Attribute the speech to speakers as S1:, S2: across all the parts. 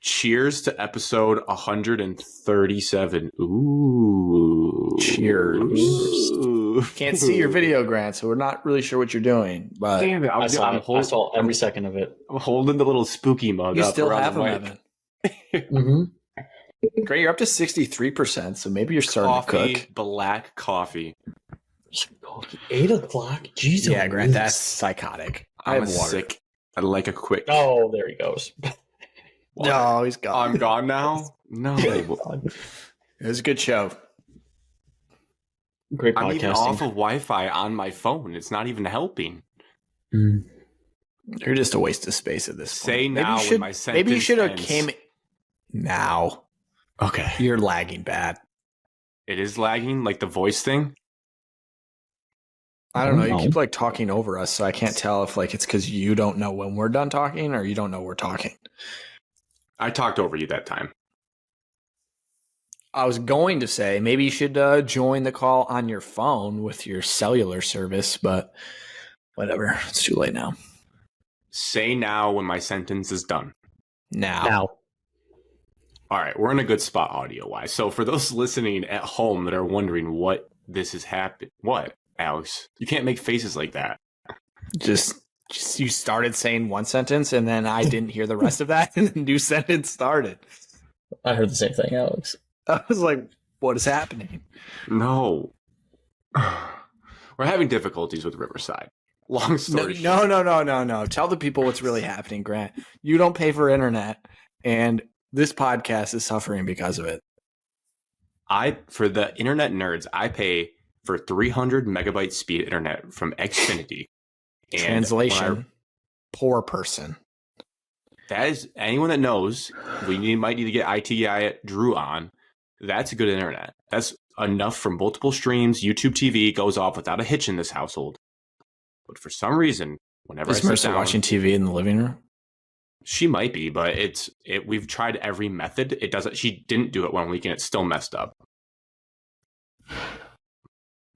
S1: Cheers to episode 137. Ooh.
S2: Cheers.
S1: Ooh.
S2: Can't see your video, Grant, so we're not really sure what you're doing. But
S1: Damn it.
S3: I saw every second of it.
S1: I'm holding the little spooky mug
S2: you
S1: up
S2: still
S1: around
S2: have
S1: the
S2: them,
S1: mic.
S2: Evan.
S3: Mm-hmm.
S2: Grant, you're up to 63%, so maybe you're starting to cook.
S1: Black coffee.
S3: 8 o'clock? Jesus.
S2: Yeah, Grant, that's psychotic. I
S1: I'm
S2: have water.
S1: sick. I like a quick.
S3: Oh, there he goes.
S2: No, he's gone.
S1: I'm gone now? No.
S2: It was a good show.
S3: Great podcasting.
S1: I'm even off of Wi-Fi on my phone. It's not even helping.
S2: You're just a waste of space at this point.
S1: Say now when my sentence
S2: Maybe you should have
S1: ends.
S2: came now.
S1: Okay.
S2: You're lagging bad.
S1: It is lagging, like the voice thing.
S2: I don't know. You keep talking over us, so I can't tell if it's because you don't know when we're done talking or you don't know we're talking.
S1: I talked over you that time.
S2: I was going to say maybe you should join the call on your phone with your cellular service, but whatever. It's too late now.
S1: Say now when my sentence is done.
S2: Now.
S1: All right, we're in a good spot audio-wise. So for those listening at home that are wondering what this is happening, what, Alex? You can't make faces like that.
S2: Just you started saying one sentence, and then I didn't hear the rest of that, and the new sentence started.
S3: I heard the same thing, Alex.
S2: I was like, what is happening?
S1: No. We're having difficulties with Riverside. Long story short.
S2: No. Tell the people what's really happening, Grant. You don't pay for internet, and this podcast is suffering because of it.
S1: For the internet nerds, I pay for 300 megabyte speed internet from Xfinity. And
S2: Translation, poor person.
S1: That is, anyone that knows, might need to get IT guy Drew on. That's good internet. That's enough for multiple streams. YouTube TV goes off without a hitch in this household. But for some reason, whenever
S2: Is
S1: I sit
S2: Marissa
S1: down,
S2: watching TV in the living room?
S1: she might be, but we've tried every method. It doesn't. She didn't do it one week, and it's still messed up.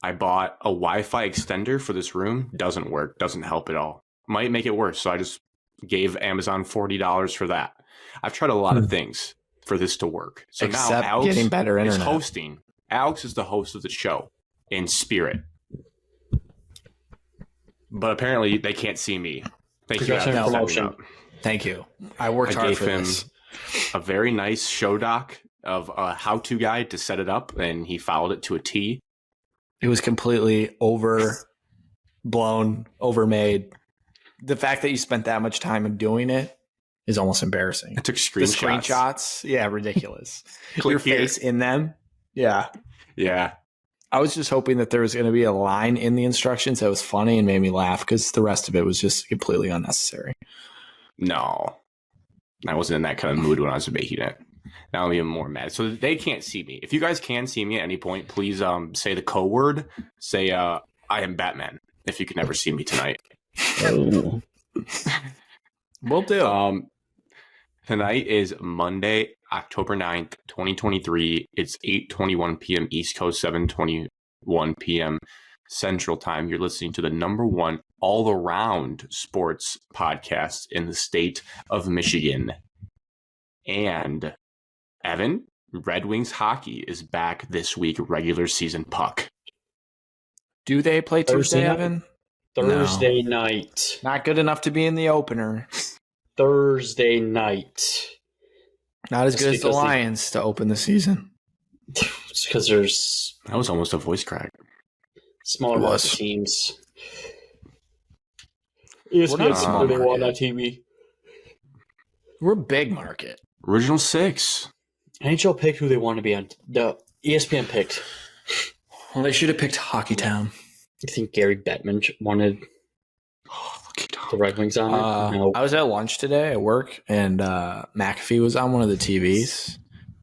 S1: I bought a Wi-Fi extender for this room. Doesn't work. Doesn't help at all. Might make it worse. So I just gave Amazon $40 for that. I've tried a lot of things for this to work. So
S2: Except
S1: now Alex
S2: getting better
S1: is
S2: internet.
S1: hosting. Alex is the host of the show in spirit. But apparently they can't see me. Thank you.
S3: Progressive
S1: Alex, for
S3: promotion.
S1: setting me up.
S2: Thank you. I worked
S1: I
S2: hard
S1: gave
S2: for
S1: him
S2: this.
S1: a very nice show doc of a how-to guide to set it up, and he followed it to a T.
S2: It was completely overblown, overmade. The fact that you spent that much time doing it is almost embarrassing.
S1: I took
S2: The
S1: screenshots.
S2: screenshots, yeah, ridiculous.
S1: Click
S2: Your
S1: here.
S2: face in them, yeah.
S1: Yeah.
S2: I was just hoping that there was going to be a line in the instructions that was funny and made me laugh because the rest of it was just completely unnecessary.
S1: No. I wasn't in that kind of mood when I was making it. Now I'm even more mad. So they can't see me. If you guys can see me at any point, please say the code word. Say I am Batman. If you can never see me tonight.
S3: Oh.
S2: Will do.
S1: Tonight is Monday, October 9th, 2023. It's 8:21 p.m. East Coast, 7:21 p.m. Central Time. You're listening to the number one all-around sports podcast in the state of Michigan. And Evan, Red Wings hockey is back this week, regular season puck.
S2: Do they play Tuesday,
S3: Thursday night?
S2: Evan?
S3: Thursday night.
S2: Not good enough to be in the opener.
S3: Thursday night.
S2: Not as
S3: That's
S2: good as the
S3: because
S2: Lions to open the season.
S3: It's because there's
S1: That was almost a voice crack.
S3: smaller
S2: It was.
S3: market teams.
S2: We're not
S3: ESPN
S2: small
S3: they want on
S2: market.
S3: TV.
S2: We're big market.
S1: Original six.
S3: NHL picked who they want to be on. The ESPN picked.
S2: Well, they should have picked Hockey Town.
S3: I think Gary Bettman wanted the Red Wings on it. No.
S2: I was at lunch today at work, and McAfee was on one of the TVs.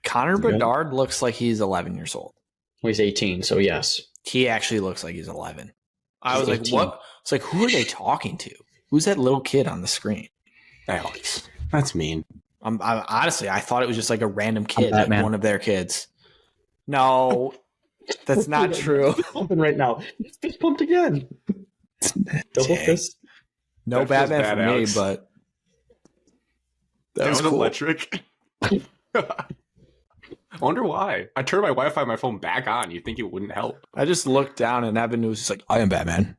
S2: Connor Bedard looks like he's 11 years old.
S3: Well, he's 18, so yes.
S2: He actually looks like he's 11. I was
S3: He's
S2: like,
S3: 18.
S2: what? It's like, who are they talking to? Who's that little kid on the screen?
S1: Alex, that's mean.
S2: Honestly, I thought it was just like a random kid, like
S3: Batman.
S2: one of their kids. No, that's not true.
S3: Pumping right now. Fist pumped again. Double
S2: Dang.
S3: fist.
S2: No
S1: That feels
S2: Batman
S1: bad,
S2: for me,
S1: Alex.
S2: but
S1: That was
S2: cool.
S1: electric. I wonder why. I turned my Wi-Fi on my phone back on. You'd think it wouldn't help.
S2: I just looked down and Evan was just like, I am Batman.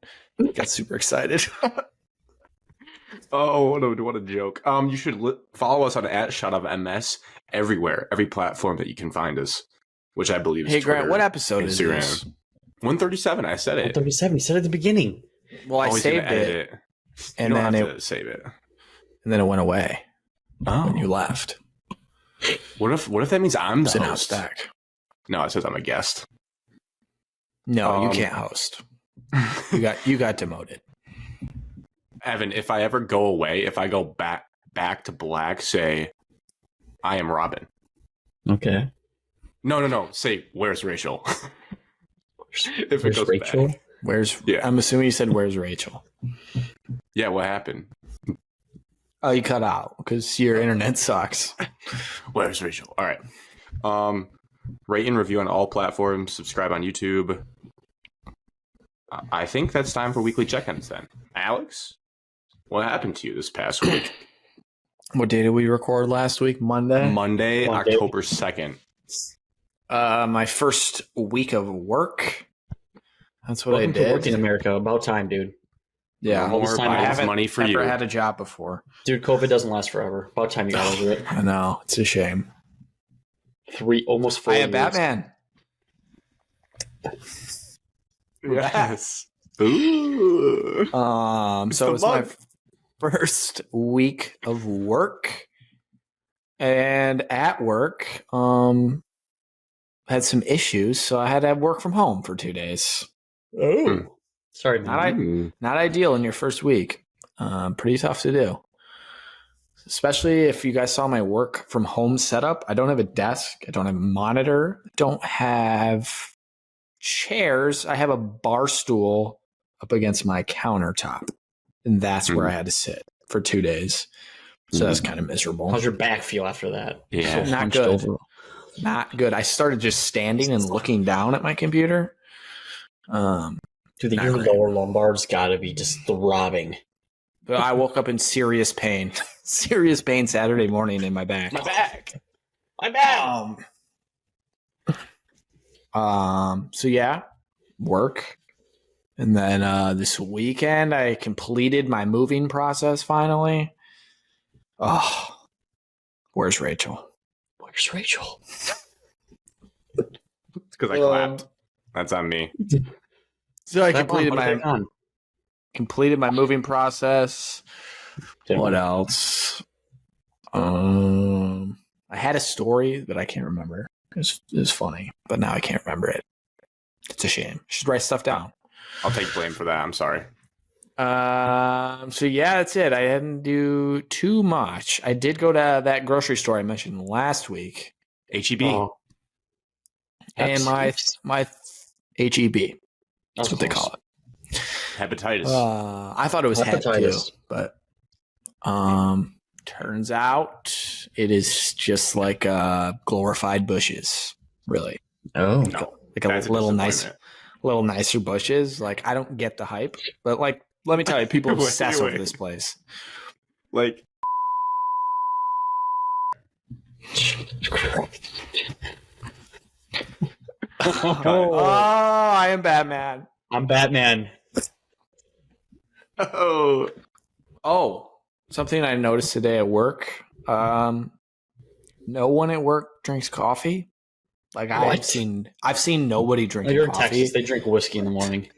S2: Got super excited.
S1: Oh, what a joke. You should follow us on @ShotOfMS everywhere, every platform that you can find us, which I believe is
S2: Hey,
S1: Twitter,
S2: Grant, what episode
S1: Instagram.
S2: is this?
S1: 137, I said it.
S3: 137, you said it at the beginning.
S2: Well, I
S1: Always
S2: saved
S1: gonna edit
S2: it,
S1: it.
S2: and
S1: You
S2: then
S1: don't have to save it.
S2: went away when you left.
S1: What if that means I'm the
S2: So now it's
S1: host?
S2: back.
S1: No, it says I'm a guest.
S2: No, you can't host. You got demoted.
S1: Evan, if I ever go away, if I go back to black, say I am Robin.
S3: Okay.
S1: No. Say where's Rachel? If it
S3: Where's
S1: goes
S3: Rachel?
S1: back.
S2: Yeah. I'm assuming you said where's Rachel.
S1: Yeah, what happened?
S2: Oh, you cut out because your internet sucks.
S1: Where's Rachel? All right. Rate and review on all platforms. Subscribe on YouTube. I think that's time for weekly check-ins then. Alex, what happened to you this past week?
S2: What day did we record last week? Monday?
S1: Monday. October 2nd.
S2: My first week of work. That's what
S3: Welcome
S2: I did.
S3: to work in America. About time, dude.
S2: Yeah,
S3: All this
S1: More
S3: time I
S1: Biden's
S2: haven't
S1: money for
S2: never
S1: you.
S2: had a job before.
S3: Dude, COVID doesn't last forever. About time you got over it.
S2: I know, it's a shame.
S3: Almost 4
S2: I
S3: years.
S2: am Batman.
S1: Yes. Ooh.
S2: So it's my first week of work, and at work, had some issues, so I had to work from home for 2 days.
S3: Oh. Sorry, man.
S2: Not ideal in your first week. Pretty tough to do. Especially if you guys saw my work from home setup. I don't have a desk. I don't have a monitor. I don't have chairs. I have a bar stool up against my countertop. And that's where I had to sit for 2 days. So that's kind of miserable.
S3: How's your back feel after that?
S1: Yeah.
S3: So
S2: Not
S3: hunched
S2: good.
S3: over.
S2: Not good. I started just standing and looking down at my computer.
S3: Dude,
S2: Not
S3: your
S2: great.
S3: lower lumbar's got to be just throbbing.
S2: But I woke up in serious pain. Serious pain Saturday morning in my back.
S3: My back. My back.
S2: So yeah, work. And then this weekend I completed my moving process finally. Oh, where's Rachel?
S3: Where's Rachel?
S1: It's because I clapped. That's on me.
S2: So I
S3: Clap on.
S2: completed my moving process. What else? I had a story, but I can't remember. It was funny, but now I can't remember it. It's a shame. Should write stuff down.
S1: I'll take blame for that. I'm sorry.
S2: So yeah, that's it. I didn't do too much. I did go to that grocery store I mentioned last week,
S1: HEB.
S3: Oh.
S2: and my HEB. That's what they call it.
S1: Hepatitis.
S2: I thought it was hep too,
S3: Hepatitis.
S2: but turns out it is just like glorified bushes. Really,
S3: Oh.
S1: No.
S2: like a
S1: That's
S2: little
S1: disappointment.
S2: nicer bushes. Like I don't get the hype, but like let me tell you, people
S1: Wait,
S2: obsess over
S1: wait.
S2: this place.
S1: Like,
S2: Oh, I am Batman.
S3: I'm Batman.
S1: oh.
S2: Oh, something I noticed today at work. No one at work drinks coffee. Like I've seen nobody drinking
S3: You're in
S2: coffee.
S3: Texas. They drink whiskey in the morning.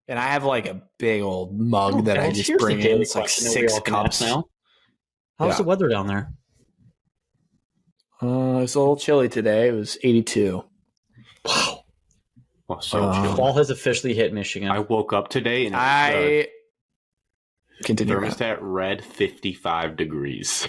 S2: And I have like a big old mug that I just
S3: Here's the
S2: bring in.
S3: daily
S2: It's like
S3: question that we
S2: 6
S3: all can ask
S2: cups.
S3: now. How's
S2: Yeah.
S3: the weather down there?
S2: It's a little chilly today. It was 82.
S3: Wow.
S1: Well, so chill.
S3: Fall has officially hit Michigan.
S1: I woke up today and
S2: I
S1: the
S2: continue.
S1: thermostat read 55 degrees.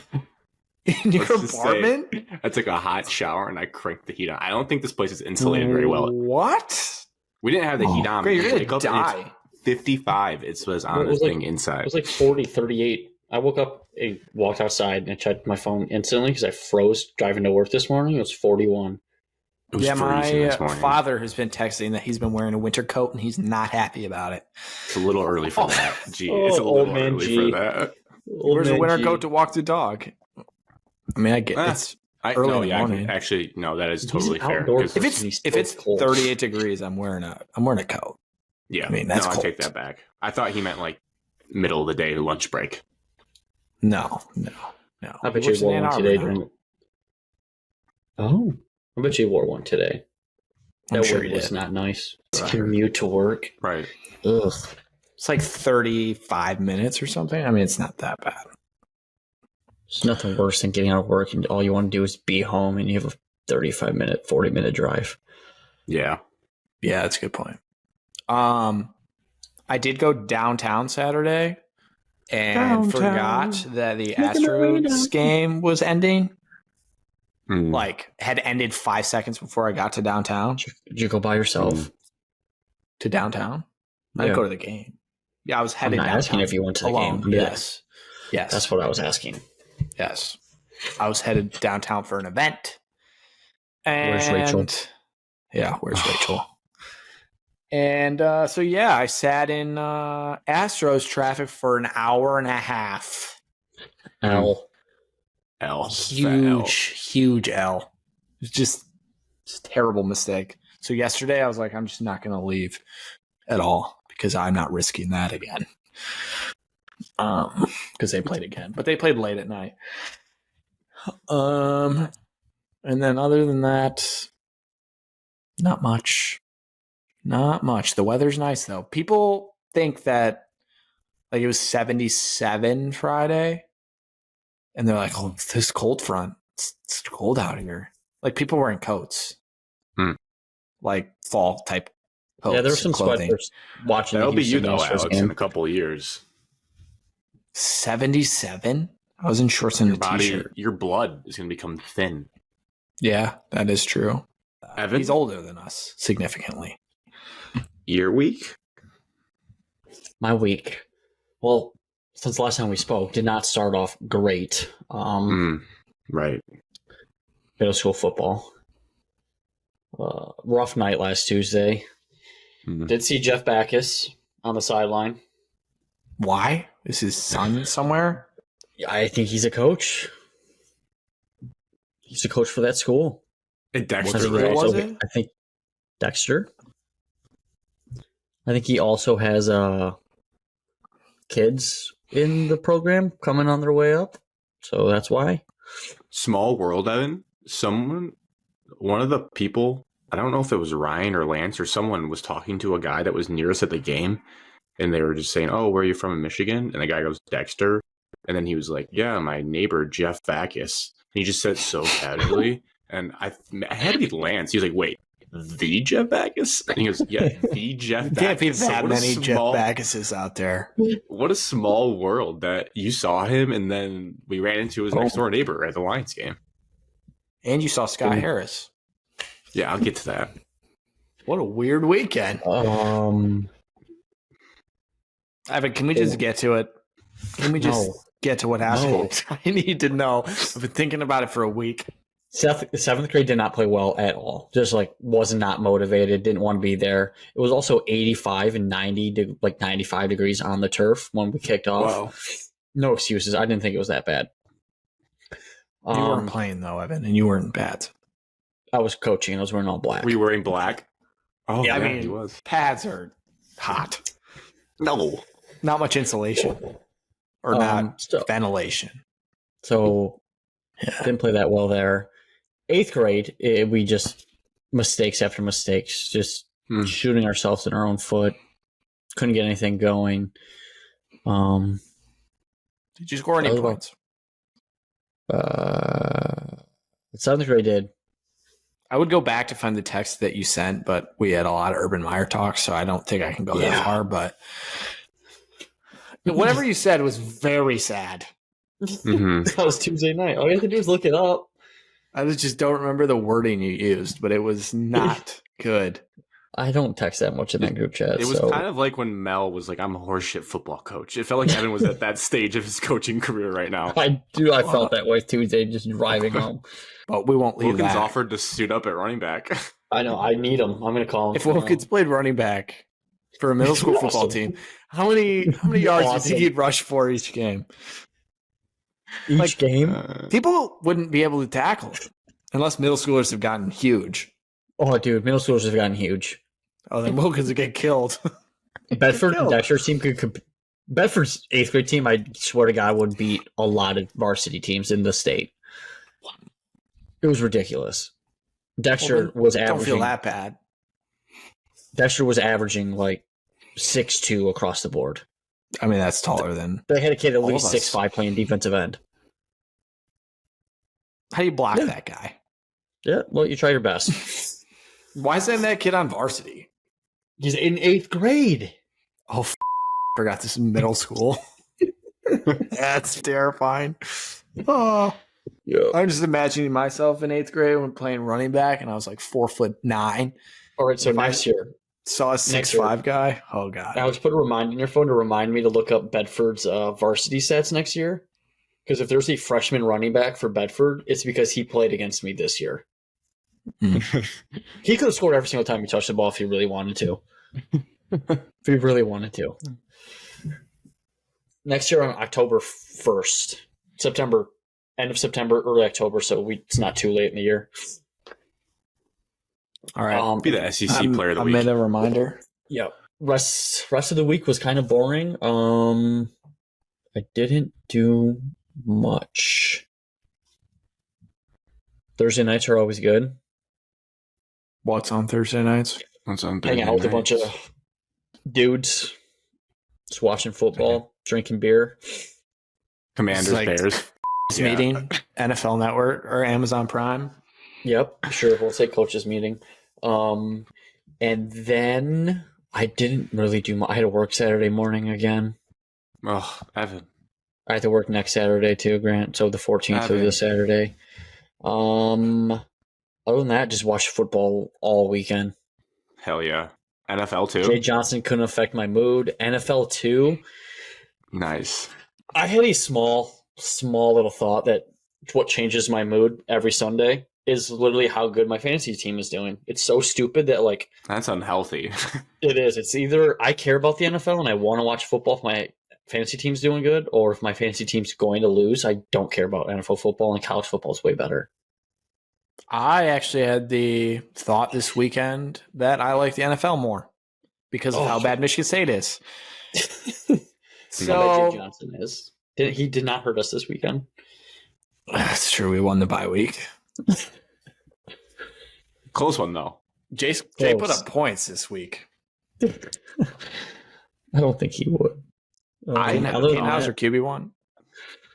S2: In your
S1: Let's just say
S2: apartment?
S1: I took a hot shower and I cranked the heat on. I don't think this place is insulated very well.
S2: What?
S1: We didn't have the heat on.
S2: Great, you're
S1: Wake
S2: gonna
S1: up and it's
S2: die.
S1: 55. It was on
S3: It
S1: the
S3: was like-
S1: thing
S3: It
S1: inside.
S3: was like 40, 38. I woke up and walked outside and I checked my phone instantly because I froze driving to work this morning. It was 41.
S1: It was
S2: Yeah,
S1: freezing this
S2: my
S1: morning.
S2: father has been texting that he's been wearing a winter coat and he's not happy about it.
S1: It's a little early for that. Gee, it's a
S3: Oh, old
S1: little
S3: man
S1: early
S3: G.
S1: for that.
S2: Where's a winter coat to walk the dog? I mean, I get
S1: Eh.
S2: it's early in the morning.
S1: Actually, no, that is
S3: He's
S1: totally
S3: an
S1: fair.
S3: outdoor
S1: 'cause-
S3: person.
S2: If it's
S3: cold.
S2: 38 degrees, I'm wearing a coat.
S1: yeah,
S2: I mean, that's
S1: no, I
S2: cold.
S1: take that back. I thought he meant like middle of the day lunch break.
S2: No.
S3: I bet
S2: He works
S3: you
S2: in
S3: wore
S2: Ann
S3: one
S2: Arbor
S3: today.
S2: now.
S3: Oh, I bet you wore one today.
S2: I'm
S3: That
S2: sure
S3: work
S2: he
S3: was
S2: did.
S3: not nice. To
S1: Right.
S3: commute to work.
S1: Right.
S3: Ugh.
S2: It's like 35 minutes or something. I mean, it's not that bad.
S3: There's nothing worse than getting out of work and all you want to do is be home and you have a 35-minute, 40-minute drive.
S1: Yeah.
S2: Yeah, that's a good point. I did go downtown Saturday and forgot that the Astros game was ending.
S1: Mm.
S2: Like, had ended 5 seconds before I got to downtown.
S3: Did you go by yourself?
S2: To downtown? I didn't go to the game. Yeah, I was
S3: I'm
S2: headed
S3: not
S2: downtown.
S3: asking if you went to the
S2: alone.
S3: game.
S2: Yes.
S3: That's what I was asking.
S2: Yes. I was headed downtown for an event. And
S3: Where's Rachel?
S2: Yeah, where's Rachel? And so, yeah, I sat in Astros traffic for an hour and a half.
S3: L.
S2: Huge L. It's just a terrible mistake. So yesterday I was like, I'm just not going to leave at all because I'm not risking that again. Because they played again, but they played late at night. And then other than that, not much. The weather's nice though. People think that like it was 77 Friday, and they're like, "Oh, it's this cold front. It's cold out here." Like people wearing coats, like fall type coats.
S3: Yeah, there were some
S2: clothing.
S3: sweaters watching.
S1: That'll
S3: the
S1: be you
S3: Houston
S1: though,
S3: Astros
S1: Alex,
S3: game.
S1: in a couple of years.
S2: 77. I was in shorts and
S1: Your
S2: a
S1: body,
S2: t-shirt.
S1: your blood is going to become thin.
S2: Yeah, that is true.
S1: Evan?
S2: He's older than us significantly.
S1: Your week?
S3: My week. Well, since the last time we spoke, did not start off great.
S1: Right.
S3: Middle school football. Rough night last Tuesday. Did see Jeff Backus on the sideline.
S2: Why? Is his son somewhere?
S3: I think he's a coach. He's a coach for that school.
S1: And
S3: I
S1: Dexter,
S3: think,
S2: Who
S3: he
S1: right?
S2: was
S3: also,
S2: it?
S3: I think Dexter. I think he also has kids in the program coming on their way up. So that's why.
S1: Small world, Evan. One of the people, I don't know if it was Ryan or Lance or someone, was talking to a guy that was near us at the game. And they were just saying, "Oh, where are you from in Michigan?" And the guy goes, "Dexter." And then he was like, "Yeah, my neighbor, Jeff Backus." And he just said it so casually. And I had to be Lance. He was like, "Wait, the Jeff Backus?" And he goes, "Yeah, the Jeff Backus."
S2: Can't be
S1: So
S2: that
S1: what a
S2: many Jeff
S1: small-
S2: Backuses out there.
S1: What a small world that you saw him and then we ran into his next door neighbor at the Lions game.
S2: And you saw Scott Harris.
S1: Yeah, I'll get to that.
S2: What a weird weekend. Evan, can we just get to it? Can we just get to what happened?
S3: No.
S2: I need to know. I've been thinking about it for a week.
S3: Seventh grade did not play well at all. Just like was not motivated, didn't want to be there. It was also 85 and 90 to like 95 degrees on the turf when we kicked off.
S2: Whoa.
S3: No excuses. I didn't think it was that bad.
S2: You weren't playing though, Evan, and you weren't bad.
S3: I was coaching and I was wearing all black.
S1: Were you wearing black? Oh,
S2: Yeah,
S1: yeah,
S2: I mean,
S1: he was.
S2: pads are hot.
S1: No.
S2: Not much insulation or not ventilation.
S3: So
S2: Yeah.
S3: didn't play that well there. Eighth grade, we just mistakes after mistakes, just shooting ourselves in our own foot. Couldn't get anything going.
S2: Did you score any points?
S3: Seventh grade did.
S2: I would go back to find the text that you sent, but we had a lot of Urban Meyer talk, so I don't think I can go that far. But whatever you said was very sad.
S3: That was Tuesday night. All you have to do is look it up.
S2: I just don't remember the wording you used, but it was not good.
S3: I don't text that much in that group chat.
S1: It was kind of like when Mel was like, "I'm a horseshit football coach." It felt like Evan was at that stage of his coaching career right now.
S3: I felt that way Tuesday, just driving home.
S2: But we won't leave
S1: Wilkins
S2: that.
S1: offered to suit up at running back.
S3: I know. I need him. I'm going to call him.
S2: If Wilkins played running back for a middle school football team, how many yards do you think he'd rush for each game?
S3: Each game?
S2: People wouldn't be able to tackle him. Unless middle schoolers have gotten huge.
S3: Oh, dude, middle schoolers have gotten huge.
S2: Oh, then Wilkins would get killed.
S3: Bedford and
S2: killed.
S3: Dexter's team could. Bedford's 8th grade team, I swear to God, would beat a lot of varsity teams in the state. It was ridiculous. Dexter was averaging.
S2: Don't feel that bad.
S3: Dexter was averaging like 6'2" across the board.
S2: I mean, that's taller than.
S3: They had a kid at
S2: all
S3: least
S2: of us.
S3: 6'5" playing defensive end.
S2: How do you block that guy?
S3: Yeah, well, you try your best.
S2: Why is that kid on varsity?
S3: He's in 8th grade.
S2: Oh, forgot this is middle school. That's terrifying. Oh,
S3: Yeah.
S2: I'm just imagining myself in 8th grade when playing running back, and I was like 4'9".
S3: All right, so
S2: If
S3: next year,
S2: Saw a 6'5" guy. Oh god.
S3: Alex, put a reminder in your phone to remind me to look up Bedford's varsity stats next year. Because if there's a freshman running back for Bedford, it's because he played against me this year. He could have scored every single time he touched the ball if he really wanted to. If he really wanted to. Next year on October 1st, end of September, early October, so it's not too late in the year.
S2: All right.
S1: Be the SEC player of the
S2: I
S1: week.
S2: made a reminder.
S3: Yeah. Rest of the week was kind of boring. I didn't do much. Thursday nights are always good.
S2: What's on Thursday nights?
S1: What's on
S3: Hanging out with a bunch of dudes, just watching football, drinking beer.
S1: Commanders,
S2: It's like-
S1: Bears. Yeah.
S2: Meeting, NFL Network or Amazon Prime.
S3: Yep, sure. We'll say coaches meeting. And then I didn't really do much. I had to work Saturday morning again.
S1: Oh, Evan.
S3: I had to work next Saturday too, Grant. So the 14th of this Saturday. Other than that, just watch football all weekend.
S1: Hell yeah. NFL too.
S3: Jay Johnson couldn't affect my mood. NFL too.
S1: Nice.
S3: I had a small little thought that what changes my mood every Sunday is literally how good my fantasy team is doing. It's so stupid that like
S1: That's unhealthy.
S3: it is. It's either I care about the NFL and I want to watch football if my fantasy team's doing good, or if my fantasy team's going to lose, I don't care about NFL football, and college football is way better.
S2: I actually had the thought this weekend that I like the NFL more because of how bad Michigan State is.
S3: So Jay Johnson is. He did not hurt us this weekend.
S2: That's true. We won the bye week.
S1: Close one though.
S2: Jay put up points this week.
S3: I don't think he would.
S2: How's your QB1?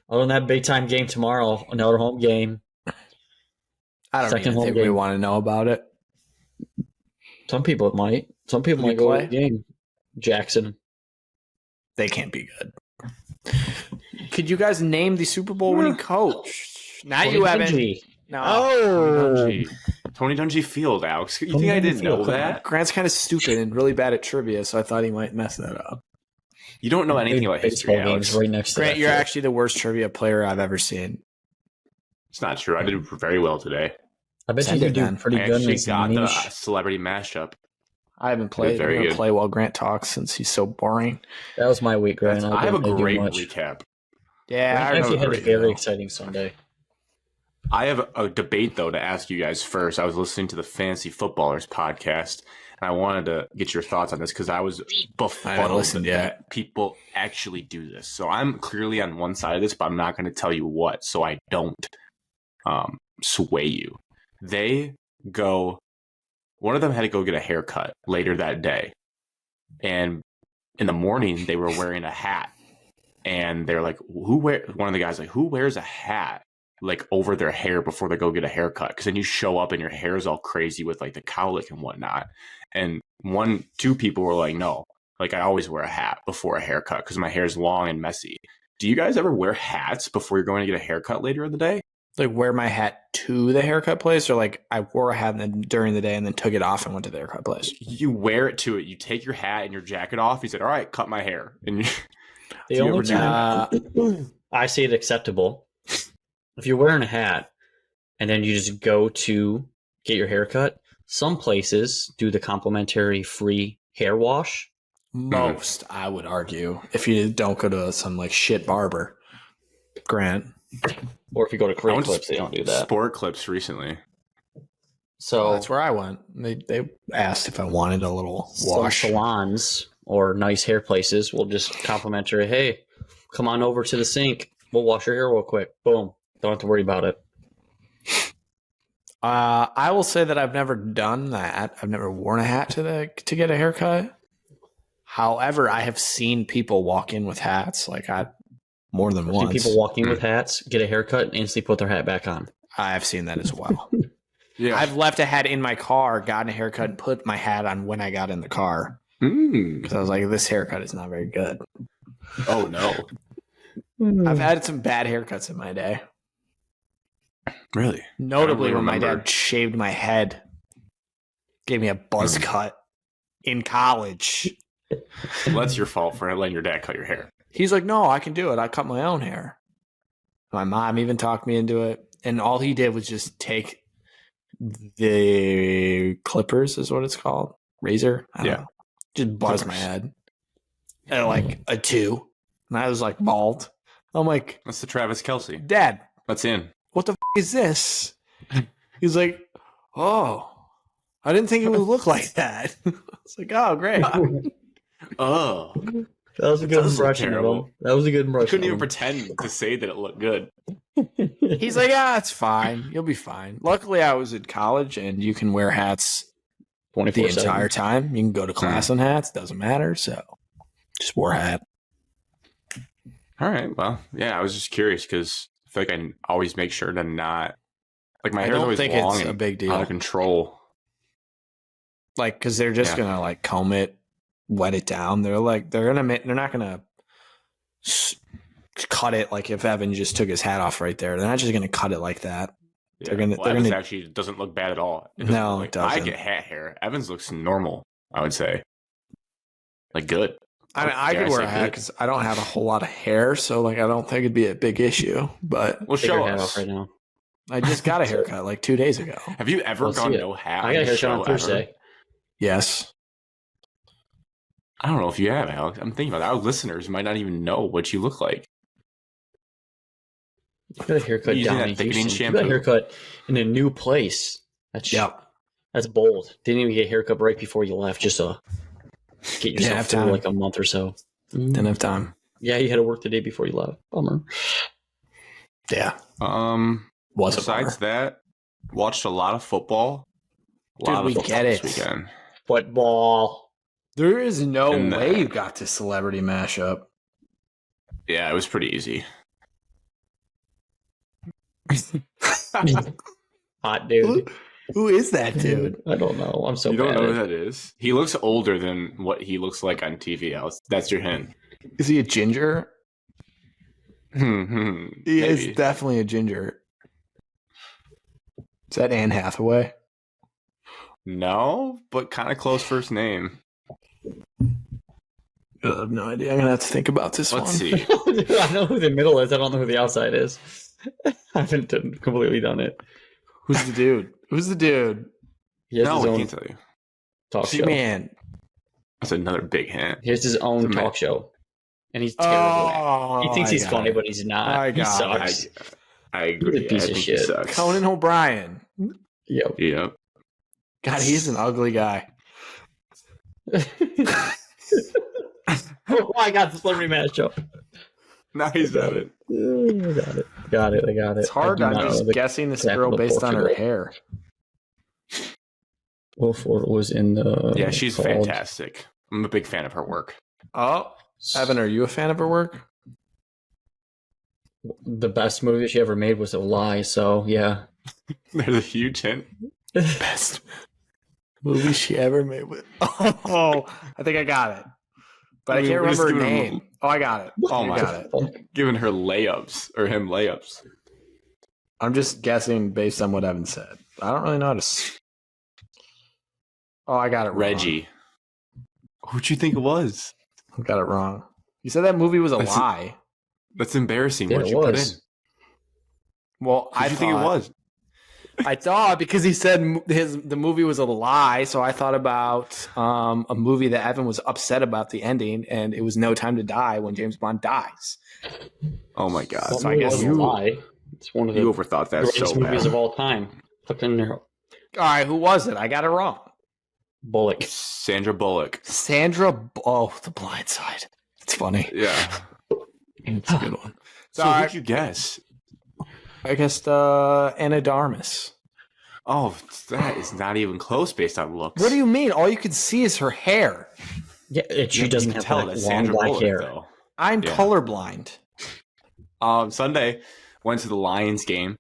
S3: Other than that big time game tomorrow, another home game.
S2: I don't
S3: Second
S2: even
S3: home
S2: think we
S3: game.
S2: want to know about it.
S3: Some people might. Some people
S2: Who
S3: might
S2: do you
S3: go
S2: play?
S3: to the game. Jackson.
S2: They can't be good. Could you guys name the Super Bowl winning coach? Now you haven't. No.
S1: Tony Dungy Field, Alex. You
S3: Tony
S1: think I
S3: Dungy
S1: didn't know
S3: Field,
S1: that?
S2: Grant's kind of stupid and really bad at trivia, so I thought he might mess that up.
S1: You don't know anything about history,
S3: Baseball games
S1: Alex.
S3: right next to
S2: Grant,
S3: that
S2: you're
S3: field.
S2: actually the worst trivia player I've ever seen.
S1: It's not true. I did very well today.
S3: I bet you
S2: Send
S3: could
S2: it,
S3: do
S2: man.
S3: pretty
S1: I
S3: good
S1: actually
S3: in this
S1: got the
S3: niche.
S1: celebrity mashup.
S2: I haven't played.
S1: Very
S2: I'm going to
S1: good.
S2: play while Grant talks since he's so boring.
S3: That was my week, Grant.
S1: I have a
S3: didn't do
S1: great
S3: much.
S1: recap.
S2: Yeah,
S3: Grant
S2: I
S3: actually had
S2: remember.
S3: a very exciting Sunday.
S1: I have a debate, though, to ask you guys first. I was listening to the Fantasy Footballers podcast, and I wanted to get your thoughts on this because I was
S2: I haven't
S1: befuddled
S2: listened yet.
S1: that people actually do this. So I'm clearly on one side of this, but I'm not going to tell you what, so I don't sway you. They go, one of them had to go get a haircut later that day. And in the morning, they were wearing a hat. And they're like, one of the guys like, who wears a hat like over their hair before they go get a haircut? Because then you show up and your hair is all crazy with like the cowlick and whatnot. And two people were like, no, like I always wear a hat before a haircut because my hair is long and messy. Do you guys ever wear hats before you're going to get a haircut later in the day?
S2: Like wear my hat to the haircut place, or like I wore a hat during the day and then took it off and went to the haircut place.
S1: You wear it to it. You take your hat and your jacket off. You said, all right, cut my hair. And you,
S3: The
S1: Do you
S3: only
S1: ever do
S3: time I see it acceptable, if you're wearing a hat and then you just go to get your hair cut, some places do the complimentary free hair wash.
S2: Most, I would argue, if you don't go to some like shit barber. Grant.
S3: Or if you go to
S1: I
S3: Career
S1: went to
S3: Clips, they don't do that.
S1: Sport Clips recently.
S3: So
S2: that's where I went. They asked if I wanted a little
S3: some
S2: wash.
S3: salons or nice hair places will just compliment her. Hey, come on over to the sink. We'll wash your hair real quick. Boom. Don't have to worry about it.
S2: I will say that I've never done that. I've never worn a hat to get a haircut. However, I have seen people walk in with hats more than
S3: I've seen
S2: once.
S3: people walk in with hats, get a haircut, and instantly put their hat back on.
S2: I've seen that as well.
S1: Yeah.
S2: I've left a hat in my car, gotten a haircut, and put my hat on when I got in the car. Because I was like, this haircut is not very good.
S1: Oh, no.
S2: I've had some bad haircuts in my day.
S1: Really?
S2: Notably,
S1: really
S2: when my
S1: remember.
S2: dad shaved my head, gave me a buzz cut in college.
S1: Well, that's your fault for letting your dad cut your hair.
S2: He's like, no, I can do it. I cut my own hair. My mom even talked me into it. And all he did was just take the clippers, is what it's called. Razor? I don't know. Just buzz my head. At like a 2. And I was like bald. I'm like,
S1: That's the Travis Kelce.
S2: Dad,
S1: That's in.
S2: what the is this? He's like, oh, I didn't think it would look like that. I was like, oh, great.
S1: Oh.
S3: That was a good
S1: That doesn't look
S3: impression of
S1: terrible.
S3: him. That was a good
S1: I
S3: impression.
S1: couldn't even
S3: of him.
S1: pretend to say that it looked good.
S2: He's like, it's fine. You'll be fine. Luckily, I was in college, and you can wear hats the
S3: 24/7.
S2: entire time. You can go to class in hats. Doesn't matter. So just wore a hat.
S1: All right. Well, yeah, I was just curious because I feel like I always make sure to not, like, my
S2: I
S1: hair's
S2: don't
S1: always
S2: think
S1: long
S2: it's a
S1: and
S2: big deal.
S1: out of control.
S2: Like, because they're just
S1: Yeah.
S2: gonna like comb it, wet it down. They're not gonna cut it like if Evan just took his hat off right there. They're not just gonna cut it like that.
S1: Yeah.
S2: They're
S1: Well, Evans
S2: gonna-
S1: actually doesn't look bad at all.
S2: No,
S1: look
S2: it doesn't.
S1: I get hat hair. Evans looks normal, I would say. Like, good.
S2: I mean, I
S1: Dare
S2: could wear
S1: say
S2: a hat
S1: good?
S2: because I don't have a whole lot of hair, so like I don't think it'd be a big issue. But
S1: Well,
S3: Take
S1: show
S3: your hat
S1: us.
S3: off right now.
S2: I just got a haircut like 2 days ago.
S1: Have you ever
S3: Let's
S1: gone
S3: see it.
S1: no hat?
S3: I got a
S1: on
S3: haircut
S1: show
S3: on
S1: ever?
S3: Thursday.
S2: Yes.
S1: I don't know if you have, Alex. I'm thinking about that. Our listeners might not even know what you look like.
S3: You got a haircut
S1: Using
S3: down
S1: that
S3: in
S1: thickening
S3: Houston. You got a
S1: shampoo.
S3: haircut in a new place. That's bold. Didn't even get a haircut right before you left, just to get
S2: have
S3: yourself through
S2: time.
S3: like a month or so.
S2: Didn't have time.
S3: Yeah, you had to work the day before you left. Bummer.
S2: Yeah. Was a
S1: Besides
S2: bummer.
S1: that, watched a lot of football. A
S2: Dude,
S1: lot
S2: we
S1: of football
S2: get
S1: this
S2: it.
S1: weekend.
S3: Football.
S2: There is no
S1: And,
S2: way you got to celebrity mashup.
S1: Yeah, it was pretty easy.
S3: Hot dude.
S2: Who is that dude?
S3: I don't know. I'm so
S1: You don't
S3: bad
S1: know
S3: at
S1: who
S3: it.
S1: that is? He looks older than what he looks like on TV, Alex. That's your hint.
S2: Is he a ginger? He
S1: Maybe.
S2: is definitely a ginger. Is that Anne Hathaway?
S1: No, but kind of close first name.
S2: I have no idea. I'm gonna have to think about this
S1: Let's
S2: one.
S1: see.
S3: Dude, I know who the middle is. I don't know who the outside is. I haven't completely done it.
S2: Who's the dude? Who's the dude?
S3: He has
S1: No,
S3: his
S1: I
S3: own
S1: can't tell you.
S3: talk show.
S2: Man.
S1: That's another big hint.
S3: He has his own
S1: It's a
S3: talk show. And he's terrible at it.
S2: Oh,
S3: He thinks
S2: I
S3: he's
S2: got
S3: funny,
S2: it.
S3: but he's not.
S2: I
S3: He
S2: got it.
S3: sucks.
S1: I agree.
S3: He's a piece
S1: I
S3: of
S1: think he
S3: shit.
S1: sucks.
S2: Conan O'Brien.
S3: Yep.
S1: Yep.
S2: God, he's an ugly guy.
S3: Oh, I got the celebrity match show.
S1: Now he's at it.
S3: Got it.
S2: It's hard.
S3: I do
S2: I'm
S3: not know
S2: just
S3: the
S2: guessing this
S3: capital
S2: girl based on her
S3: Portugal.
S2: hair.
S3: Wilford was in the.
S1: Yeah, she's
S3: called-
S1: fantastic. I'm a big fan of her work.
S2: Oh, Evan, are you a fan of her work?
S3: The best movie she ever made was A Lie. So yeah.
S1: There's a huge hint.
S2: Best movie she ever made with. Oh, I think I got it. But I,
S1: mean,
S2: can't
S1: we're just
S2: remember her
S1: giving him-
S2: name. Oh, I got it.
S1: Oh
S2: I
S1: my
S2: got it.
S1: Giving her layups or him layups.
S2: I'm just guessing based on what Evan said. I don't really know how to. Oh, I got it wrong.
S1: Reggie. Who'd you think it was?
S2: I got it wrong. You said that movie was a
S1: That's-
S2: lie.
S1: That's embarrassing.
S3: Yeah,
S1: What'd
S3: it
S1: you put in?
S3: was.
S2: Well,
S1: Who'd you think it was?
S2: I thought because he said the movie was a lie, so I thought about a movie that Evan was upset about the ending, and it was No Time to Die when James Bond dies.
S1: Oh my god.
S3: That
S2: So I
S3: movie
S2: guess
S3: wasn't
S2: you-
S3: A Lie. It's one of the
S1: You overthought that
S3: greatest
S1: so
S3: movies
S1: bad.
S3: of all time. Fucking
S2: All right, who was it? I got it wrong.
S3: Bullock.
S1: Sandra Bullock.
S2: The Blind Side. It's funny.
S1: Yeah.
S2: It's a good one.
S1: So who'd you guess?
S2: I guessed Anna Darmus.
S1: Oh, that is not even close based on looks.
S2: What do you mean? All you can see is her hair.
S3: Yeah, she doesn't have
S1: tell
S3: like,
S1: that
S3: long
S1: Sandra
S3: black
S1: Bullock,
S3: hair.
S1: though.
S2: I'm colorblind.
S1: Sunday, went to the Lions game.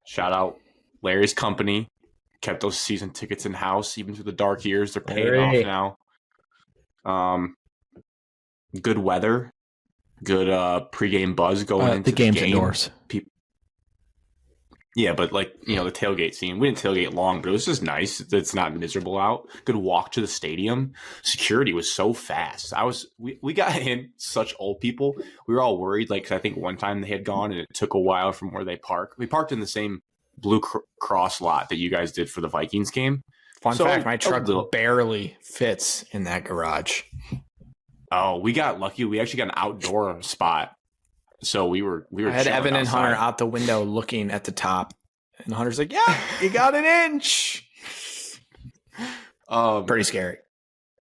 S1: Shout out Larry's company. Kept those season tickets in house even through the dark years. They're paying off now. Good weather. Good pregame buzz going into
S2: the game's
S1: game.
S2: indoors.
S1: Yeah, but the tailgate scene, we didn't tailgate long, but it was just nice. It's not miserable out. Good walk to the stadium. Security was so fast. We got in such old people. We were all worried, 'cause I think one time they had gone and it took a while from where they parked. We parked in the same Blue Cross lot that you guys did for the Vikings game.
S2: Fun fact, my truck barely fits in that garage.
S1: Oh, we got lucky. We actually got an outdoor spot. So we were.
S2: I had Evan and Hunter out the window looking at the top, and Hunter's like, "Yeah, you got an inch." Pretty scary.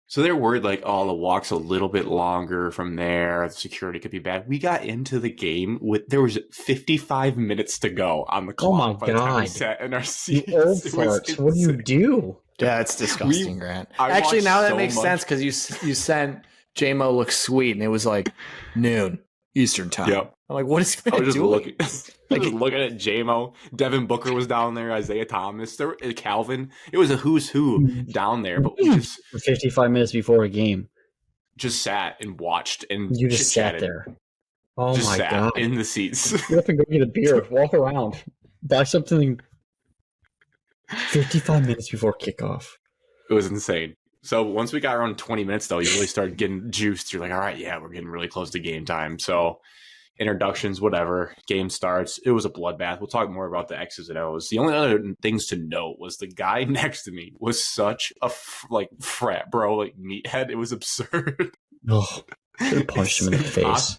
S1: So they're worried, the walk's a little bit longer from there. The security could be bad. We got into the game there was 55 minutes to go on the clock.
S3: Oh my
S1: by the time we
S3: God.
S1: sat in our seats.
S3: You old farts. What do you do?
S2: Yeah, it's disgusting, Grant.
S1: I
S2: Actually, now
S1: watched
S2: that
S1: so
S2: makes
S1: much.
S2: sense because you sent J-Mo looks sweet, and it was like noon Eastern time.
S1: Yep.
S2: I'm like, what is he
S1: I was just
S2: doing?
S1: looking at J-Mo. Devin Booker was down there. Isaiah Thomas. Calvin. It was a who's who down there. But we just
S3: 55 minutes before a game.
S1: just sat and watched and
S3: You just sat
S1: chit-chatted.
S3: there. Oh
S1: Just
S3: my
S1: sat
S3: God.
S1: in the seats.
S3: Get up and go get a beer. Walk around. Buy something. 55 minutes before kickoff.
S1: It was insane. So once we got around 20 minutes, though, you really started getting juiced. You're like, all right, yeah, we're getting really close to game time. So introductions, whatever, game starts. It was a bloodbath. We'll talk more about the X's and O's. The only other things to note was the guy next to me was such a frat bro, meathead. It was absurd.
S3: Oh, should have punched him in the face.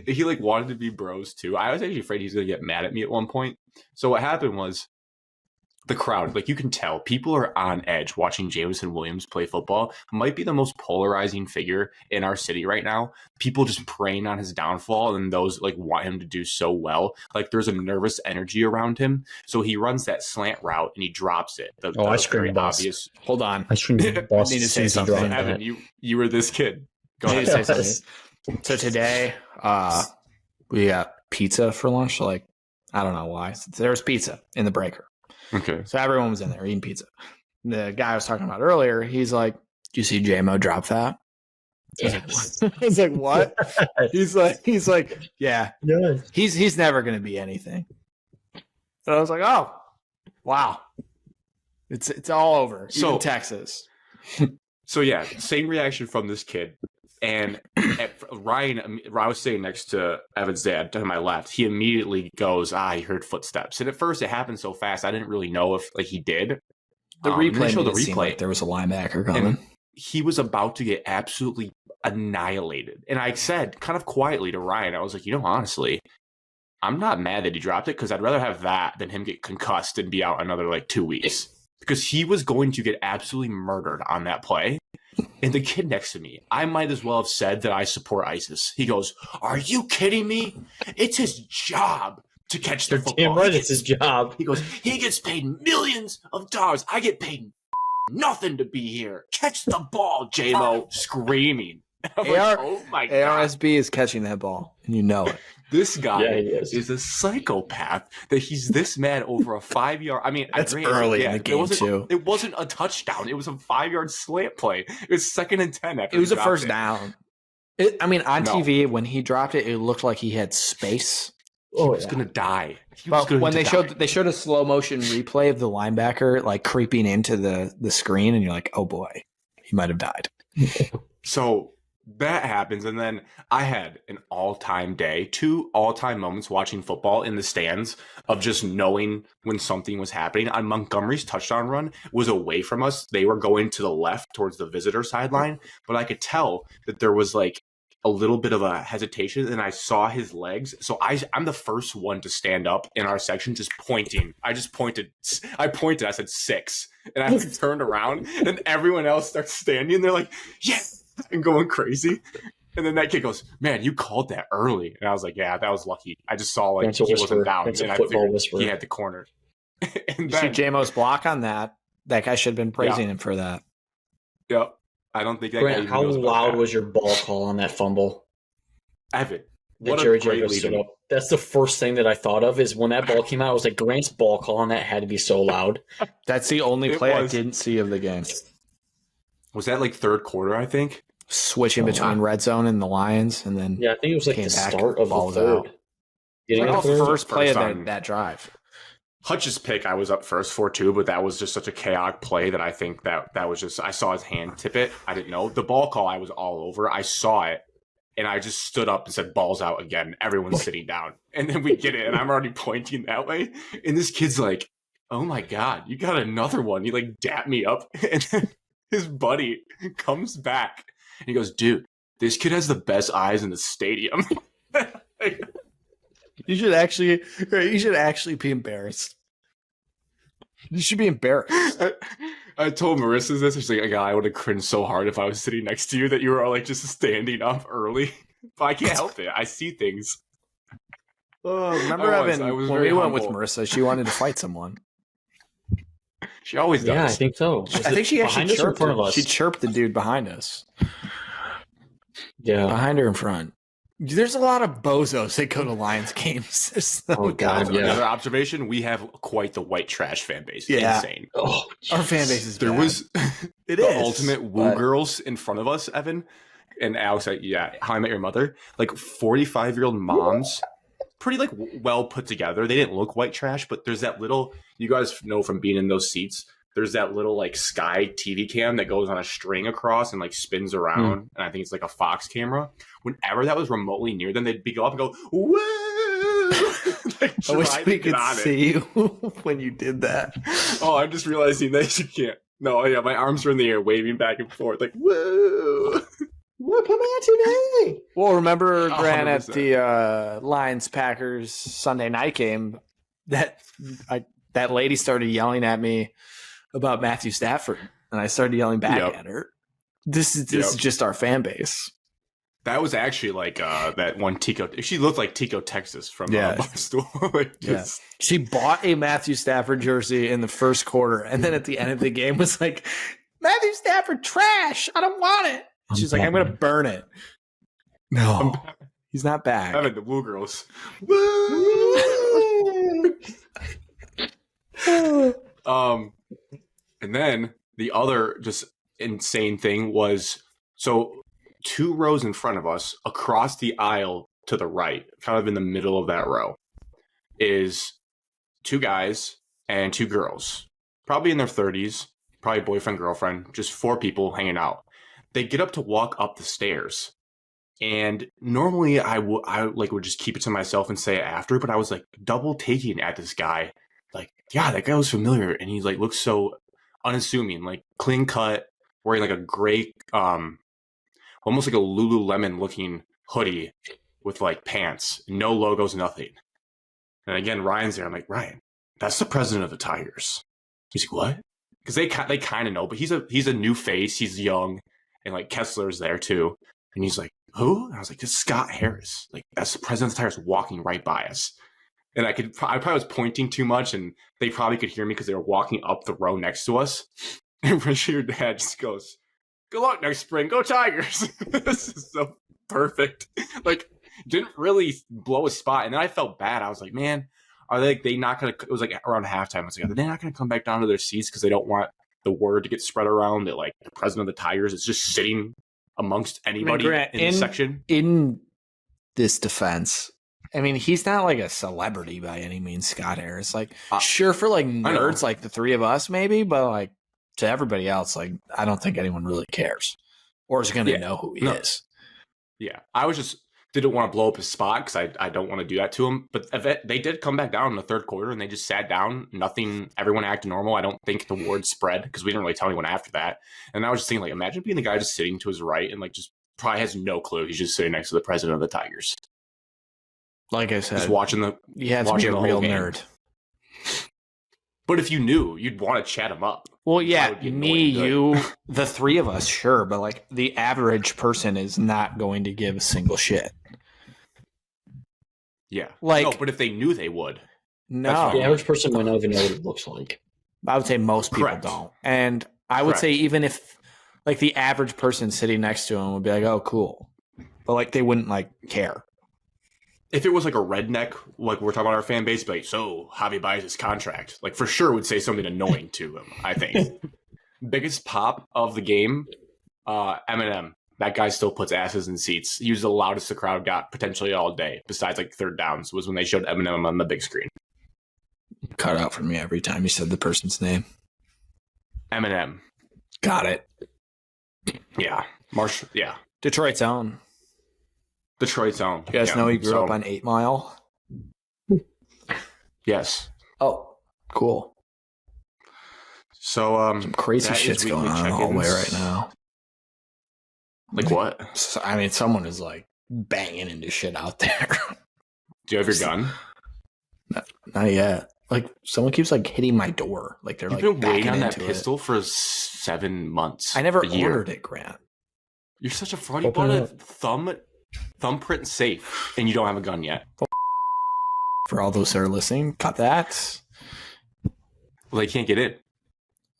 S1: He wanted to be bros too. I was actually afraid he was going to get mad at me at one point. So what happened was, the crowd, you can tell, people are on edge watching Jameson Williams play football. Might be the most polarizing figure in our city right now. People just preying on his downfall, and those want him to do so well. There's a nervous energy around him, so he runs that slant route and he drops it.
S3: I screamed boss.
S2: Obvious. Hold on.
S3: I screamed boss.
S2: I need to say
S3: as soon as he
S2: something.
S3: dropped
S1: Evan,
S3: that.
S1: you were this kid. Go
S2: I need
S1: ahead.
S2: to say something. So today, we got pizza for lunch. I don't know why. There was pizza in the breaker.
S1: Okay.
S2: So everyone was in there eating pizza. The guy I was talking about earlier, he's like, "Do you see J-Mo drop that?"
S3: Yes.
S2: He's like, "What?" He's like, "Yeah,
S3: Yes.
S2: he's never going to be anything." And I was like, "Oh, wow, it's all over."
S1: So-
S2: Even Texas.
S1: So yeah, same reaction from this kid. And Ryan, I was sitting next to Evan's dad to my left. He immediately goes, he heard footsteps. And at first it happened so fast, I didn't really know if he did.
S2: The
S1: And they
S2: replay
S1: showed
S2: made it seem like there was a linebacker coming.
S1: And he was about to get absolutely annihilated. And I said kind of quietly to Ryan, I was like, honestly, I'm not mad that he dropped it because I'd rather have that than him get concussed and be out another 2 weeks. Because he was going to get absolutely murdered on that play. And the kid next to me, I might as well have said that I support ISIS. He goes, "Are you kidding me? It's his job to catch the football.
S3: Damn right, it's his job.
S1: He goes, he gets paid millions of dollars. I get paid nothing to be here. Catch the ball, J-Mo," screaming. I'm oh my God.
S2: ARSB is catching that ball, and you know it.
S1: This guy
S3: Yeah, he is.
S1: a psychopath that he's this mad over a 5-yard. I mean,
S2: That's early in the game, too.
S1: It wasn't a touchdown. It was a 5-yard slant play. It was 2nd and 10. After
S2: It was
S1: he
S2: a
S1: dropped
S2: first
S1: it.
S2: down. On
S1: No.
S2: TV, when he dropped it, it looked like he had space.
S1: He was gonna die. He was
S2: But
S1: going
S2: when
S1: to
S2: they showed a slow motion replay of the linebacker creeping into the screen, and you're like, oh boy, he might have died.
S1: So that happens, and then I had an all-time day, 2 all-time moments watching football in the stands of just knowing when something was happening. On Montgomery's touchdown run was away from us. They were going to the left towards the visitor sideline, but I could tell that there was a little bit of a hesitation, and I saw his legs. So I'm the first one to stand up in our section, just pointing. I pointed. I said 6, and I turned around, and everyone else starts standing. They're like, "Yeah," and going crazy. And then that kid goes, "Man, you called that early." And I was like, "Yeah, that was lucky. I just saw like he wasn't down, and I figured he had the corner."
S2: And you see JMO's block on that. That guy should have been praising him for that.
S1: Yep. I don't think that
S3: Grant, how loud was your ball call on that fumble?
S1: Evan,
S3: what a great lead up. That's the first thing that I thought of is when that ball came out, I was like, Grant's ball call on that had to be so loud.
S2: That's the only play I didn't see of the game.
S1: Was that like third quarter, I think?
S2: Switching between red zone and the Lions, and then
S3: I think it was like the start of the third.
S2: Like the first play of that drive.
S1: Hutch's pick, I was up first for too, but that was just such a chaotic play that I think that was just, I saw his hand tip it. I didn't know. The ball call, I was all over. I saw it, and I just stood up and said, "Ball's out again." Everyone's sitting down. And then we get it, and I'm already pointing that way. And this kid's like, "Oh my God, you got another one." He like dapped me up. And then his buddy comes back, and he goes, "Dude, this kid has the best eyes in the stadium."
S2: You should actually be embarrassed. You should be embarrassed.
S1: I told Marissa this. She's like, "God, I would have cringed so hard if I was sitting next to you that you were all like just standing up early." But I can't help it. I see things.
S2: Remember, Evan, when we went with Marissa, she wanted to fight someone.
S1: She always does.
S3: Yeah, I think so.
S2: I think she actually chirped in front of us. She chirped the dude behind us.
S3: Yeah,
S2: behind her in front. There's a lot of bozos that go to Lions games.
S1: God, yeah. Another observation: we have quite the white trash fan base. Yeah. Insane.
S2: Oh, our fan base is.
S1: There was the ultimate woo girls in front of us, Evan and Alex. How I Met Your Mother. Like 45-year-old moms, pretty like well put together. They didn't look white trash, but there's that little. You guys know from being in those seats. There's that little like Sky TV cam that goes on a string across and like spins around. And I think it's like a Fox camera. Whenever that was remotely near them, they'd go up and go, "Woo!" Like,
S2: I wish we could see you when you did that.
S1: Oh, I'm just realizing that you can't. No, yeah, my arms are in the air waving back and forth like, "Woo!"
S3: What come out today?
S2: Well, remember, Grant, 100%. At the Lions-Packers Sunday night game, that lady started yelling at me about Matthew Stafford, and I started yelling back at her. This is just our fan base.
S1: That was actually like that one Tico. She looked like Tico, Texas from Barstool.
S2: She bought a Matthew Stafford jersey in the first quarter, and then at the end of the game was like, "Matthew Stafford trash. I don't want it." She's like, "I'm going to burn it." No, he's not back.
S1: Having the Woo girls. And then the other just insane thing was, so 2 rows in front of us, across the aisle to the right, kind of in the middle of that row, is 2 guys and 2 girls, probably in their 30s, probably boyfriend, girlfriend, just 4 people hanging out. They get up to walk up the stairs. And normally I would just keep it to myself and say it after, but I was like double taking at this guy. Like, yeah, that guy was familiar. And he like looks so unassuming, like clean cut, wearing like a gray, almost like a Lululemon looking hoodie with like pants, no logos, nothing. And again, Ryan's there. I'm like, "Ryan, that's the president of the Tigers." He's like, "What?" Because they kind of know, but he's a new face. He's young, and like Kessler's there too. And he's like, "Who?" And I was like, "This is Scott Harris. Like, that's the president of the Tigers walking right by us." And I probably was pointing too much, and they probably could hear me because they were walking up the row next to us. And Richard, dad, just goes, "Good luck next spring. Go Tigers." This is so perfect. Like, didn't really blow a spot. And then I felt bad. I was like, man, are they not going to, it was like around halftime. I was like, are they not going to come back down to their seats because they don't want the word to get spread around that like the president of the Tigers is just sitting amongst anybody in the section?
S2: In this defense, I mean, he's not like a celebrity by any means, Scott Harris. Like, sure, for like nerds like the 3 of us, maybe, but like to everybody else, like, I don't think anyone really cares or is going to know who he is.
S1: Yeah, I was just didn't want to blow up his spot because I don't want to do that to him. But they did come back down in the third quarter and they just sat down. Nothing, everyone acted normal. I don't think the word spread because we didn't really tell anyone after that. And I was just thinking, like, imagine being the guy just sitting to his right and like just probably has no clue. He's just sitting next to the president of the Tigers.
S2: Like I said,
S1: Just watching the
S2: you have to be
S1: watching
S2: a
S1: the
S2: real
S1: whole game.
S2: nerd.
S1: But if you knew, you'd want to chat him up.
S2: Well, yeah,
S1: That would be
S2: me,
S1: annoying good.
S2: you, the three of us, sure, but like the average person is not going to give a single shit.
S1: Yeah.
S2: Like-
S1: no, but if they knew, they would.
S2: No,
S3: The average person might not even know what it looks like.
S2: I would say most people
S1: Correct.
S2: don't. And I would
S1: Correct.
S2: say even if like the average person sitting next to him would be like, oh, cool. But like they wouldn't like care.
S1: If it was like a redneck, like we're talking about our fan base, be like, so Javi buys his contract. Like for sure would say something annoying to him, I think. Biggest pop of the game, Eminem. That guy still puts asses in seats. He was the loudest the crowd got potentially all day, besides like third downs, was when they showed Eminem on the big screen.
S2: Cut out for me every time you said the person's name.
S1: Eminem.
S2: Got it.
S1: Yeah. Marshall. Yeah.
S2: Detroit's own.
S1: Detroit's own.
S2: You guys
S1: Yeah.
S2: know he grew
S1: So,
S2: up on 8 Mile?
S1: Yes.
S2: Oh, cool.
S1: So
S2: Some crazy
S1: that is
S2: shit's
S1: weekly
S2: going on in the hallway
S1: check-ins.
S2: right now.
S1: Like what?
S2: So, I mean, someone is like banging into shit out there.
S1: Do you have your gun?
S2: Not yet. Like someone keeps like hitting my door. Like they're
S1: You've
S2: like
S1: been waiting
S2: backing
S1: on that
S2: into
S1: pistol for 7 months.
S2: it. I never
S1: a year.
S2: ordered it, Grant.
S1: You're such a fraud. You
S3: Open
S1: bought
S3: it
S1: a thumbprint safe, and you don't have a gun yet.
S2: For all those that are listening, cut that.
S1: Well, they can't get in.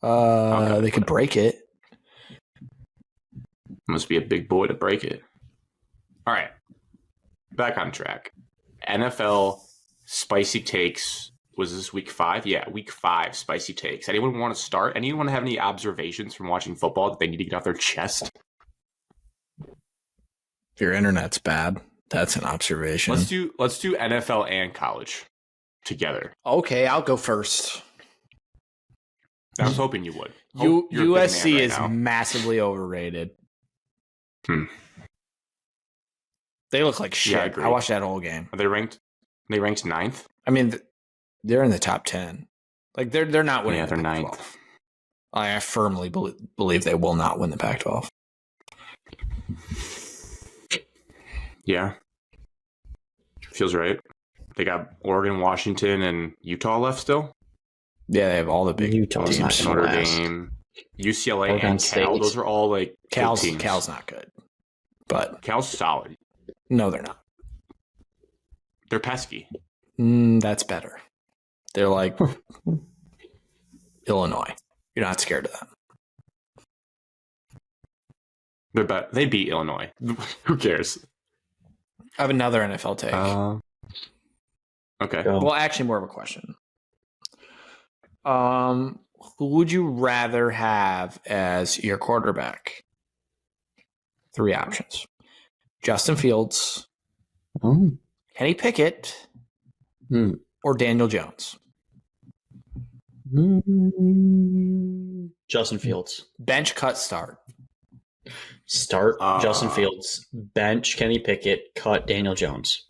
S1: Okay.
S2: They could break it.
S1: Must be a big boy to break it. All right, back on track. NFL spicy takes. Was this week 5? Yeah, week 5 spicy takes. Anyone want to start? Anyone have any observations from watching football that they need to get off their chest?
S2: Your internet's bad. That's an observation.
S1: Let's do NFL and college together.
S2: Okay, I'll go first.
S1: I was hoping you would. You're a big man
S2: USC
S1: right
S2: is
S1: now.
S2: massively overrated. They look like shit.
S1: Yeah, I agree.
S2: I watched that whole game.
S1: Are they ranked? They ranked 9th.
S2: I mean, they're in the top 10. Like they're not winning.
S1: Yeah,
S2: the
S1: they're
S2: Pac-12.
S1: 9th.
S2: I firmly believe they will not win the Pac-12.
S1: Yeah. Feels right. They got Oregon, Washington, and Utah left still.
S2: Yeah, they have all the big
S3: Utah's
S2: teams.
S3: not
S1: Notre
S3: last.
S1: Dame, UCLA,
S3: Oregon
S1: and Cal.
S3: State.
S1: Those are all like good
S2: Cal's
S1: teams.
S2: not good, but
S1: Cal's solid.
S2: no, they're not.
S1: They're pesky.
S2: That's better. They're like Illinois. You're not scared of them.
S1: They beat Illinois. Who cares?
S2: I have another NFL take.
S1: Okay.
S3: Go.
S2: Well, actually, more of a question. Who would you rather have as your quarterback? 3 options: Justin Fields,
S3: Oh.
S2: Kenny Pickett,
S3: Hmm.
S2: or Daniel Jones.
S3: Justin Fields.
S2: Bench, cut, start.
S3: Start
S1: Uh,
S3: Justin Fields. Bench Kenny Pickett. Cut Daniel Jones.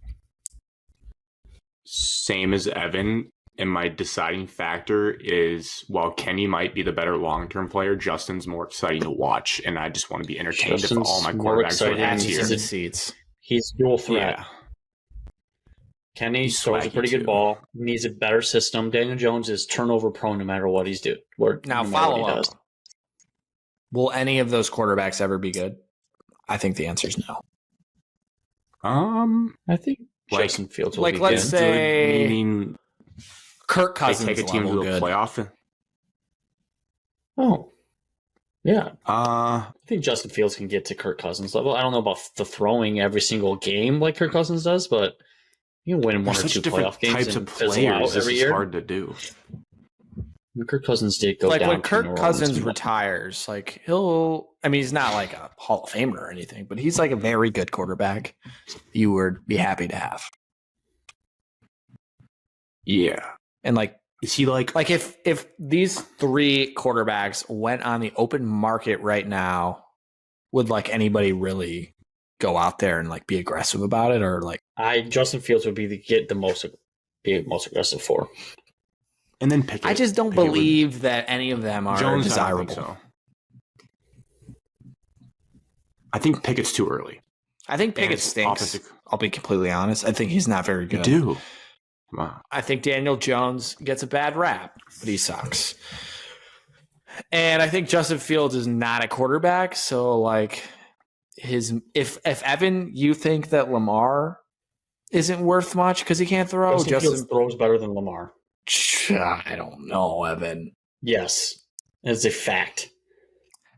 S1: Same as Evan. And my deciding factor is, while Kenny might be the better long-term player, Justin's more exciting to watch, and I just want to be entertained if all my
S3: Justin's more
S1: quarterbacks were
S3: exciting.
S1: S
S2: He's
S1: tier.
S2: in the seats.
S3: He's dual threat.
S1: Yeah.
S3: Kenny
S1: He's
S3: throws a
S1: swaggy,
S3: pretty
S1: too.
S3: good ball. Needs a better system. Daniel Jones is turnover prone no matter what he's doing.
S2: Now, follow up. Will any of those quarterbacks ever be good? I think the answer is no.
S3: I think
S1: Like-
S3: Justin Fields will
S2: like,
S3: be
S2: let's
S3: good.
S2: say-
S1: Good, meaning
S2: Kirk
S1: they
S2: Cousins
S1: take a team
S2: level
S1: to a
S2: good.
S1: playoff.
S3: Oh, yeah.
S1: Uh,
S3: I think Justin Fields can get to Kirk Cousins level. I don't know about the throwing every single game like Kirk Cousins does, but you can win one
S1: there's
S3: or
S1: such
S3: two
S1: different
S3: playoff games
S1: types
S3: and
S1: of
S3: fizzle
S1: players.
S3: out
S1: This
S3: every
S1: is
S3: year.
S1: hard to do.
S3: Kirk Cousins did go
S2: Like
S3: down.
S2: when
S3: to
S2: Kirk
S3: New Orleans.
S2: Cousins retires, like I mean, he's not like a Hall of Famer or anything, but he's like a very good quarterback you would be happy to have.
S1: Yeah.
S2: And like
S1: Is he like
S2: if these 3 quarterbacks went on the open market right now, would like anybody really go out there and like be aggressive about it, or like
S3: Justin Fields would be the most aggressive for.
S1: and then Pickett?
S2: I just don't
S1: Pickett would-
S2: believe that any of them are
S1: Jones, I don't
S2: desirable.
S1: think so. I think Pickett's too early.
S2: I think Pickett stinks. I'll be completely honest. I think he's not very good.
S1: You do. Come on.
S2: I think Daniel Jones gets a bad rap, but he sucks. And I think Justin Fields is not a quarterback. So, like, if Evan, you think that Lamar isn't worth much because he can't throw,
S3: Justin Fields throws better than Lamar.
S2: I don't know, Evan.
S3: Yes, it's a fact.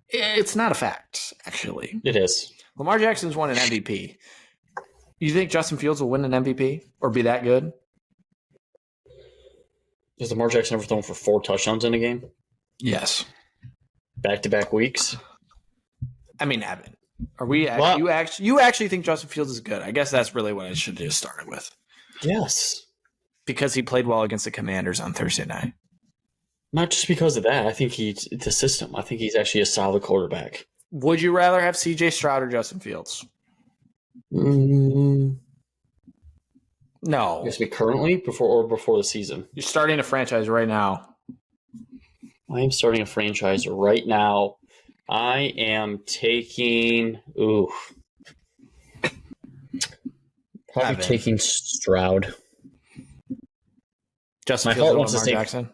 S2: It's not a fact, actually.
S3: It is.
S2: Lamar Jackson's won an MVP. You think Justin Fields will win an MVP or be that good?
S3: Has Lamar Jackson ever thrown for 4 touchdowns in a game?
S2: Yes.
S3: Back-to-back weeks?
S2: I mean, Evan, you actually think Justin Fields is good? I guess that's really what I should have started with.
S3: Yes.
S2: Because he played well against the Commanders on Thursday night.
S3: Not just because of that. I think it's the system. I think he's actually a solid quarterback.
S2: Would you rather have C.J. Stroud or Justin Fields?
S3: No.
S2: I
S3: guess currently before the season.
S2: You're starting a franchise right now.
S3: I am starting a franchise right now. I am taking taking Stroud.
S2: Justin Fields or Lamar Jackson?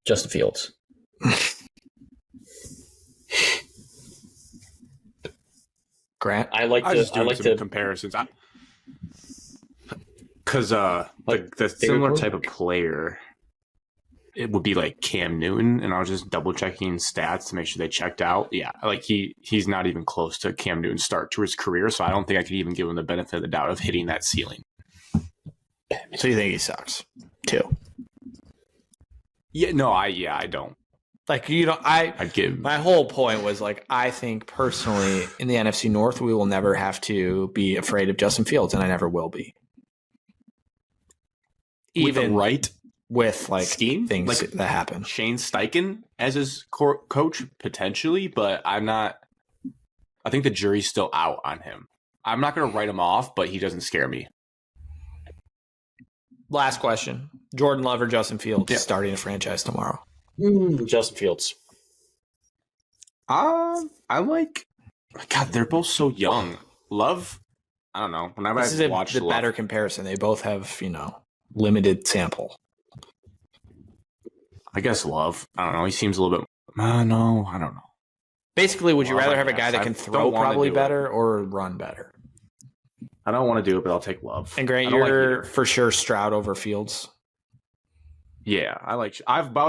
S3: Justin Fields.
S2: Grant?
S1: I like the comparisons. Because the similar type of player, it would be like Cam Newton, and I was just double checking stats to make sure they checked out. Yeah, like he's not even close to Cam Newton's start to his career, so I don't think I could even give him the benefit of the doubt of hitting that ceiling.
S2: So you think he sucks too?
S1: Yeah, no, I don't.
S2: Like, you know, my whole point was, like, I think personally in the NFC North, we will never have to be afraid of Justin Fields, and I never will be. Even with like
S1: scheme
S2: things
S1: like
S2: that happen.
S1: Shane Steichen as his coach potentially, but I think the jury's still out on him. I'm not going to write him off, but he doesn't scare me.
S2: Last question: Jordan Love or Justin Fields starting a franchise tomorrow?
S3: Justin Fields.
S1: I like. God, they're both so young. Love. I don't know. Whenever I watch
S2: the better comparison, they both have limited sample.
S1: I guess Love. I don't know. He seems a little bit. No, I don't know.
S2: Basically, would you rather have a guy that can throw probably better or run better?
S1: I don't want to do it, but I'll take Love.
S2: And Grant, you're for sure Stroud over Fields.
S1: Yeah, I was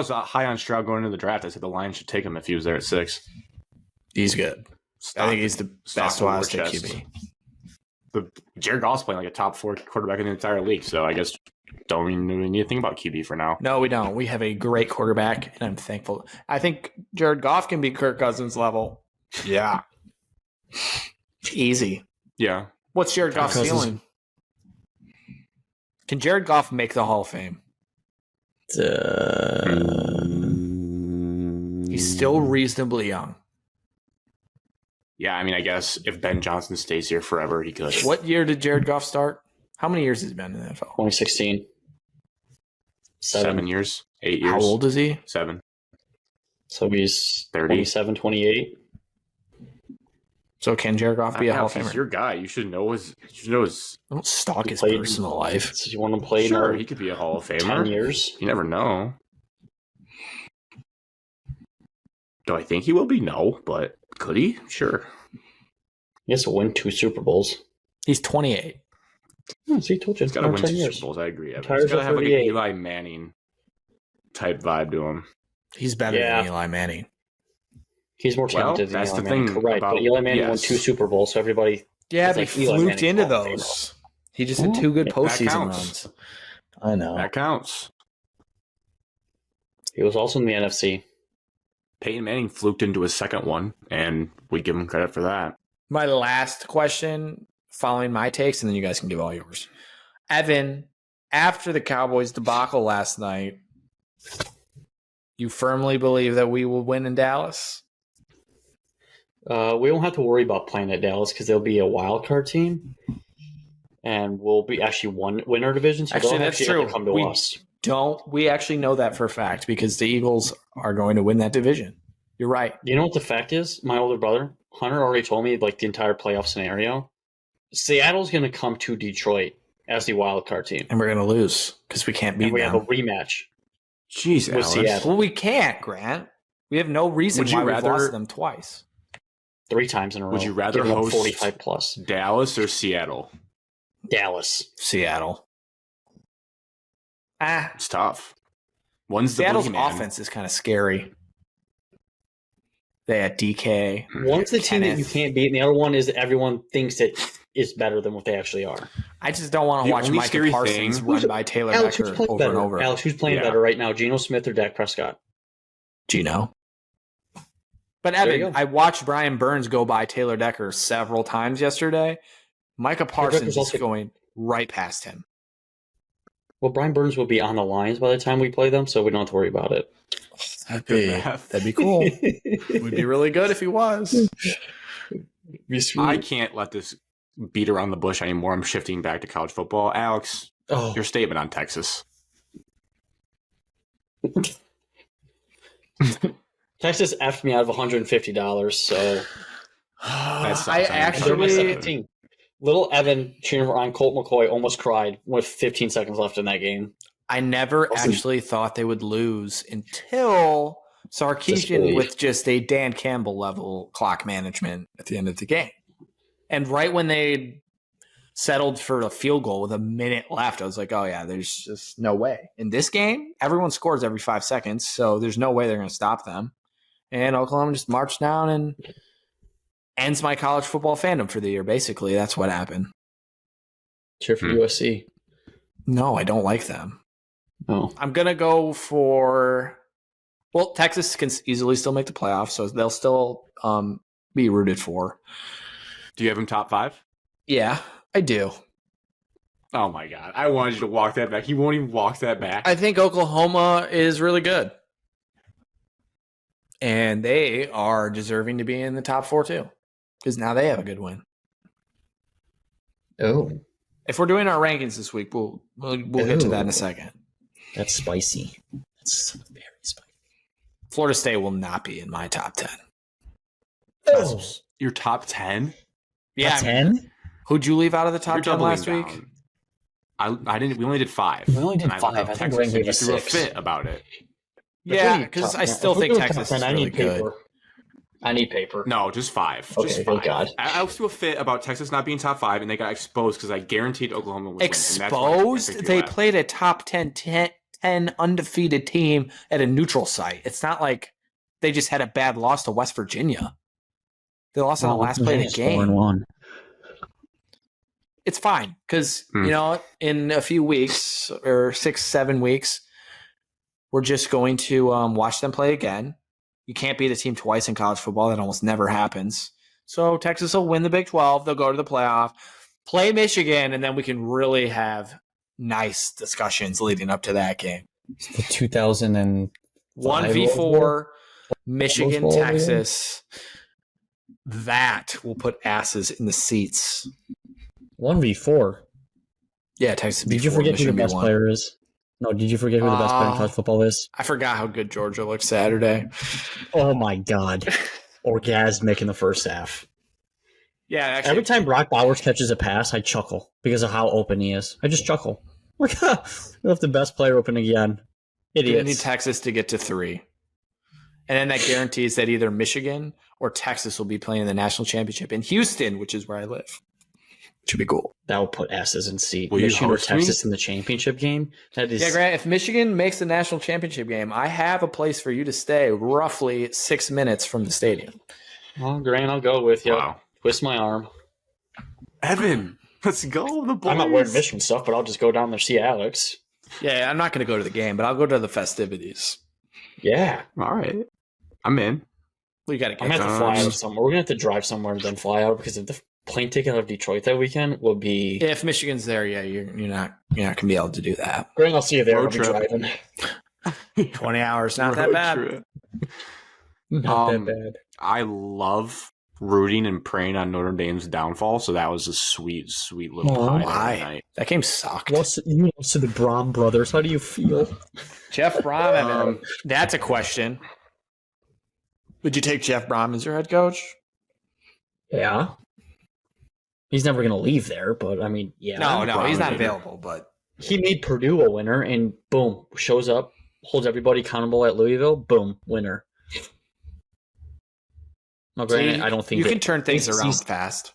S1: high on Stroud going into the draft. I said the Lions should take him if he was there at 6.
S2: He's good. I think he's the best Ohio State QB.
S1: Jared Goff's playing like a top 4 quarterback in the entire league, so I guess don't even need to think about QB for now.
S2: No, we don't. We have a great quarterback, and I'm thankful. I think Jared Goff can be Kirk Cousins level.
S1: Yeah.
S2: Easy.
S1: Yeah.
S2: What's Jared Goff's ceiling? Can Jared Goff make the Hall of Fame? He's still reasonably young.
S1: Yeah, I mean, I guess if Ben Johnson stays here forever, he could.
S2: What year did Jared Goff start? How many years has he been in the NFL?
S3: 2016.
S1: 7 years. 8 years.
S2: How old is he?
S1: 7.
S3: So he's
S1: 30.
S3: 27, 28.
S2: So can Jared Goff be a Hall of Famer?
S1: He's your guy. You should know his.
S2: Don't stalk his personal life.
S3: So you want to play?
S1: Sure, he could be a Hall of Famer.
S3: 10 years.
S1: You never know. Do I think he will be? No, but could he? Sure.
S3: He has to win 2 Super Bowls.
S2: He's 28.
S3: Oh, see, told you.
S1: He's got to win 2 Super Bowls. I agree. He's got to have like an Eli Manning type vibe to him.
S2: He's better than Eli Manning.
S3: He's more talented than Eli Manning. Correct, but Eli Manning won 2 Super Bowls, so everybody...
S2: Yeah, but he fluked into those. He just had 2 good postseason runs. I know.
S1: That counts.
S3: He was also in the NFC.
S1: Peyton Manning fluked into his second one, and we give him credit for that.
S2: My last question, following my takes, and then you guys can give all yours. Evan, after the Cowboys debacle last night, you firmly believe that we will win in Dallas?
S3: We won't have to worry about playing at Dallas because they'll be a wild card team, and we'll be actually win our division. So
S2: actually, that's true.
S3: Have to come to us.
S2: We actually know that for a fact because the Eagles are going to win that division. You're right.
S3: You know what the fact is? My older brother, Hunter already told me like the entire playoff scenario. Seattle's going to come to Detroit as the wild card team,
S2: And we're going to lose because we can't beat
S3: and we
S2: them.
S3: have a rematch.
S1: Jeez,
S3: with
S1: Alex.
S3: Seattle.
S2: Well, we can't, Grant. We have no reason
S1: Would you
S2: why we've
S1: rather-
S2: lost them twice.
S3: 3 times in a row.
S1: Would you rather
S3: giving up
S1: host
S3: 45 plus?
S1: Dallas or Seattle?
S3: Dallas.
S2: Seattle.
S1: It's tough. One's the
S2: Seattle's
S1: boogeyman.
S2: offense is kind of scary. They had DK.
S3: One's the team that you
S2: Kenneth.
S3: can't beat, and the other one is that everyone thinks that is better than what they actually are.
S2: I just don't want to
S1: The
S2: watch
S1: only
S2: Micah
S1: scary
S2: Parsons
S1: thing-
S2: run by Taylor
S3: Alex,
S2: Becker
S3: who's playing
S2: over
S3: better?
S2: and over.
S3: Alex, who's playing
S1: Yeah.
S3: better right now? Geno Smith or Dak Prescott?
S2: Gino. But
S3: There you
S2: Evan,
S3: go.
S2: I watched Brian Burns go by Taylor Decker several times yesterday. Micah Parsons is
S3: also-
S2: going right past him.
S3: Well, Brian Burns will be on the Lions by the time we play them, so we don't have to worry about it.
S2: That'd be cool. Would be really good if he was.
S3: Be sweet.
S1: I can't let this beat around the bush anymore. I'm shifting back to college football. Alex,
S3: Oh,
S1: your statement on Texas.
S3: Texas effed me out of $150, so
S1: That sucks.
S2: I
S3: they're my
S2: actually,
S3: second team. Little Evan cheering on Colt McCoy almost cried with 15 seconds left in that game.
S2: I never
S3: Awesome.
S2: actually thought they would lose until Sarkisian
S3: Disbelief.
S2: with just a Dan Campbell level clock management at the end of the game. And right when they settled for a field goal with a minute left, I was like, oh, yeah, there's just no way. In this game, everyone scores every 5 seconds, so there's no way they're going to stop them. And Oklahoma just marched down and ends my college football fandom for the year, basically. That's what happened.
S3: Cheer for
S1: Hmm.
S3: USC.
S2: No, I don't like them.
S3: Oh,
S2: I'm going to go for – well, Texas can easily still make the playoffs, so they'll still be rooted for.
S1: Do you have him top 5?
S2: Yeah, I do.
S1: Oh my God. I wanted you to walk that back. He won't even walk that back.
S2: I think Oklahoma is really good. And they are deserving to be in the top 4 too, because now they have a good win.
S4: Oh,
S2: If we're doing our rankings this week, we'll get to that in a second.
S4: that's spicy. That's very spicy.
S2: Florida State will not be in my top 10.
S4: Oh,
S1: Your top 10?
S2: Yeah,
S4: top 10?
S2: who'd you leave out of the top
S1: You're
S2: 10
S1: doubling
S2: last
S1: down.
S2: week?
S1: I didn't. We only did 5.
S4: We only did
S1: And I
S4: 5.
S1: love
S4: I think
S1: Texas,
S4: Grant
S1: and
S4: gave
S1: you
S4: us
S1: threw a
S4: 6.
S1: fit about it.
S2: Yeah, because I still think Texas is really good.
S3: I need paper.
S1: No, just 5.
S3: Okay,
S1: Just 5.
S3: thank God.
S1: I was threw a fit about Texas not being top 5, and they got exposed because I guaranteed Oklahoma would win. And that's why I
S2: Exposed?
S1: picked you
S2: They
S1: last.
S2: played a top 10 undefeated team at a neutral site. It's not like they just had a bad loss to West Virginia. They lost on the last play of the game.
S4: 4-1.
S2: It's fine because,
S1: Hmm.
S2: in a few weeks or 6-7 weeks, we're just going to watch them play again. You can't beat a team twice in college football. That almost never happens. So Texas will win the Big 12. They'll go to the playoff, play Michigan, and then we can really have nice discussions leading up to that game.
S4: The 2000
S2: 1v4, Michigan,
S4: Bowl, yeah.
S2: Texas. That will put asses in the seats.
S4: 1v4.
S2: Yeah, Texas.
S4: Did you
S2: B4,
S4: forget who the
S2: Michigan
S4: best
S2: B1.
S4: player is? No, did you forget who the best player in college football is?
S2: I forgot how good Georgia looked Saturday.
S4: Oh my God. Orgasmic in the first half.
S2: Yeah, actually,
S4: Every time Brock Bowers catches a pass, I chuckle because of how open he is. I just chuckle. Like, ha, we left the best player open again.
S2: we need
S4: Idiots.
S2: Texas to get to 3. And then that guarantees that either Michigan or Texas will be playing in the national championship in Houston, which is where I live. Which would be cool.
S4: That will put asses in seat.
S1: Will you
S4: Michigan or
S1: host me?
S4: Texas in the championship game? That is.
S2: Yeah, Grant, if Michigan makes the national championship game, I have a place for you to stay roughly 6 minutes from the stadium.
S3: Well, Grant, I'll go with you.
S1: Wow.
S3: Twist my arm.
S1: Evan, let's go. The boys.
S3: I'm not wearing Michigan stuff, but I'll just go down there see Alex.
S2: Yeah, I'm not going to go to the game, but I'll go to the festivities.
S3: Yeah.
S1: All right. I'm in.
S2: We got to
S3: I'm
S2: get
S3: going to have to fly out somewhere. We're going to have to drive somewhere and then fly out because if the plane ticket out of Detroit that weekend will be.
S2: If Michigan's there, yeah, you're not going to be able to do that.
S3: Grant, I'll see you there.
S1: Road
S3: I'll be
S1: trip.
S3: driving.
S2: 20 hours, not that
S1: Road
S2: bad.
S1: trip.
S4: Not
S1: Um,
S4: that bad.
S1: I love rooting and praying on Notre Dame's downfall, so that was a sweet, sweet little
S4: Oh,
S1: pie
S2: why?
S1: that night.
S2: That game sucked.
S4: You lost to the Brom brothers. How do you feel?
S2: Jeff Brom, that's a question. Would you take Jeff Brom as your head coach?
S4: Yeah. He's never going to leave there, but I mean, yeah.
S2: No, he's not
S1: Probably.
S2: available, but
S4: He made Purdue a winner, and boom, shows up, holds everybody accountable at Louisville. Boom, winner. No, granted, I don't think
S2: you can turn things around
S4: ACC's
S2: fast.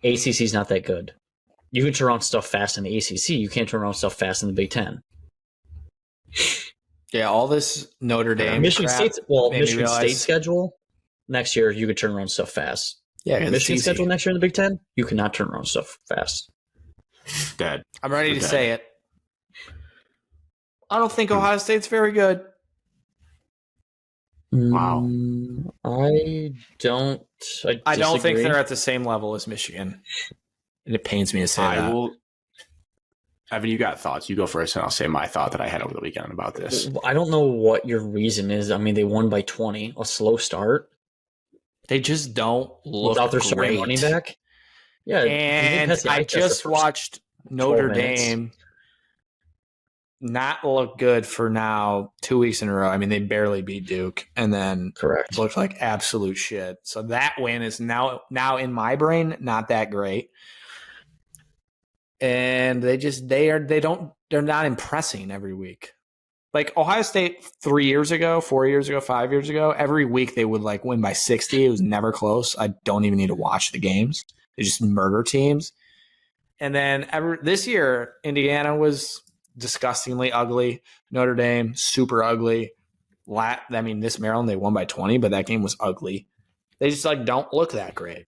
S4: ACC's not that good. You can turn around stuff fast in the ACC. You can't turn around stuff fast in the Big Ten.
S2: Yeah, all this Notre Dame
S4: Michigan
S2: crap
S4: State's
S2: made me
S4: Michigan
S2: realize-
S4: State schedule next year, you could turn around stuff fast.
S2: Yeah, 'cause it's
S4: Michigan
S2: easy.
S4: schedule next year in the Big Ten, you cannot turn around stuff fast.
S1: Dead.
S2: I'm ready to
S1: Okay.
S2: say it. I don't think Ohio State's very good.
S1: Wow.
S4: I don't.
S2: I don't think
S4: disagree.
S2: they're at the same level as Michigan. And it pains me to say
S1: I
S2: that.
S1: will. Evan, you got thoughts. You go first, and I'll say my thought that I had over the weekend about this.
S4: I don't know what your reason is. I mean, they won by 20, a slow start
S2: They just don't look
S4: without their starting
S2: great.
S4: running back. Yeah,
S2: And
S4: Pesci,
S2: I
S4: that's the
S2: just
S4: first
S2: watched Notre
S4: 12 minutes.
S2: Dame not look good for now 2 weeks in a row. I mean, they barely beat Duke and then
S4: Correct.
S2: looked like absolute shit. So that win is now in my brain not that great. And they're not impressing every week. Like Ohio State 3 years ago, 4 years ago, 5 years ago, every week they would like win by 60. It was never close. I don't even need to watch the games. They just murder teams. And then this year, Indiana was disgustingly ugly. Notre Dame, super ugly. This Maryland, they won by 20, but that game was ugly. They just like don't look that great.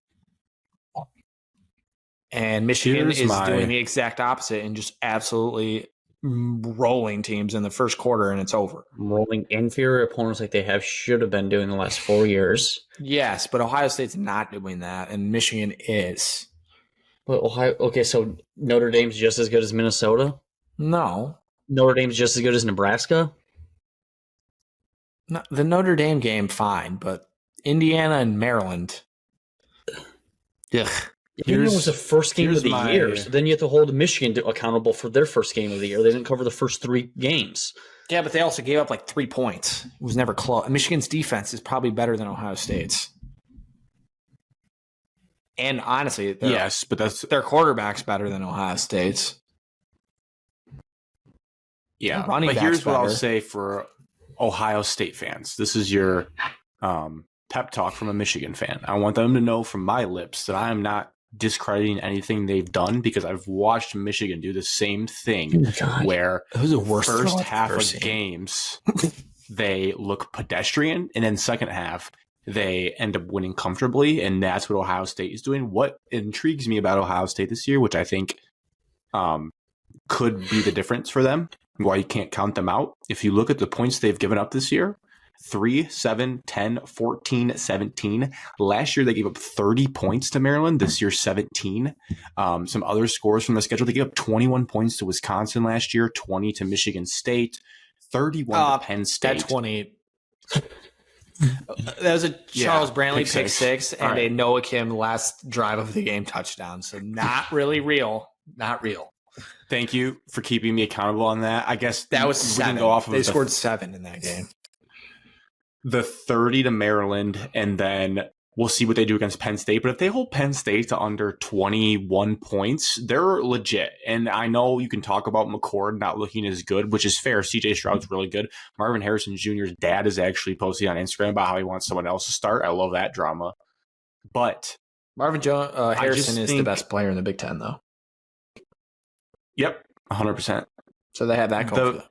S2: And Michigan is doing the exact opposite and just absolutely rolling teams in the first quarter, and it's over.
S4: Rolling inferior opponents like they should have been doing the last 4 years.
S2: Yes, but Ohio State's not doing that, and Michigan is.
S4: But so Notre Dame's just as good as Minnesota?
S2: No.
S4: Notre Dame's just as good as Nebraska?
S2: No, the Notre Dame game, fine, but Indiana and Maryland. Ugh.
S4: Indiana was the first game of the
S2: my-
S4: year, so then you have to hold Michigan accountable for their first game of the year. They didn't cover the first 3 games.
S2: Yeah, but they also gave up like 3 points. It was never close. Michigan's defense is probably better than Ohio State's. And honestly,
S1: Yes, but that's
S2: their quarterback's better than Ohio State's.
S1: yeah.
S2: Running
S1: But
S2: back's
S1: here's what I'll
S2: better.
S1: say for Ohio State fans. This is your pep talk from a Michigan fan. I want them to know from my lips that I am not discrediting anything they've done because I've watched Michigan do the same thing where
S2: It was the worst
S1: first
S2: throw I've
S1: half
S2: ever
S1: of
S2: seen.
S1: games they look pedestrian, and then second half they end up winning comfortably, and that's what Ohio State is doing. What intrigues me about Ohio State this year, which I think could be the difference for them, why you can't count them out. If you look at the points they've given up this year, 3, 7, 10, 14, 17. Last year, they gave up 30 points to Maryland. This year, 17. Some other scores from the schedule. They gave up 21 points to Wisconsin last year, 20 to Michigan State, 31 to Penn State.
S2: That 20. That was a Charles Brantley pick six and a Noah Kim last drive of the game touchdown. So not really real. Not real.
S1: Thank you for keeping me accountable on that. I guess
S2: That was
S1: we
S2: 7.
S1: can go off of
S2: they scored 7 in that game.
S1: the 30 to Maryland, and then we'll see what they do against Penn State. But if they hold Penn State to under 21 points, they're legit. And I know you can talk about McCord not looking as good, which is fair. CJ Stroud's really good. Marvin Harrison Jr.'s dad is actually posting on Instagram about how he wants someone else to start. I love that drama. But
S2: Harrison is the
S1: think-
S2: best player in the Big Ten, though.
S1: Yep, 100%.
S2: So they have that going for them.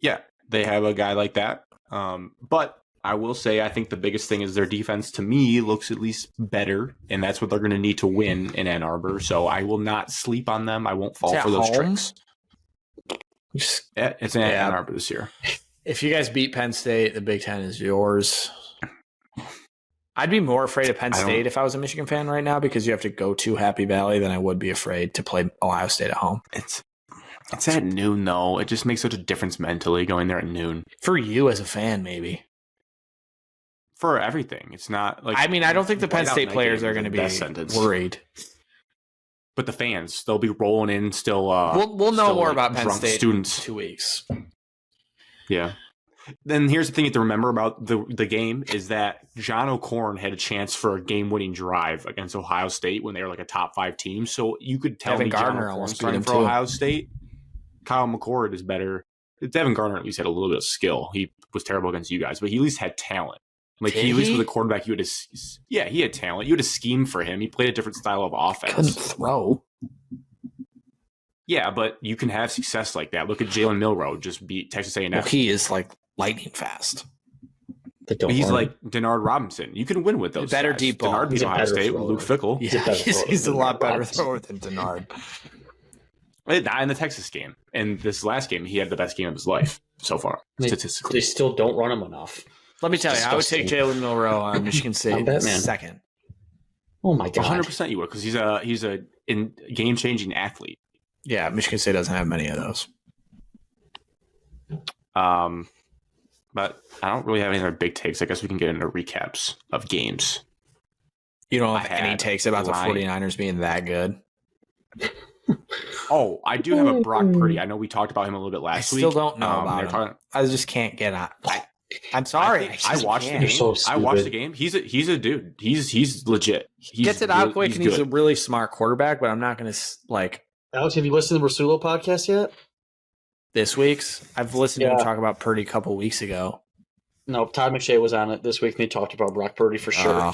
S1: Yeah, they have a guy like that. But I will say, I think the biggest thing is their defense, to me, looks at least better, and that's what they're going to need to win in Ann Arbor. So I will not sleep on them. I won't fall
S2: Is
S1: for
S2: that
S1: those
S2: home?
S1: tricks. Yeah, it's in Ann Arbor this year.
S2: If you guys beat Penn State, the Big Ten is yours. I'd be more afraid of Penn State if I was a Michigan fan right now because you have to go to Happy Valley than I would be afraid to play Ohio State at home.
S1: It's at noon, though. It just makes such a difference mentally going there at noon.
S2: For you as a fan, maybe.
S1: For everything. It's not like...
S2: I mean, I don't think the Penn
S1: Whiteout
S2: State
S1: night
S2: players
S1: game
S2: are
S1: is
S2: going to
S1: the
S2: be
S1: best sentence.
S2: worried.
S1: But the fans, they'll be rolling in still...
S2: We'll know
S1: still,
S2: more
S1: like,
S2: about Penn
S1: drunk
S2: State
S1: students.
S2: in 2 weeks.
S1: Yeah. then here's the thing you have to remember about the game is that John O'Corn had a chance for a game-winning drive against Ohio State when they were like a top 5 team. So you could tell
S2: Devin
S1: me John
S2: Gardner
S1: O'Corn's
S2: almost beat
S1: starting
S2: him
S1: for
S2: too.
S1: Ohio State. Kyle McCord is better. Devin Gardner at least had a little bit of skill. He was terrible against you guys, but he at least had talent. Like
S2: Did
S1: he at least
S2: he?
S1: with a quarterback, he had talent. You had a scheme for him. He played a different style of offense.
S2: Couldn't throw.
S1: Yeah, but you can have success like that. Look at Jalen Milroe just beat Texas A&M.
S2: Well, he is like lightning fast.
S4: They don't
S1: He's
S4: run.
S1: like Denard Robinson. You can win with those.
S2: Better
S1: guys.
S2: deep ball.
S1: Denard beat
S3: He's a
S1: Ohio
S3: better
S1: State with
S3: thrower.
S1: Luke Fickle.
S2: Yeah,
S3: better
S2: he's
S3: thrower
S2: a
S3: than
S2: lot better
S3: Robinson.
S2: thrower than Denard.
S1: Not in the Texas game. In this last game, he had the best game of his life so far, statistically.
S3: They still don't run him enough.
S2: Let me tell you, I would take
S3: Disgusting.
S2: Jalen Milroe on Michigan State
S3: Batman.
S2: second.
S3: Oh my god!
S1: 100% you would, because he's a game-changing athlete.
S2: Yeah, Michigan State doesn't have many of those.
S1: But I don't really have any other big takes. I guess we can get into recaps of games.
S2: You don't
S1: I
S2: have any
S1: had
S2: takes about the
S1: Ryan.
S2: 49ers being that good?
S1: Oh, I do have a Brock Purdy. I know we talked about him a little bit last week.
S2: still don't know about
S1: they're
S2: him.
S1: talking-
S2: I just can't get on. I'm sorry.
S1: I watched the game.
S3: You're so
S1: I watched the
S3: stupid.
S1: game. He's a dude. He's legit. He
S2: Gets it out quick, and he's a really smart quarterback, but I'm not going to, like,
S3: Alex, have you listened to the Rasulo podcast yet?
S2: this week's. I've listened to him
S3: Yeah.
S2: talk about Purdy a couple weeks ago.
S3: No, Todd McShay was on it this week, and they talked about Brock Purdy for sure.
S2: Oh.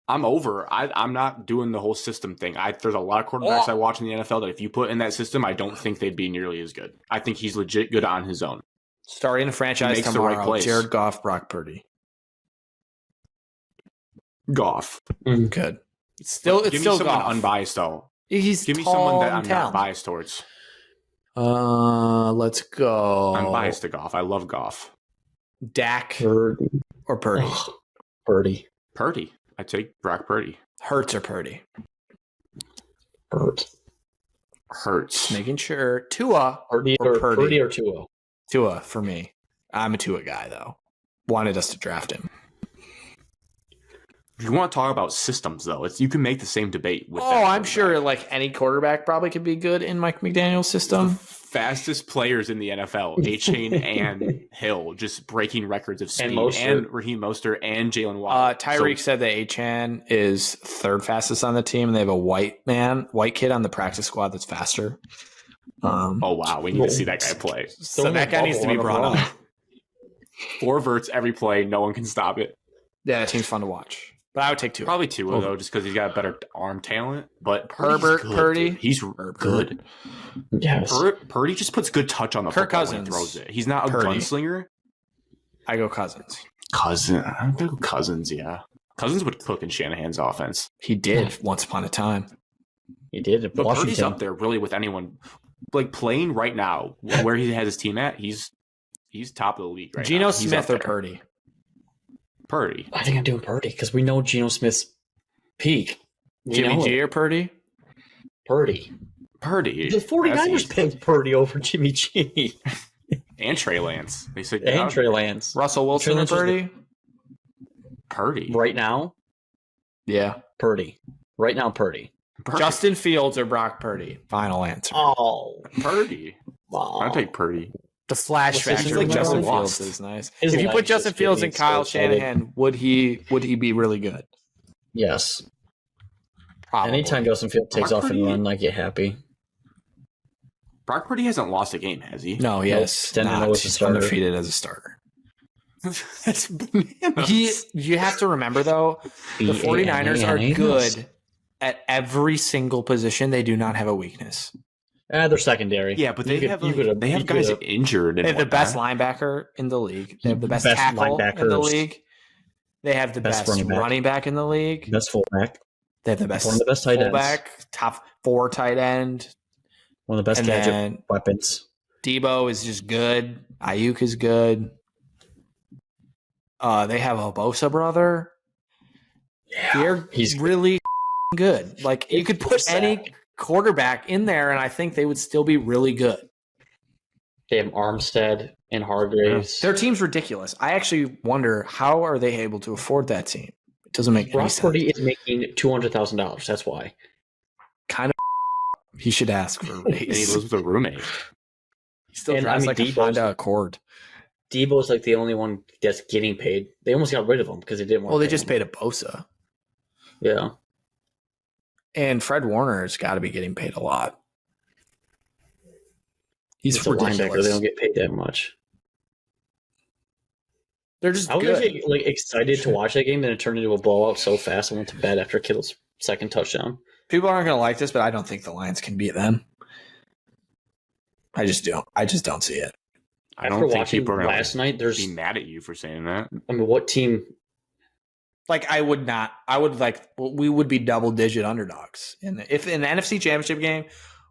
S1: I'm over. I'm not doing the whole system thing. There's a lot of quarterbacks I watch in the NFL that if you put in that system, I don't think they'd be nearly as good. I think he's legit good on his own.
S2: Starting the franchise
S1: makes the right
S2: tomorrow,
S1: plays.
S2: Jared Goff, Brock Purdy.
S1: Goff.
S2: Good. It's still
S1: Give me
S2: Goff.
S1: someone unbiased though.
S2: He's
S1: Give me
S2: tall
S1: someone that
S2: and
S1: I'm not
S2: talented.
S1: biased towards.
S2: Let's go.
S1: I'm biased to Goff. I love Goff.
S2: Dak
S3: Purdy.
S2: or Purdy?
S3: Ugh, Purdy.
S1: Purdy. I take Brock Purdy.
S2: Hurts or Purdy?
S3: Hurt.
S1: Hurts.
S2: Making sure. Tua
S3: Purdy
S2: or
S3: or
S2: Purdy?
S3: Purdy or Tua.
S2: Tua for me. I'm a Tua guy, though. Wanted us to draft him.
S1: If you want to talk about systems, though, you can make the same debate. With that
S2: I'm
S1: quarterback.
S2: sure like any quarterback probably could be good in Mike McDaniel's system.
S1: Fastest players in the NFL, A-Chain and Hill, just breaking records of speed,
S3: Mostert.
S1: and Raheem Mostert and Jalen Waddle.
S2: Tyreek said that Achan is third fastest on the team, and they have a white kid on the practice squad that's faster.
S1: Oh wow, we need to see that guy play.
S2: So that guy needs to be brought up.
S1: 4 verts every play, no one can stop it.
S2: Yeah, that team's fun to watch. But I would take Tua.
S1: Probably Tua though, just because he's got better arm talent. But
S2: Herbert,
S1: Purdy's good,
S2: Purdy.
S1: dude. He's good.
S3: Yes.
S1: Purdy just puts good touch on the
S2: Kirk
S1: football when he
S2: Cousins.
S1: throws it. He's not a
S2: Purdy.
S1: gunslinger.
S2: I go Cousins.
S1: I'm gonna go Cousins, yeah. Cousins would cook in Shanahan's offense.
S2: He did once upon a time.
S4: He did.
S1: But Purdy's
S4: Washington.
S1: up there really with anyone. Like playing right now, where he has his team at, he's top of the league right now.
S2: Geno
S1: He's
S2: Smith
S1: up
S2: or
S1: there.
S2: Purdy?
S1: Purdy.
S3: I think I'm doing Purdy because we know Geno Smith's peak. We
S2: Jimmy
S3: know
S2: G
S3: it.
S2: or Purdy?
S3: Purdy.
S1: Purdy.
S3: The 49ers
S1: That's easy.
S3: picked Purdy over Jimmy G.
S1: And Trey Lance. They said
S3: and Trey Lance.
S2: Russell Wilson or
S3: Lance was
S2: Purdy?
S1: Purdy.
S3: Right now,
S2: Yeah.
S3: Purdy. Right now, Purdy.
S1: Purdy.
S2: Justin Fields or Brock Purdy? Final answer.
S3: Oh.
S1: Purdy.
S3: Wow.
S1: I take Purdy.
S2: The flash
S3: What's his
S2: factor
S3: name?
S2: of Justin
S1: Like
S2: Fields
S1: Justin
S2: is nice.
S3: His
S2: If you put
S3: legs
S2: Justin
S3: just
S2: Fields
S3: get
S2: and
S3: me
S2: Kyle
S3: so excited.
S2: Shanahan, would he be really good?
S3: Yes.
S2: Probably.
S3: Anytime Justin Field takes
S1: Brock
S3: off and
S1: Purdy?
S3: run, I get happy.
S1: Brock Purdy hasn't lost a game, has he?
S2: No, yes.
S3: Nope. Denver was a
S2: He's
S3: starter.
S2: undefeated as a starter.
S1: That's bananas.
S2: You have to remember, though, the 49ers are good at every single position. They do not have a weakness.
S3: They're secondary.
S1: Yeah, but they
S3: You
S1: have
S3: could-
S1: like,
S3: you could-
S1: they have
S3: you
S1: guys
S3: could-
S1: injured.
S2: They
S1: And
S2: have the best
S1: whatnot.
S2: linebacker in the league. They have the best
S4: Best
S2: tackle in the
S4: linebackers.
S2: league. They have the
S4: Best
S2: best
S4: running
S2: running
S4: back.
S2: back in the league.
S4: Best fullback.
S2: They have the best
S4: One of the best tight ends.
S2: fullback, top 4 tight end.
S4: One of the best
S2: And
S4: gadget
S2: then
S4: weapons.
S2: Debo is just good. Ayuk is good. They have a Bosa brother. They're
S3: he's
S2: really good. Like you could put any quarterback in there, and I think they would still be really good.
S3: They have Armstead and Hargraves.
S2: Their team's ridiculous. I actually wonder how are they able to afford that team. It doesn't make any
S3: Brock
S2: sense.
S3: Purdy is making $200,000. That's why.
S2: Kind of. He should ask for a
S1: And he
S2: raise.
S1: lives with a roommate.
S2: He still
S3: and,
S2: drives
S3: I mean,
S2: like a
S3: Debo's-
S2: Honda Accord.
S3: Debo's like the only one that's getting paid. They almost got rid of him because they didn't want.
S2: Well, they
S3: pay
S2: just
S3: him.
S2: paid a Bosa.
S3: Yeah.
S2: And Fred Warner's got to be getting paid a lot. He's
S3: It's a linebacker. They
S2: ridiculous.
S3: don't get paid that much.
S2: They're just
S3: I was
S2: good.
S3: actually like excited to watch that game, then it turned into a blowout so fast. I went to bed after Kittle's second touchdown.
S2: People aren't going to like this, but I don't think the Lions can beat them. I just don't. I just don't see it.
S1: I
S3: After
S1: don't think
S3: watching
S1: people are going
S3: last
S1: to
S3: night, there's.
S1: be mad at you for saying that.
S3: I mean, what team?
S2: Like I would not. I would like. We would be double-digit underdogs. And if an NFC Championship game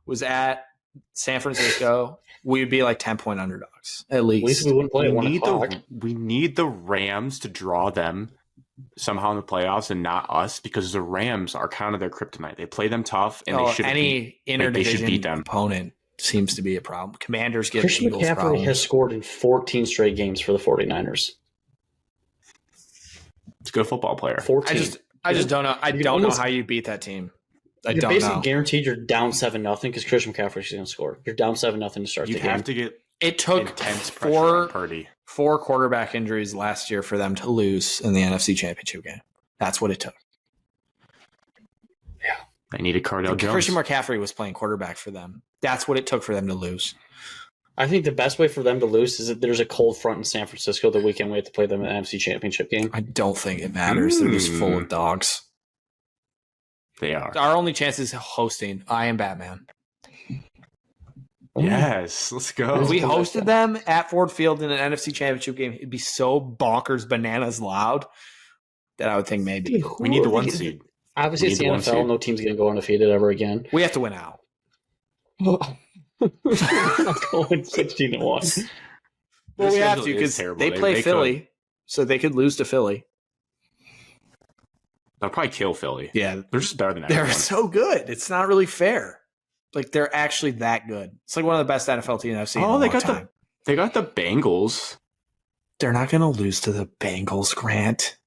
S2: was at San Francisco, we would be like 10-point underdogs at
S3: At least
S2: least.
S3: we wouldn't play at 1 o'clock.
S1: We need the Rams to draw them somehow in the playoffs and not us, because the Rams are kind of their kryptonite. They play them tough, and they should
S2: any
S1: they should beat
S2: interdivision
S1: them.
S2: opponent seems to be a problem. Commanders give
S3: Christian
S2: Eagles
S3: McCaffrey
S2: problems.
S3: has scored in 14 straight games for the 49ers.
S1: It's a good football player.
S3: 14.
S2: I just don't know. I
S3: You
S2: don't know
S3: almost-
S2: how you beat that team. I
S3: You're
S2: don't
S3: basically
S2: know.
S3: guaranteed you're down 7-0 because Christian McCaffrey's going to score. You're down 7-0 to start
S1: You
S3: the game.
S1: have to get
S2: It took
S1: intense pressure on Purdy.
S2: four quarterback injuries last year for them to lose in the NFC Championship game. That's what it took.
S1: They needed Cardell Jones.
S2: Christian McCaffrey was playing quarterback for them. That's what it took for them to lose.
S3: I think the best way for them to lose is that there's a cold front in San Francisco the weekend we have to play them in the NFC Championship game.
S2: I don't think it matters. They're just full of dogs.
S1: They are.
S2: Our only chance is hosting. I am Batman.
S1: Yes, let's go.
S2: If we hosted them at Ford Field in an NFC Championship game, it'd be so bonkers bananas loud that I would think maybe.
S1: We need the 1 seed.
S3: Obviously,
S1: We
S3: it's the
S1: need the 1
S3: NFL.
S1: seed.
S3: No team's going to go undefeated ever again.
S2: We have to win out.
S3: I'm going 16-1.
S2: Well,
S1: This
S2: we have
S1: schedule
S2: to
S1: is
S2: because
S1: terrible.
S2: they play
S1: could.
S2: Philly, so they could lose to Philly.
S1: They'll probably kill Philly.
S2: Yeah,
S1: They're just better than
S2: they're
S1: everyone.
S2: so good. It's not really fair. Like they're actually that good. It's like one of the best NFL teams I've seen.
S1: Oh,
S2: in a
S1: they
S2: long
S1: got
S2: time.
S1: They got the Bengals.
S2: They're not going to lose to the Bengals, Grant.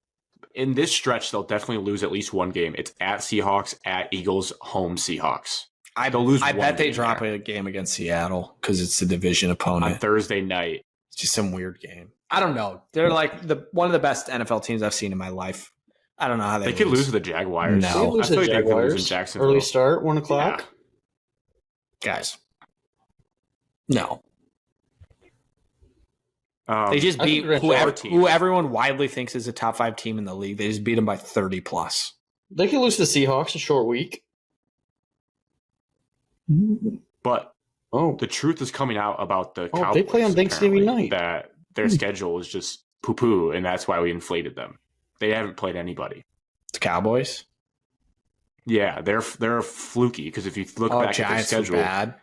S1: In this stretch, they'll definitely lose at least one game. It's at Seahawks, at Eagles, home Seahawks.
S2: They'll
S1: lose
S2: I
S1: one
S2: bet they
S1: game
S2: drop
S1: there.
S2: a game against Seattle because it's a division
S1: On
S2: opponent.
S1: Thursday night.
S2: It's just some weird game. I don't know. They're like one of the best NFL teams I've seen in my life. I don't know how
S1: They could lose to the Jaguars.
S2: No.
S3: They lose
S1: I feel
S3: to
S1: like they could lose in
S3: Jaguars.
S1: Jacksonville.
S3: Early start, 1 o'clock.
S2: guys. No,
S1: Yeah.
S2: they just
S3: I
S2: beat
S3: think they're
S2: who everyone widely thinks is a top 5 team in the league. They just beat them by 30 plus.
S3: They could lose to the Seahawks a short week.
S1: But
S3: Oh,
S1: the truth is coming out about the
S3: Oh,
S1: Cowboys.
S3: they play on Thanksgiving
S1: apparently,
S3: night.
S1: That their schedule is just poo-poo, and that's why we inflated them. They haven't played anybody.
S2: The Cowboys.
S1: Yeah, they're fluky because if you look
S2: Oh,
S1: back
S2: Giants
S1: at
S2: are
S1: their schedule,
S2: bad.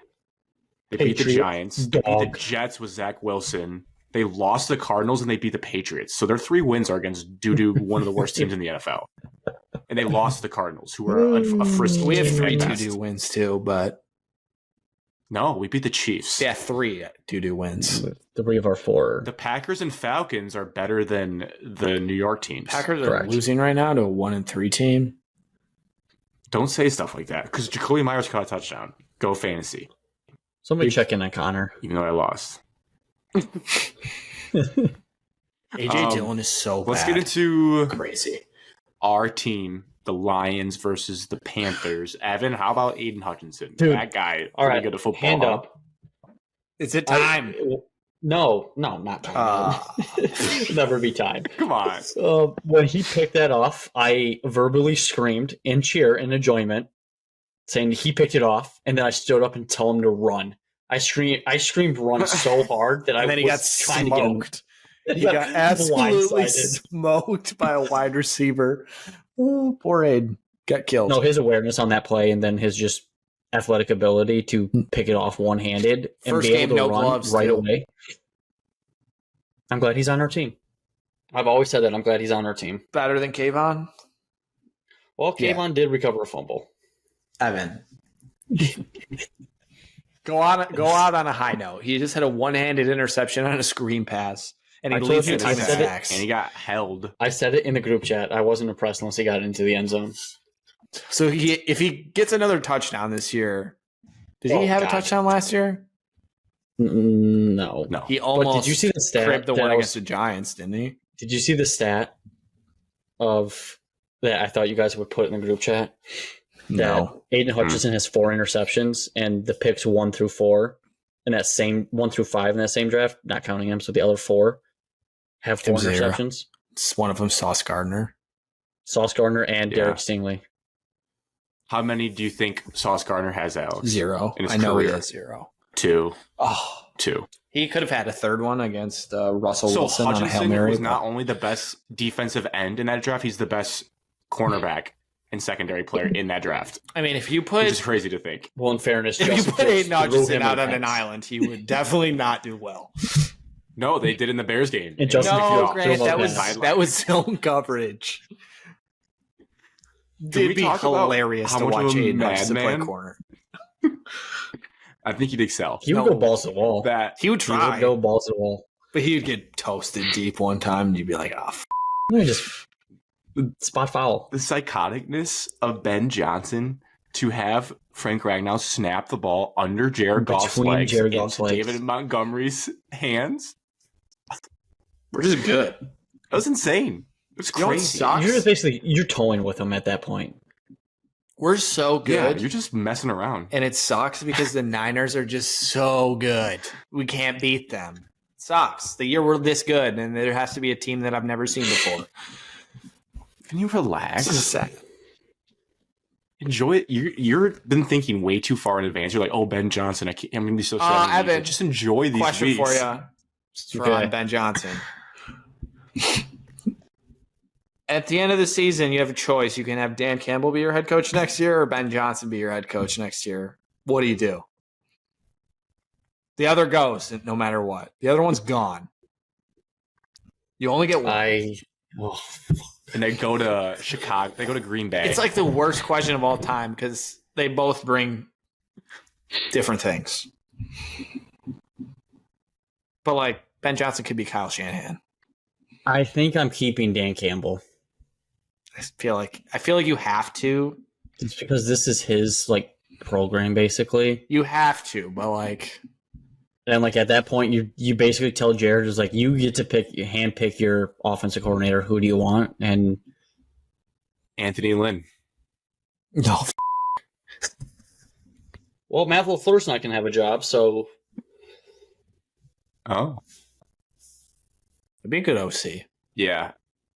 S1: they beat the
S3: Patriots,
S1: Giants, they beat the
S3: dog.
S1: Jets with Zach Wilson. They lost the Cardinals and they beat the Patriots. So their 3 wins are against doo-doo, one of the worst teams in the NFL. And they lost the Cardinals, who are a frisky
S2: We have
S1: team
S2: 3
S1: at best.
S2: doo-doo wins too, but
S1: No, we beat the Chiefs.
S2: yeah, 3 doo-doo wins.
S4: 3 of our 4.
S1: The Packers and Falcons are better than the New York teams.
S2: Packers are
S4: Correct.
S2: losing right now to a 1-3 team.
S1: Don't say stuff like that because Jacoby Myers caught a touchdown. Go fantasy,
S4: Somebody check in on Connor.
S1: even though I lost.
S2: AJ Dillon is so bad.
S1: Let's get into
S2: crazy.
S1: our team, the Lions versus the Panthers. Evan, how about Aiden Hutchinson?
S3: Dude.
S1: That guy,
S3: All
S1: pretty
S3: right,
S1: good at football.
S3: hand
S1: huh?
S3: up.
S2: Is it time?
S3: No, not time. Never be time.
S1: Come on.
S3: When he picked that off, I verbally screamed in cheer and enjoyment, saying he picked it off, and then I stood up and told him to run. I screamed run so hard that I
S2: and then he got
S3: was trying to get him.
S2: smoked. He got absolutely smoked by a wide receiver. Oh, poor Aiden. Got killed.
S4: No, his awareness on that play and then his just athletic ability to pick it off one-handed and
S2: First
S4: be
S2: game,
S4: able to
S2: no
S4: run
S2: gloves,
S4: right
S2: too.
S4: away. I'm glad he's on our team.
S3: I've always said that. I'm glad he's on our team.
S2: Better than Kayvon?
S3: Well,
S2: Yeah.
S3: Kayvon did recover a fumble.
S2: Evan. Go out on a high note. He just had a one-handed interception on a screen pass, and he
S3: I told
S2: leads
S3: you,
S2: the
S3: I
S2: team in
S3: said it.
S2: sacks.
S1: And he got held.
S3: I said it in the group chat. I wasn't impressed unless he got into the end zone.
S2: So if he gets another touchdown this year, did he
S3: Oh,
S2: have a
S3: God.
S2: touchdown last year?
S4: No.
S2: He
S4: But
S2: almost
S4: did you see the stat?
S2: cribbed the
S4: that
S2: one
S4: I
S2: against
S4: was-
S2: the Giants, didn't he?
S4: Did you see the stat of that? I thought you guys would put in the group chat. That
S2: No.
S4: Aiden Hutchinson has 4 interceptions, and the picks 1 through 4, and that same 1 through 5 in that same draft, not counting him, so the other 4 have 4
S2: Zero.
S4: interceptions.
S2: It's one of them, Sauce Gardner.
S4: Sauce Gardner and
S1: Yeah.
S4: Derek Stingley.
S1: How many do you think Sauce Gardner has, Alex?
S2: 0.
S1: In his
S2: I know he
S1: career?
S2: has 0.
S1: 2.
S2: Oh,
S1: 2.
S2: he could have had a third one against Russell
S1: So
S2: Wilson on a Hail
S1: Hutchinson
S2: Mary.
S1: was not only the best defensive end in that draft, he's the best cornerback and secondary player in that draft,
S2: I mean, if you
S1: which
S2: put
S1: is crazy to think.
S4: Well, in fairness,
S2: if you
S4: Justin
S2: put
S4: Fields
S2: Aiden
S4: threw
S2: Hutchinson
S4: him
S2: out
S4: in
S2: on an
S4: pens.
S2: island, he would definitely not do well.
S1: No, they did in the Bears game.
S4: And Justin
S2: No,
S4: Fields
S2: Grant,
S4: threw
S2: that
S4: him
S2: was
S4: pens.
S2: that was zone coverage.
S1: Did we
S2: It'd be
S1: talk about
S2: hilarious
S1: how
S2: to
S1: much of
S2: watch
S1: a
S2: Aiden Hutchinson play
S1: madman?
S2: corner.
S1: I think he'd excel.
S4: He would
S2: No.
S4: go balls to the wall.
S1: That
S2: He would
S4: He would
S2: try,
S4: go balls to the wall.
S2: but he would get toasted deep one time, and you'd be like, "Oh,
S4: Let me just spot foul.
S1: the psychoticness of Ben Johnson to have Frank Ragnow snap the ball under Jared Goff's
S4: Between
S1: legs
S4: Jared
S1: into
S4: Goff's legs.
S1: David Montgomery's hands.
S2: we're just good."
S1: That was insane. It was
S2: You know what
S1: crazy.
S2: sucks?
S4: You're just basically you're toying with him at that point.
S2: We're so
S1: Yeah,
S2: good.
S1: you're just messing around.
S2: And it sucks because the Niners are just so good. We can't beat them. It sucks. The year we're this good, and there has to be a team that I've never seen before.
S1: Can you relax?
S2: This is sad.
S1: Enjoy it. You've been thinking way too far in advance. You're like, oh, Ben Johnson. I'm going to be so sad.
S2: Evan,
S1: Just enjoy these
S2: Question
S1: weeks.
S2: for you from
S4: Okay.
S2: Ben Johnson. At the end of the season, you have a choice. You can have Dan Campbell be your head coach next year or Ben Johnson be your head coach next year. What do you do? The other goes no matter what. The other one's gone. You only get one.
S1: And they go to Chicago. They go to Green Bay.
S2: It's like the worst question of all time because they both bring different things. But like Ben Johnson could be Kyle Shanahan.
S4: I think I'm keeping Dan Campbell.
S2: I feel like you have to.
S4: It's because this is his like program basically.
S2: You have to, but like
S4: And like at that point you basically tell Jared is like you get to hand pick your offensive coordinator. Who do you want? And
S1: Anthony Lynn.
S2: no.
S4: well, Matt LaFleur's not gonna have a job, so
S1: Oh.
S2: It'd be a good OC.
S1: Yeah.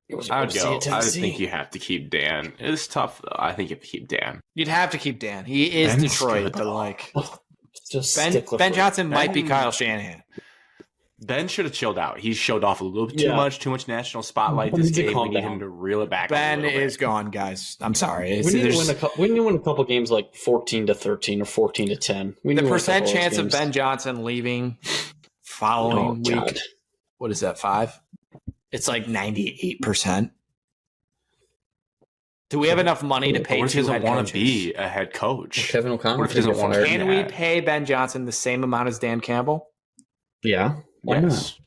S2: It was
S1: I would
S2: OC
S1: go.
S2: at
S1: I
S2: Tennessee.
S1: think you have to keep Dan. It's tough, though. I think you have to keep Dan.
S2: You'd have to keep Dan. He is
S1: Ben's
S2: Detroit,
S1: good,
S2: but
S1: though.
S2: like
S4: just
S2: Ben Johnson might be
S1: Ben-
S2: Kyle Shanahan.
S1: Ben should have chilled out. He showed off a little bit
S4: Yeah.
S1: too much national spotlight
S4: Ben
S1: this
S4: needs to
S1: game. We
S4: calm
S1: need
S4: down.
S1: him to reel it back.
S2: Ben
S1: a little
S2: is
S1: bit.
S2: gone, guys. I'm sorry. It's,
S4: We need, to
S2: there's-
S4: win a couple games like 14-13 or 14-10. We need
S2: the
S4: to win a
S2: percent
S4: couple
S2: chance of
S4: games.
S2: Ben Johnson leaving following
S4: Oh,
S2: week.
S4: God.
S2: What is that? 5? It's like 98%. Do we have enough money to
S1: But
S2: pay
S1: what if he
S2: two head
S1: doesn't want
S2: coaches?
S1: to be a head coach?
S4: Kevin O'Connor.
S1: What if he doesn't
S4: doesn't
S1: want
S4: want
S1: to
S2: Can
S1: be
S2: we
S1: that?
S2: pay Ben Johnson the same amount as Dan Campbell?
S4: Yeah. Why not?
S1: Yes.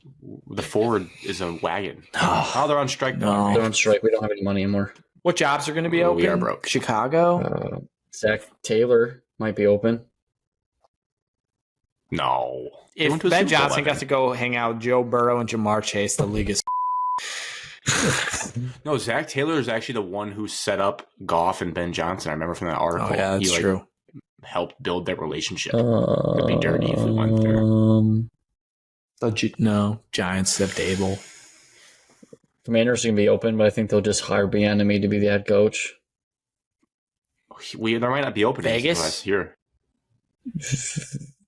S1: The forward is a wagon. Oh, they're on strike. though.
S2: No.
S4: They're on strike. We don't have any money anymore.
S2: What jobs are going to be
S1: Oh,
S2: open?
S1: we are broke.
S2: Chicago?
S4: Zach Taylor might be open.
S1: No. They
S2: If
S1: went to a
S2: Ben
S1: Super Bowl,
S2: Johnson got
S1: Evan.
S2: to go hang out with Joe Burrow and Jamar Chase, the league is
S1: No, Zach Taylor is actually the one who set up Goff and Ben Johnson. I remember from that article.
S2: Oh, yeah, that's
S1: he, like,
S2: true.
S1: helped build their relationship. It'd be dirty if we went there.
S2: No, Giants have Dable.
S4: Commanders are going to be open, but I think they'll just hire Bieniemy to be the head coach.
S1: There might not be openings
S2: Vegas?
S1: last year.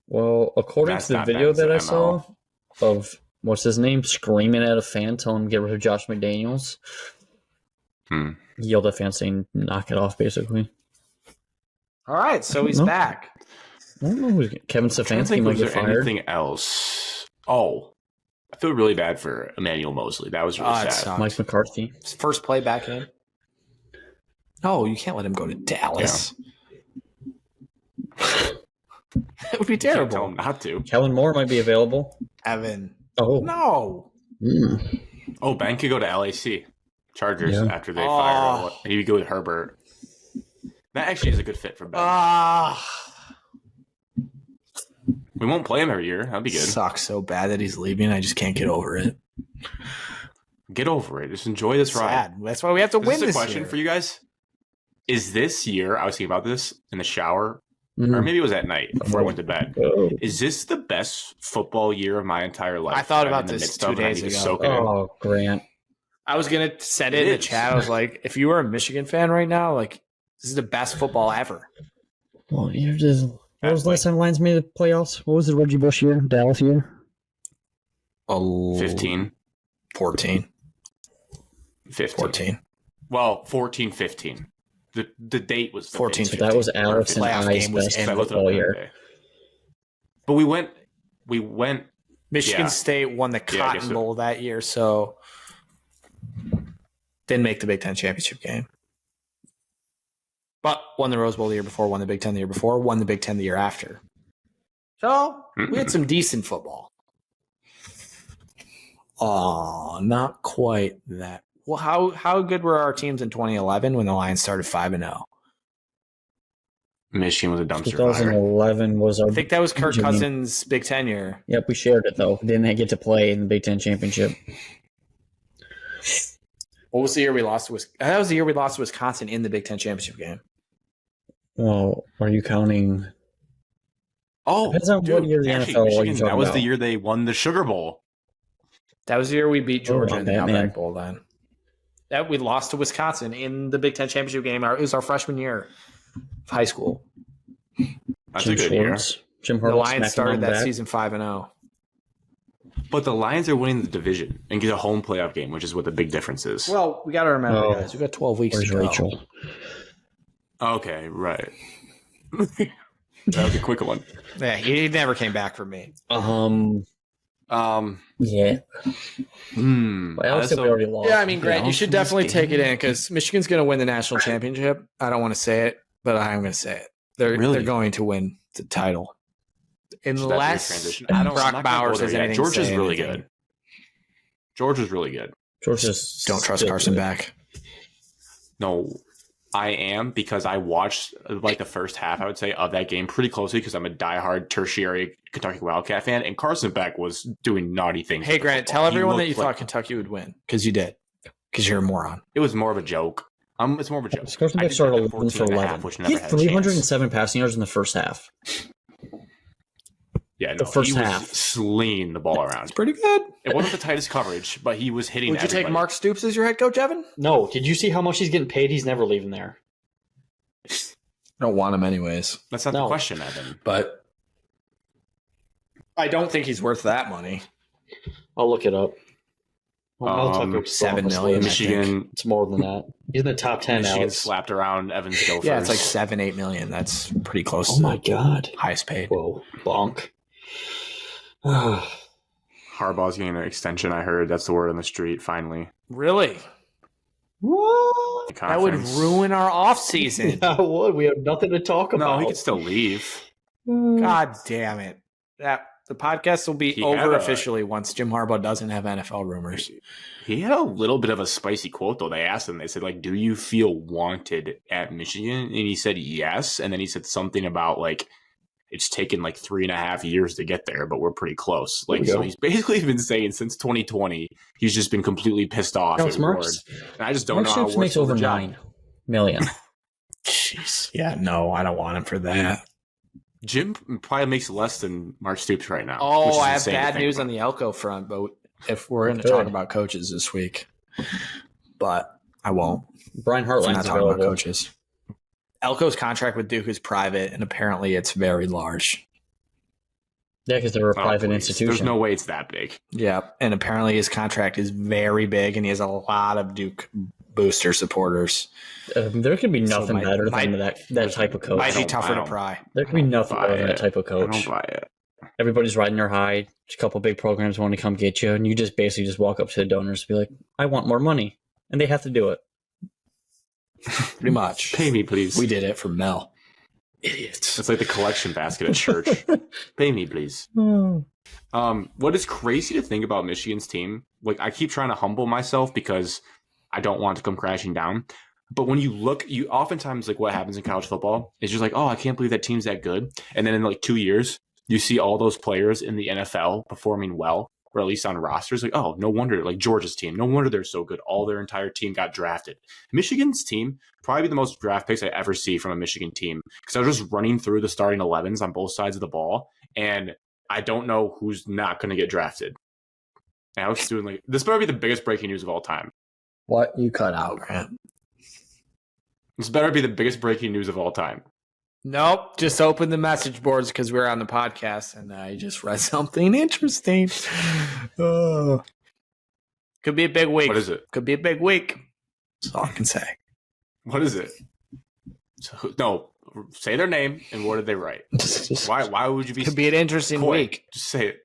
S4: Well, according
S1: That's
S4: to the
S1: not
S4: video
S1: bad,
S4: that I
S1: it's
S4: saw
S1: ML.
S4: of what's his name screaming at a fan, telling him to get rid of Josh McDaniels,
S1: Hmm.
S4: he yelled at fans saying, "Knock it off!" Basically,
S2: All right, so he's
S4: No.
S2: back.
S4: I don't know. Kevin
S1: I don't
S4: Stefanski
S1: think
S4: might
S1: was
S4: get
S1: there
S4: fired.
S1: anything else. Oh, I feel really bad for Emmanuel Mosley. That was really
S2: Oh, it
S1: sad.
S2: sucks.
S4: Mike McCarthy.
S2: His first play back in. No, you can't let him go to Dallas. That would be
S1: Can't tell
S2: terrible.
S1: him not to.
S4: Kellen Moore might be available.
S2: Evan.
S4: Oh,
S2: No.
S1: Oh, Ben could go to LAC Chargers
S4: Yeah.
S1: after they
S2: Oh.
S1: fire. He would go with Herbert. That actually is a good fit for Ben. We won't play him every year. That'd be good.
S2: Sucks so bad that he's leaving. I just can't get over it.
S1: Get over it. Just enjoy this ride.
S2: Sad. That's why we have to win
S1: This is
S2: this
S1: a question
S2: year.
S1: for you guys. Is this year, I was thinking about this in the shower, or maybe it was at night before I went to bed.
S4: Oh,
S1: Is this the best football year of my entire life?
S2: I thought
S1: I'm
S2: about
S1: in the
S2: this
S1: midst
S2: 2
S1: of, and I
S2: days
S1: need to
S2: ago.
S1: soak it in.
S4: Grant.
S2: I was going to set it in the
S1: is.
S2: chat. I was like, if you were a Michigan fan right now, like, this is the best football ever.
S4: Well, you're just. What was the last time Lions made the playoffs? What was the Reggie Bush year? Dallas year?
S1: 15.
S2: 14.
S1: 15. Well, 14-15. The date was the
S2: 14,
S1: 15.
S4: So that was Alex and
S2: Playoff
S4: I's
S2: game was
S4: best
S2: in
S1: I looked it up
S4: football
S1: the other
S4: year.
S1: day. But we went.
S2: Michigan
S1: Yeah.
S2: State won the
S1: Yeah, I guess
S2: Cotton
S1: so.
S2: Bowl that year, so didn't make the Big Ten championship game. But won the Rose Bowl the year before, won the Big Ten the year before, won the Big Ten the year after. So we had some decent football. Oh, not quite that. Well, how good were our teams in 2011 when the Lions started 5-0?
S1: Michigan was a dumpster fire.
S4: 2011 was our.
S2: I think that was Kirk
S4: Michigan.
S2: Cousins' Big Ten year.
S4: Yep, we shared it though. Didn't get to play in the Big Ten championship.
S2: What was the year we lost to Wisconsin? That was the year we lost to Wisconsin in the Big Ten championship game.
S4: Well, are you counting?
S1: Oh,
S4: Depends on what year the
S1: actually,
S4: NFL are you
S1: Michigan,
S4: talking
S1: that was
S4: about?
S1: the year they won the Sugar Bowl.
S2: That was the year we beat Georgia
S4: Oh,
S2: in the
S4: Batman.
S2: Outback Bowl. Then that we lost to Wisconsin in the Big Ten championship game. It was our freshman year of high school.
S1: That's
S4: Jim
S1: a good year.
S4: Schwartz. Jim
S2: The
S4: Harbaugh
S2: Lions
S4: smacking
S2: started
S4: on the
S2: that
S4: back.
S2: season 5-0.
S1: But the Lions are winning the division and get a home playoff game, which is what the big difference is.
S2: Well, we got to remember,
S4: Oh.
S2: guys, we got 12 weeks
S4: Where's
S2: to go.
S4: Rachel?
S1: Okay, right. That was a quick one.
S2: Yeah, he never came back from me.
S4: Yeah. Well, Alex said we already lost.
S2: Yeah, I mean, Grant,
S1: Yeah,
S2: you should
S1: from
S2: definitely
S1: this
S2: take it
S1: game.
S2: in because Michigan's going to win the national championship. I don't want to say it, but I'm going to say it. They're
S1: Really?
S2: going to win the title.
S1: So that's your
S2: Unless
S1: transition. I'm
S2: Brock
S1: not gonna
S2: Bowers
S1: go there
S2: has
S1: yet.
S2: anything to
S1: Georgia's
S2: say
S1: really
S2: anything.
S1: good. George was really good.
S4: George just
S2: Don't trust
S4: still
S2: Carson
S4: good.
S2: back.
S1: No, I am because I watched like the first half, I would say, of that game pretty closely because I'm a diehard tertiary Kentucky Wildcat fan, and Carson Beck was doing naughty things.
S2: Hey,
S1: with the
S2: Grant,
S1: football.
S2: tell
S1: He
S2: everyone that
S1: looked
S2: you
S1: like-
S2: thought Kentucky would win because you did. Because you're a moron.
S1: it was more of a joke. It's more of a joke.
S4: Carson
S1: I
S4: Beck
S1: did
S4: started
S1: that
S4: 11
S1: 14
S4: for
S1: and a half,
S4: 11.
S1: which
S4: He
S1: never
S4: had
S1: had a chance.
S4: 307 passing yards in the first half.
S1: Yeah, no,
S4: the first
S1: he was
S4: half.
S1: slinging the ball around.
S2: Pretty good.
S1: It wasn't the tightest coverage, but he was hitting.
S2: Would you take
S1: everybody.
S2: Mark Stoops as your head coach, Evan?
S3: No, did you see how much he's getting paid? He's never leaving there.
S2: I don't want him anyways.
S1: That's not
S3: No.
S1: the question, Evan.
S2: But I don't think he's worth that money.
S3: I'll look it up. I'll talk to
S2: 7 million.
S1: Michigan,
S3: It's more than that. He's in the top 10 now.
S1: Michigan slapped around Evan's Gophers.
S2: Yeah, it's like 7-8 million. That's pretty close
S3: Oh
S2: to
S3: my
S2: the
S3: god.
S2: highest paid.
S3: Whoa, bonk.
S1: Harbaugh's getting an extension. I heard that's the word on the street. Finally,
S2: Really?
S3: What?
S1: The
S2: That would
S1: conference.
S2: ruin our offseason.
S3: Yeah, it would. We have nothing to talk about.
S1: No, he could still leave.
S2: God damn it. The podcast will be
S1: He
S2: over
S1: had a-
S2: officially once Jim Harbaugh doesn't have NFL rumors.
S1: He had a little bit of a spicy quote though. They asked him. They said, "Like, do you feel wanted at Michigan?" And he said, "Yes." And then he said something about like it's taken like 3.5 years to get there, but we're pretty close.
S3: There
S1: Like,
S3: we
S1: so
S3: go.
S1: he's basically been saying since 2020, he's just been completely pissed off.
S4: No,
S1: at
S4: it's
S1: Ward.
S4: Mark's.
S1: And I just don't
S4: Mark
S1: know how
S4: Stoops
S1: Ward
S4: makes
S1: does
S4: over
S1: the job.
S4: 9 million.
S2: Jeez. Yeah, no, I don't want him for that.
S1: Jim probably makes less than Mark Stoops right now. which
S2: Oh,
S1: is
S2: I have
S1: insane to
S2: bad
S1: think
S2: news
S1: about.
S2: on the Elko front, but if we're going to
S4: Good.
S2: talk about coaches this week, but I won't.
S4: Brian
S2: We're not
S4: Hartline's
S2: talking about
S4: available.
S2: coaches. Elko's contract with Duke is private, and apparently it's very large.
S4: Yeah, because they're a
S1: Oh,
S4: private
S1: please.
S4: institution.
S1: There's no way it's that big.
S2: Yeah, and apparently his contract is very big, and he has a lot of Duke booster supporters.
S4: There could be
S2: So
S4: nothing better than that type of coach.
S2: Might be
S1: don't-
S2: tougher
S1: I
S2: to
S1: don't-
S2: pry.
S4: There could be nothing
S1: buy
S4: better than
S1: it.
S4: that type of
S1: I don't
S4: coach.
S1: buy it.
S4: Everybody's riding their high. A couple big programs want to come get you, and you just basically just walk up to the donors and be like, "I want more money," and they have to do it.
S2: Pretty much.
S1: Pay me, please.
S2: We did it for Mel. Idiots.
S1: It's like the collection basket at church. Pay me, please. What is crazy to think about Michigan's team? Like, I keep trying to humble myself because I don't want to come crashing down. But when you look, you oftentimes like what happens in college football is just like, oh, I can't believe that team's that good. And then in like 2 years, you see all those players in the NFL performing well, or at least on rosters. Like, oh, no wonder, like Georgia's team, no wonder they're so good. All their entire team got drafted. Michigan's team, probably the most draft picks I ever see from a Michigan team, because I was just running through the starting 11s on both sides of the ball, and I don't know who's not going to get drafted. Alex doing like, this better be the biggest breaking news of all time.
S2: What? You cut out, Grant.
S1: This better be the biggest breaking news of all time.
S2: Nope. Just open the message boards because we're on the podcast and I just read something interesting. Could be a big week.
S1: What is it?
S2: Could be a big week. That's all I can say.
S1: What is it? So, no, say their name and what did they write? Why would you be?
S2: Could be an interesting
S1: coy?
S2: week.
S1: Just say it.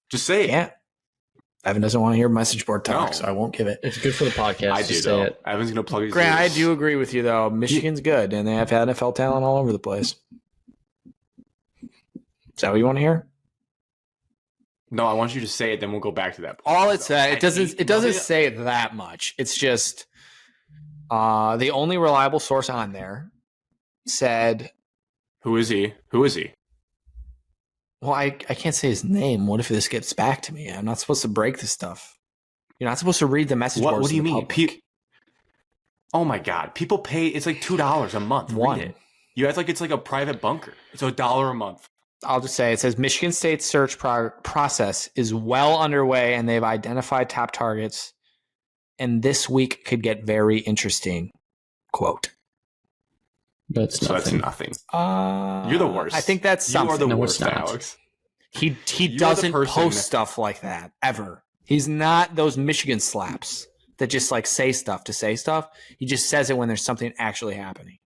S1: Just say it.
S2: Yeah. Evan doesn't want to hear message board talk,
S1: No.
S2: so I won't give it.
S4: It's good for the podcast.
S1: I
S4: to
S1: do,
S4: say
S1: though.
S4: it.
S1: Evan's going to plug his
S2: Grant, I
S1: ears.
S2: do agree with you, though. Michigan's good, and they have NFL talent all over the place. Is that what you want to hear?
S1: No, I want you to say it, then we'll go back to that.
S2: All it said, it doesn't
S1: Nothing-
S2: say that much. It's just the only reliable source on there said,
S1: Who is he? Who is he?
S2: well, I can't say his name. What if this gets back to me? I'm not supposed to break this stuff. You're not supposed to read the message boards.
S1: What do you
S2: to the
S1: mean?
S2: public.
S1: Oh my God. People pay, it's like $2 a month.
S2: One.
S1: Read it. You act like it's like a private bunker. It's $1 a month.
S2: I'll just say it says Michigan State's search process is well underway and they've identified top targets. And this week could get very interesting. Quote.
S4: That's
S1: So
S4: nothing.
S1: that's nothing. You're the worst.
S2: I think that's something.
S1: You are the
S4: No, it's
S1: worst,
S4: not.
S1: Alex.
S2: He
S1: You are the
S2: doesn't
S1: person
S2: post
S1: that-
S2: stuff like that ever. He's not those Michigan slaps that just like say stuff to say stuff. He just says it when there's something actually happening.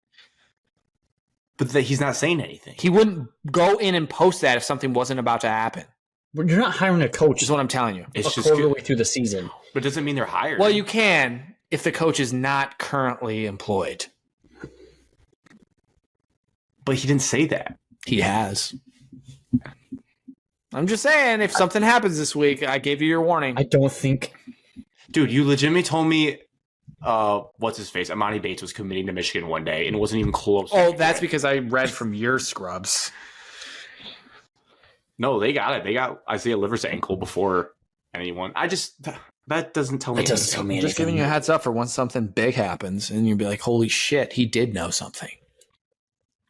S1: But he's not saying anything.
S2: He wouldn't go in and post that if something wasn't about to happen.
S4: But you're not hiring a coach.
S2: Is what I'm telling you.
S1: It's
S4: a
S1: just
S4: quarter
S1: good.
S4: way through the season.
S1: But it doesn't mean they're hired.
S2: Well, you can if the coach is not currently employed.
S1: But he didn't say that.
S2: He has. I'm just saying, if something happens this week, I gave you your warning.
S4: I don't think.
S1: Dude, you legitimately told me what's his face? Amani Bates was committing to Michigan one day and it wasn't even close.
S2: Oh, that's because I read from your scrubs.
S1: No, they got it. They got Isaiah Livers' ankle before anyone. That doesn't tell me
S4: That doesn't
S1: anything.
S4: tell me
S2: I'm just giving you a
S4: anything.
S2: heads up for when something big happens, and you'll be like, "Holy shit, he did know something."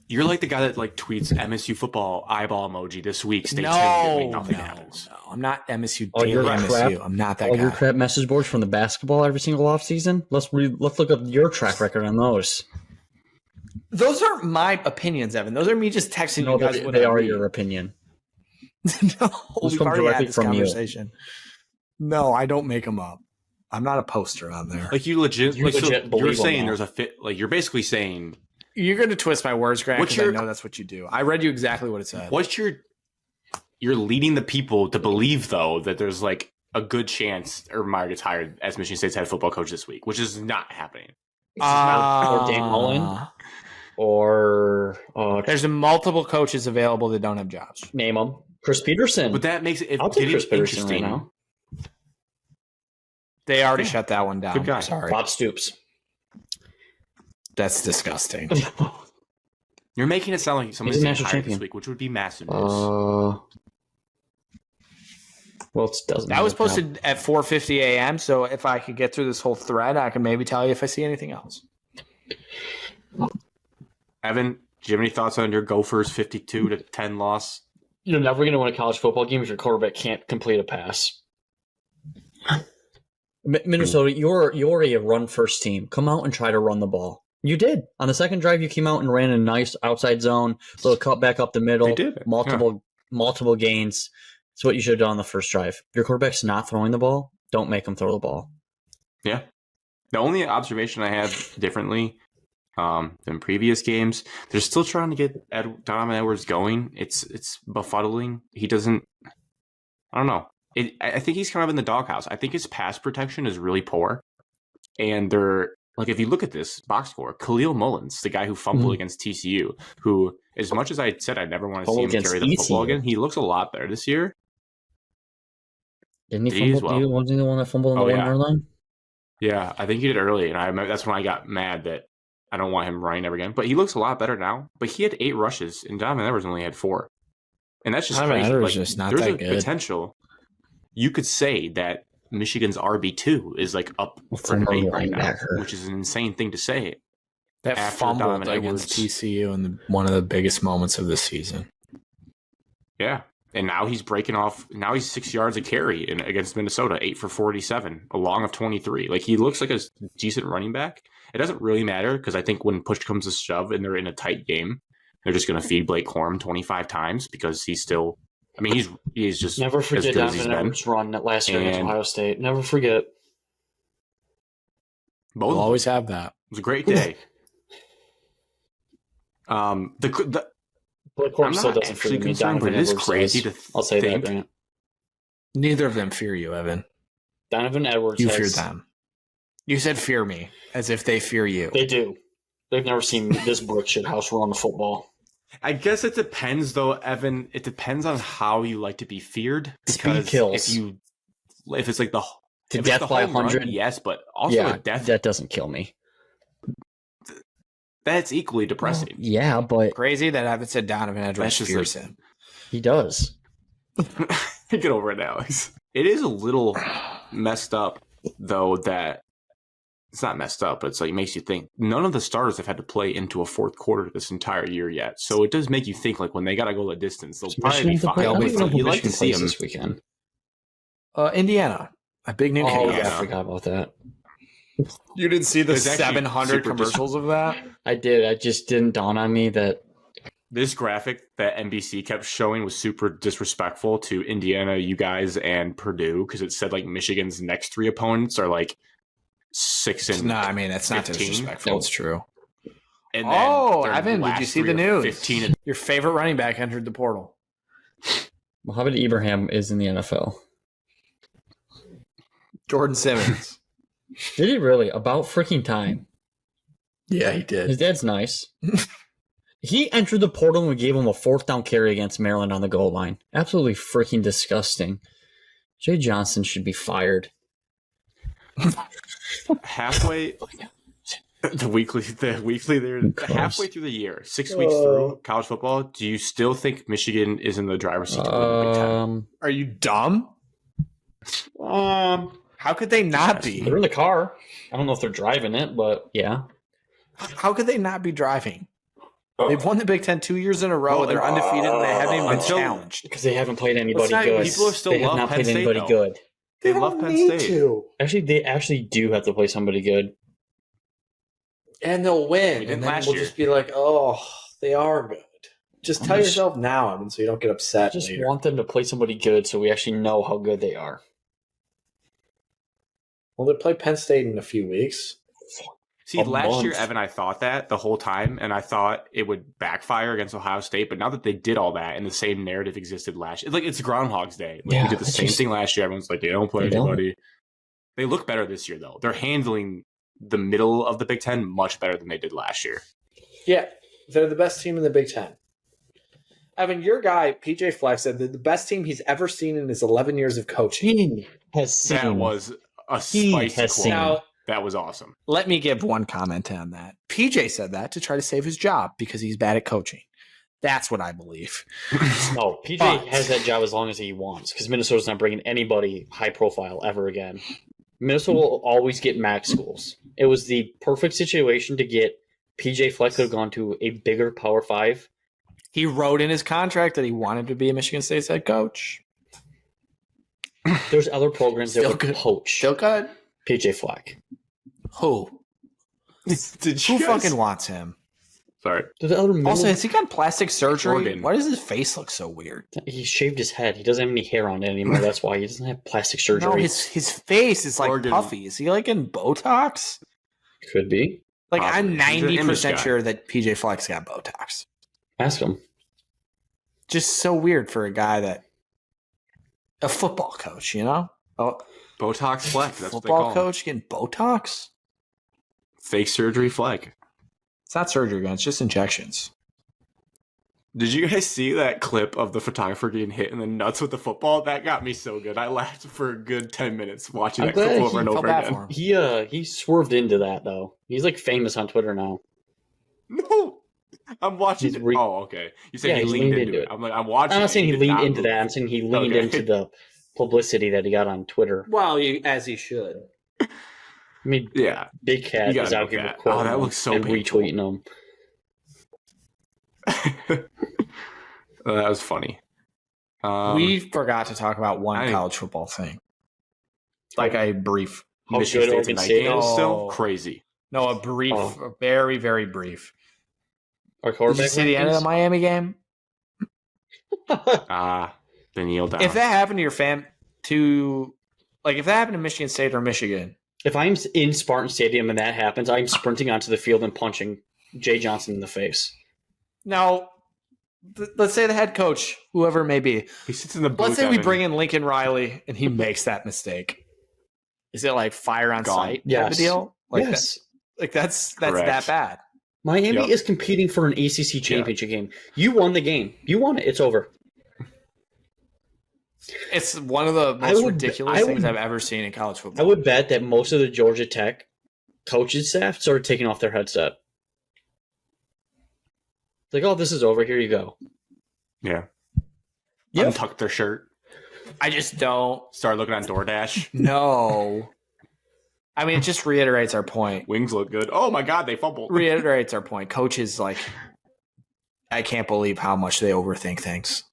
S1: You're like the guy that like tweets MSU football eyeball emoji this week. Stay tuned.
S2: No,
S1: Nothing happens.
S2: no, I'm not MSU.
S4: Oh,
S2: Daily
S4: you're
S2: MSU.
S4: crap.
S2: I'm not that
S4: All
S2: guy.
S4: your crap message boards from the basketball every single offseason? Let's look up your track record on those.
S2: Those aren't my opinions, Evan. Those are me just texting
S4: No,
S2: you guys.
S4: they,
S2: what
S4: they
S2: I
S4: are
S2: read.
S4: your opinion.
S2: No,
S4: Those
S2: we've
S4: come
S2: already had
S4: directly
S2: this
S4: from you.
S2: conversation. No, I don't make them up. I'm not a poster on there.
S1: Like you legit.
S4: You
S1: Like, so
S4: legit believe
S1: you're
S4: them
S1: saying
S4: now.
S1: there's a fit. Like you're basically saying
S2: You're going to twist my words, Grant,
S1: What's
S2: because I
S1: your-
S2: know that's what you do. I read you exactly what it said.
S1: what's your. You're leading the people to believe though that there's like a good chance Urban gets hired as Michigan State's head football coach this week, which is not happening.
S4: Or Dan Mullen. Or
S2: There's multiple coaches available that don't have jobs.
S4: name them. Chris Peterson.
S1: But that makes it
S4: I'll take
S1: getting
S4: Chris Peterson right
S1: interesting.
S4: now.
S2: They already
S1: Yeah.
S2: shut that one down.
S1: Good guy.
S2: Sorry.
S4: Bob Stoops.
S2: That's disgusting.
S1: You're making it sound like somebody's
S4: He's a
S1: getting
S4: national
S1: hired
S4: champion.
S1: this week, which would be massive news.
S4: Well, it doesn't.
S2: That was
S4: matter.
S2: posted at 4:50 a.m., so if I could get through this whole thread, I can maybe tell you if I see anything else.
S1: Evan, do you have any thoughts on your Gophers 52-10 loss?
S3: You're never going to win a college football game if your quarterback can't complete a pass.
S4: Minnesota, you're a run first team. Come out and try to run the ball. You did. On the second drive, you came out and ran a nice outside zone, little cut back up the middle,
S1: They did.
S4: multiple gains. That's what you should have done on the first drive. Your quarterback's not throwing the ball. Don't make him throw the ball.
S1: Yeah. The only observation I have differently than previous games, they're still trying to get Donovan Edwards going. It's befuddling. He doesn't. I don't know. I think he's kind of in the doghouse. I think his pass protection is really poor, and they're like, if you look at this box score, Khalil Mullins, the guy who fumbled against TCU, who, as much as I said I never want to see him
S4: Against
S1: carry the football
S4: TCU.
S1: again, he looks a lot better this year.
S4: Didn't he
S1: Did he as
S4: fumble?
S1: well?
S4: Wasn't he the one that fumbled on
S1: Oh,
S4: the
S1: yeah.
S4: 1 yard line?
S1: Yeah, I think he did early, and I remember that's when I got mad that I don't want him running ever again. But he looks a lot better now. But he had 8 rushes, and Donovan Edwards only had 4. And that's just
S2: Donovan
S1: crazy.
S2: Edwards is just not
S1: there's
S2: that
S1: a
S2: good.
S1: potential. You could say that Michigan's RB2 is like up for
S4: From a
S1: debate right now,
S4: linebacker.
S1: which is an insane thing to say.
S2: That
S1: After
S2: fumbled
S1: Donovan
S2: against
S1: Edwards.
S2: TCU in one of the biggest moments of the season.
S1: Yeah. And now he's breaking off. Now he's 6 yards a carry against Minnesota, 8 for 47, a long of 23. Like, he looks like a decent running back. It doesn't really matter because I think when push comes to shove and they're in a tight game, they're just going to feed Blake Corum 25 times because he's still. I mean, he's just
S3: Never
S1: as
S3: forget
S1: good as he's
S3: Donovan
S1: been.
S3: Edwards' run last year against
S1: And-
S3: Ohio State. Never forget.
S1: Both
S2: We'll
S1: of them.
S2: always have that.
S1: It was a great day. The
S3: Blake Corum
S1: I'm
S3: still
S1: not
S3: doesn't
S1: actually
S3: fear me.
S1: concerned, but
S3: Donovan
S1: it is
S3: Edwards
S1: crazy
S3: does.
S1: to
S3: I'll say
S1: think.
S3: that, Grant.
S2: Neither of them fear you, Evan.
S3: Donovan Edwards
S2: You
S3: has,
S2: fear them. You said fear me, as if they fear you.
S3: They do. They've never seen this brick shit house run the football.
S1: I guess it depends, though, Evan. It depends on how you like to be feared.
S4: Speed
S1: Because
S4: kills.
S1: if it's like the
S4: To
S1: if it's
S4: death
S1: the
S4: by
S1: home run,
S4: 100.
S1: yes, but also
S4: Yeah,
S1: a death
S4: that doesn't kill me.
S1: that's equally depressing.
S4: Yeah, but
S2: Crazy that Evan said Donovan Edwards
S1: That's just
S2: fears
S1: like-
S2: him.
S4: he does.
S1: Get over it, Alex. It is a little messed up, though, that it's not messed up, but it's like it makes you think. None of the starters have had to play into a fourth quarter this entire year yet. So it does make you think, like, when they got to go the distance, they'll probably be fine.
S4: I don't
S2: They'll be
S4: even know
S2: fine.
S4: who
S1: You like to
S4: Michigan
S1: see
S4: plays
S1: them.
S4: this weekend.
S2: Indiana, a big new
S3: Oh,
S2: kickoff.
S3: yeah, I forgot about that.
S2: You didn't see the
S1: It's actually
S2: 700
S1: super
S2: commercials of that?
S3: I did. It just didn't dawn on me that
S1: This graphic that NBC kept showing was super disrespectful to Indiana, you guys, and Purdue because it said like Michigan's next three opponents are like 6 and
S2: No, I mean, it's not
S1: 15.
S2: disrespectful. It's true.
S1: And then
S2: Oh,
S1: their
S2: Evan, did you
S1: last
S2: see the
S1: three are
S2: news?
S1: 15 and
S2: Your favorite running back entered the portal.
S4: Mohamed Ibrahim is in the NFL.
S2: Jordan Simmons.
S4: Did he really? About freaking time.
S2: Yeah, he
S4: His
S2: did.
S4: dad's nice. He entered the portal and we gave him a 4th down carry against Maryland on the goal line. Absolutely freaking disgusting. Jay Johnson should be fired.
S1: halfway the weekly there
S4: Gross.
S1: halfway through the year, 6 weeks through college football, do you still think Michigan is in the driver's seat to win the Big Ten?
S2: Are you dumb? How could they not be?
S3: they're in the car. I don't know if they're driving it, but
S4: Yeah.
S2: How could they not be driving? They've won the Big Ten 2 years in a row.
S1: Well,
S2: They're undefeated, and they haven't even been
S1: until-
S2: challenged.
S3: because they haven't played anybody
S1: Well, it's not-
S3: good.
S1: people are still
S3: they have
S1: love
S3: not
S1: Penn
S3: played
S1: State,
S3: anybody
S1: though.
S3: good.
S1: They love Penn State.
S3: Actually, they actually do have to play somebody good.
S2: And they'll win.
S1: We did
S2: And then
S1: last
S2: we'll
S1: year.
S2: just be like, oh, they are good. Just tell
S3: I'm just-
S2: yourself now, Evan, so you don't get
S3: I
S2: upset
S3: just
S2: later.
S3: want them to play somebody good so we actually know how good they are.
S2: Well, they play Penn State in a few weeks.
S1: See,
S3: A
S1: last year,
S3: month.
S1: Evan, I thought that the whole time, and I thought it would backfire against Ohio State. But now that they did all that, and the same narrative existed last year, it's Groundhog's Day. Like,
S3: Yeah,
S1: we did the
S3: it's
S1: same
S3: just-
S1: thing last year. Everyone's like, they don't play
S4: They don't.
S1: anybody. They look better this year, though. They're handling the middle of the Big Ten much better than they did last year.
S2: Yeah, they're the best team in the Big Ten. Evan, your guy, PJ Fleck, said that the best team he's ever seen in his 11 years of coaching.
S3: He has seen.
S1: That was a
S3: He
S1: spicy
S3: has
S1: quote.
S3: seen.
S2: Now,
S1: That was awesome.
S2: let me give one comment on that. PJ said that to try to save his job because he's bad at coaching. That's what I believe.
S3: No, PJ
S2: But-
S3: has that job as long as he wants because Minnesota's not bringing anybody high profile ever again. Minnesota will always get MAC schools. It was the perfect situation to get PJ Fleck could have gone to a bigger Power 5.
S2: He wrote in his contract that he wanted to be a Michigan State's head coach.
S3: There's other programs that
S2: Still
S3: would
S2: good.
S3: poach
S2: Still good.
S3: PJ Fleck.
S2: Who?
S1: Did
S2: Who fucking wants him?
S1: Sorry.
S3: There's other middle-
S2: Also, has he got plastic surgery?
S1: Oregon.
S2: Why does his face look so weird?
S3: he shaved his head. He doesn't have any hair on it anymore. That's why he doesn't have plastic surgery.
S2: No, his face is like
S1: Oregon.
S2: puffy. Is he like in Botox?
S3: Could be.
S2: Like
S1: Possibly.
S2: I'm
S1: He's an image
S2: 90%
S1: guy.
S2: sure that PJ Fleck's got Botox.
S3: Ask him.
S2: Just so weird for a guy that a football coach, you know? Oh,
S1: Botox Fleck. That's what they
S2: football
S1: call him.
S2: coach getting Botox?
S1: Fake surgery Fleck.
S2: It's not surgery, man. It's just injections.
S1: Did you guys see that clip of the photographer getting hit in the nuts with the football? That got me so good. I laughed for a good 10 minutes watching
S3: I'm
S1: that clip
S3: glad
S1: over and
S2: Felt
S1: over
S2: bad
S1: again.
S2: for him.
S3: He swerved into that though. He's like famous on Twitter now.
S1: No. I'm watching. Okay. You said he leaned into it. I'm like, I'm watching.
S3: I'm not saying he leaned into
S1: move.
S3: that. I'm saying he leaned into the publicity that he got on Twitter.
S2: Well, as he should.
S3: I mean,
S1: Yeah.
S3: Big Cat is out here quoting
S1: that looks so
S3: and
S1: painful.
S3: retweeting them.
S1: That was funny.
S2: We forgot to talk about one college football thing. Like a brief.
S3: How
S1: Michigan
S3: good
S1: State's
S3: Oregon
S1: night
S3: State
S1: game
S3: is.
S1: is still crazy.
S2: No, a brief, a very, very brief.
S3: Our
S2: Did
S3: quarterback
S2: you see the end of the Miami game?
S1: The kneel down.
S2: If that happened to your if that happened to Michigan State or Michigan,
S3: If I'm in Spartan Stadium and that happens, I'm sprinting onto the field and punching Jay Johnson in the face.
S2: now, let's say the head coach, whoever it may be,
S1: he sits in the booth.
S2: let's say we bring in Lincoln Riley and he makes that mistake. Is it like fire on sight?
S3: Yes.
S2: Type of deal? Like
S3: yes.
S2: that's
S1: Correct.
S2: that bad.
S3: Miami is competing for an ACC championship game. You won the game. You won it. It's over.
S2: It's one of the most ridiculous things I've ever seen in college football.
S3: I would bet that most of the Georgia Tech coaching staff started taking off their headset. Like, oh, this is over. Here you go.
S1: Yeah.
S3: Yep.
S1: Untucked their shirt.
S2: I just don't.
S1: Start looking on DoorDash.
S2: No. I mean, it just reiterates our point.
S1: Wings look good. Oh my God, they fumbled.
S2: Reiterates our point. Coaches, I can't believe how much they overthink things.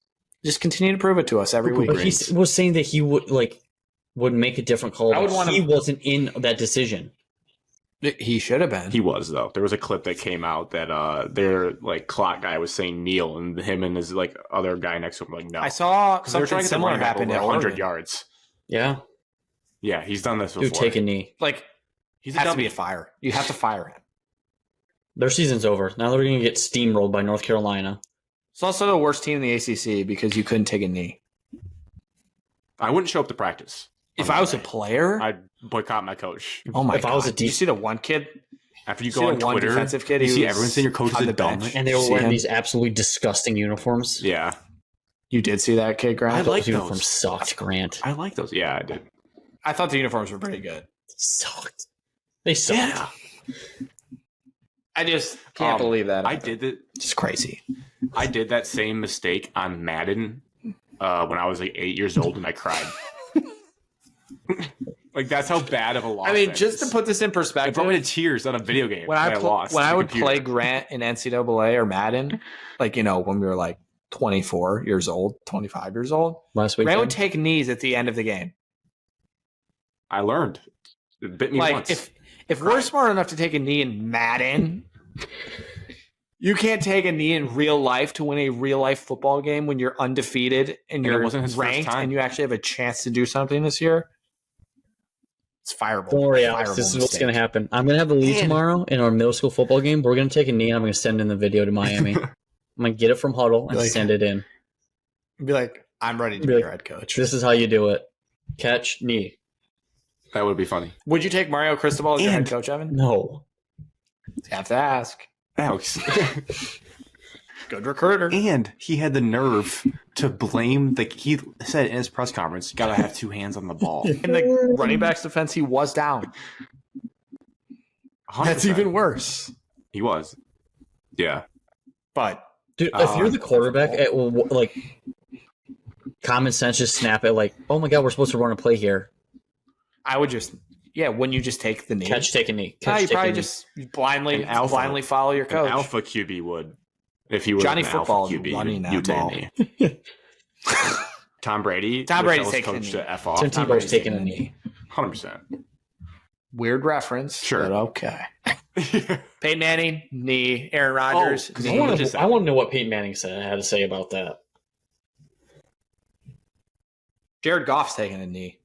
S2: Just continue to prove it to us every week.
S3: But he was saying that he would make a different call. He wasn't in that decision.
S2: He should have been.
S1: He was though. There was a clip that came out that their clock guy was saying kneel, and him and his other guy next to him were like no.
S2: I saw
S1: because they were trying to
S2: similar happen at
S1: 100
S2: Oregon.
S1: yards.
S3: Yeah.
S1: Yeah, he's done this before.
S3: Dude, take a knee.
S2: He has to be a fire. You have to fire him.
S3: Their season's over. Now they're going to get steamrolled by North Carolina.
S2: It's also the worst team in the ACC because you couldn't take a knee.
S1: I wouldn't show up to practice.
S2: If I was a player,
S1: I'd boycott my coach.
S2: Oh my
S3: God! If I was a
S2: you see the one kid
S1: after you go on Twitter,
S2: defensive kid,
S1: you see everyone saying your coach is a dumb,
S3: and they were wearing these absolutely disgusting uniforms.
S1: Yeah,
S2: you did see that kid, Grant.
S3: I like those uniforms. Sucked, Grant.
S1: I like those. Yeah, I did.
S2: I thought the uniforms were pretty good.
S3: Sucked. They sucked.
S2: Yeah. I just can't believe that.
S1: I did it.
S2: It's crazy.
S1: I did that same mistake on Madden when I was 8 years old, and I cried. That's how bad of a loss.
S2: I mean, just to put this in perspective,
S1: it brought me to tears on a video game.
S2: When I would play Grant in NCAA or Madden, when we were 24 years old, 25 years old,
S3: last week,
S2: Grant would take knees at the end of the game.
S1: I learned. It bit me once.
S2: If we're smart enough to take a knee in Madden, you can't take a knee in real life to win a real life football game when you're undefeated and you're ranked and you actually have a chance to do something this year. It's fireable.
S3: Don't worry, Alex. This is what's going to happen. I'm going to have a lead tomorrow in our middle school football game. We're going to take a knee and I'm going to send in the video to Miami. I'm going to get it from Huddle and send it in.
S2: Be like, I'm ready to be your head coach.
S3: This is how you do it. Catch, knee.
S1: That would be funny.
S2: Would you take Mario Cristobal as your head coach, Evan?
S3: No.
S2: You have to ask.
S1: Alex.
S2: Good recruiter.
S1: And he had the nerve to blame he said in his press conference, you got to have two hands on the ball.
S2: In the running back's defense, he was down.
S1: 100%.
S2: That's even worse.
S1: He was. Yeah.
S2: But
S3: dude, if you're the quarterback, common sense just snap it oh my God, we're supposed to run a play here.
S2: I would just, wouldn't you just take the knee?
S3: Take a knee.
S2: You probably just blindly follow your coach.
S1: An alpha QB would. If he was
S2: Johnny
S1: an
S2: Football
S1: alpha QB,
S2: running that
S1: you take
S2: ball.
S1: a knee. Tom Brady's
S2: taking
S1: coach
S2: a knee.
S1: to F off.
S3: Tim Tebow's taking a knee.
S1: 100%.
S2: Weird reference.
S1: Sure.
S2: But okay. Peyton Manning, knee. Aaron Rodgers, knee.
S3: I want to know what Peyton Manning had to say about that.
S2: Jared Goff's taking a knee.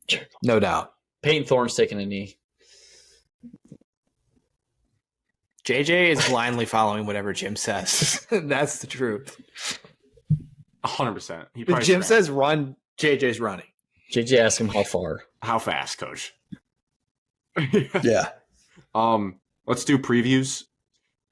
S2: No doubt.
S3: Peyton Thorne's taking a knee.
S2: JJ is blindly following whatever Jim says. That's the truth.
S1: 100%.
S2: If Jim says run, JJ's running.
S3: JJ asked him how far.
S1: How fast, coach?
S2: Yeah.
S1: Let's do previews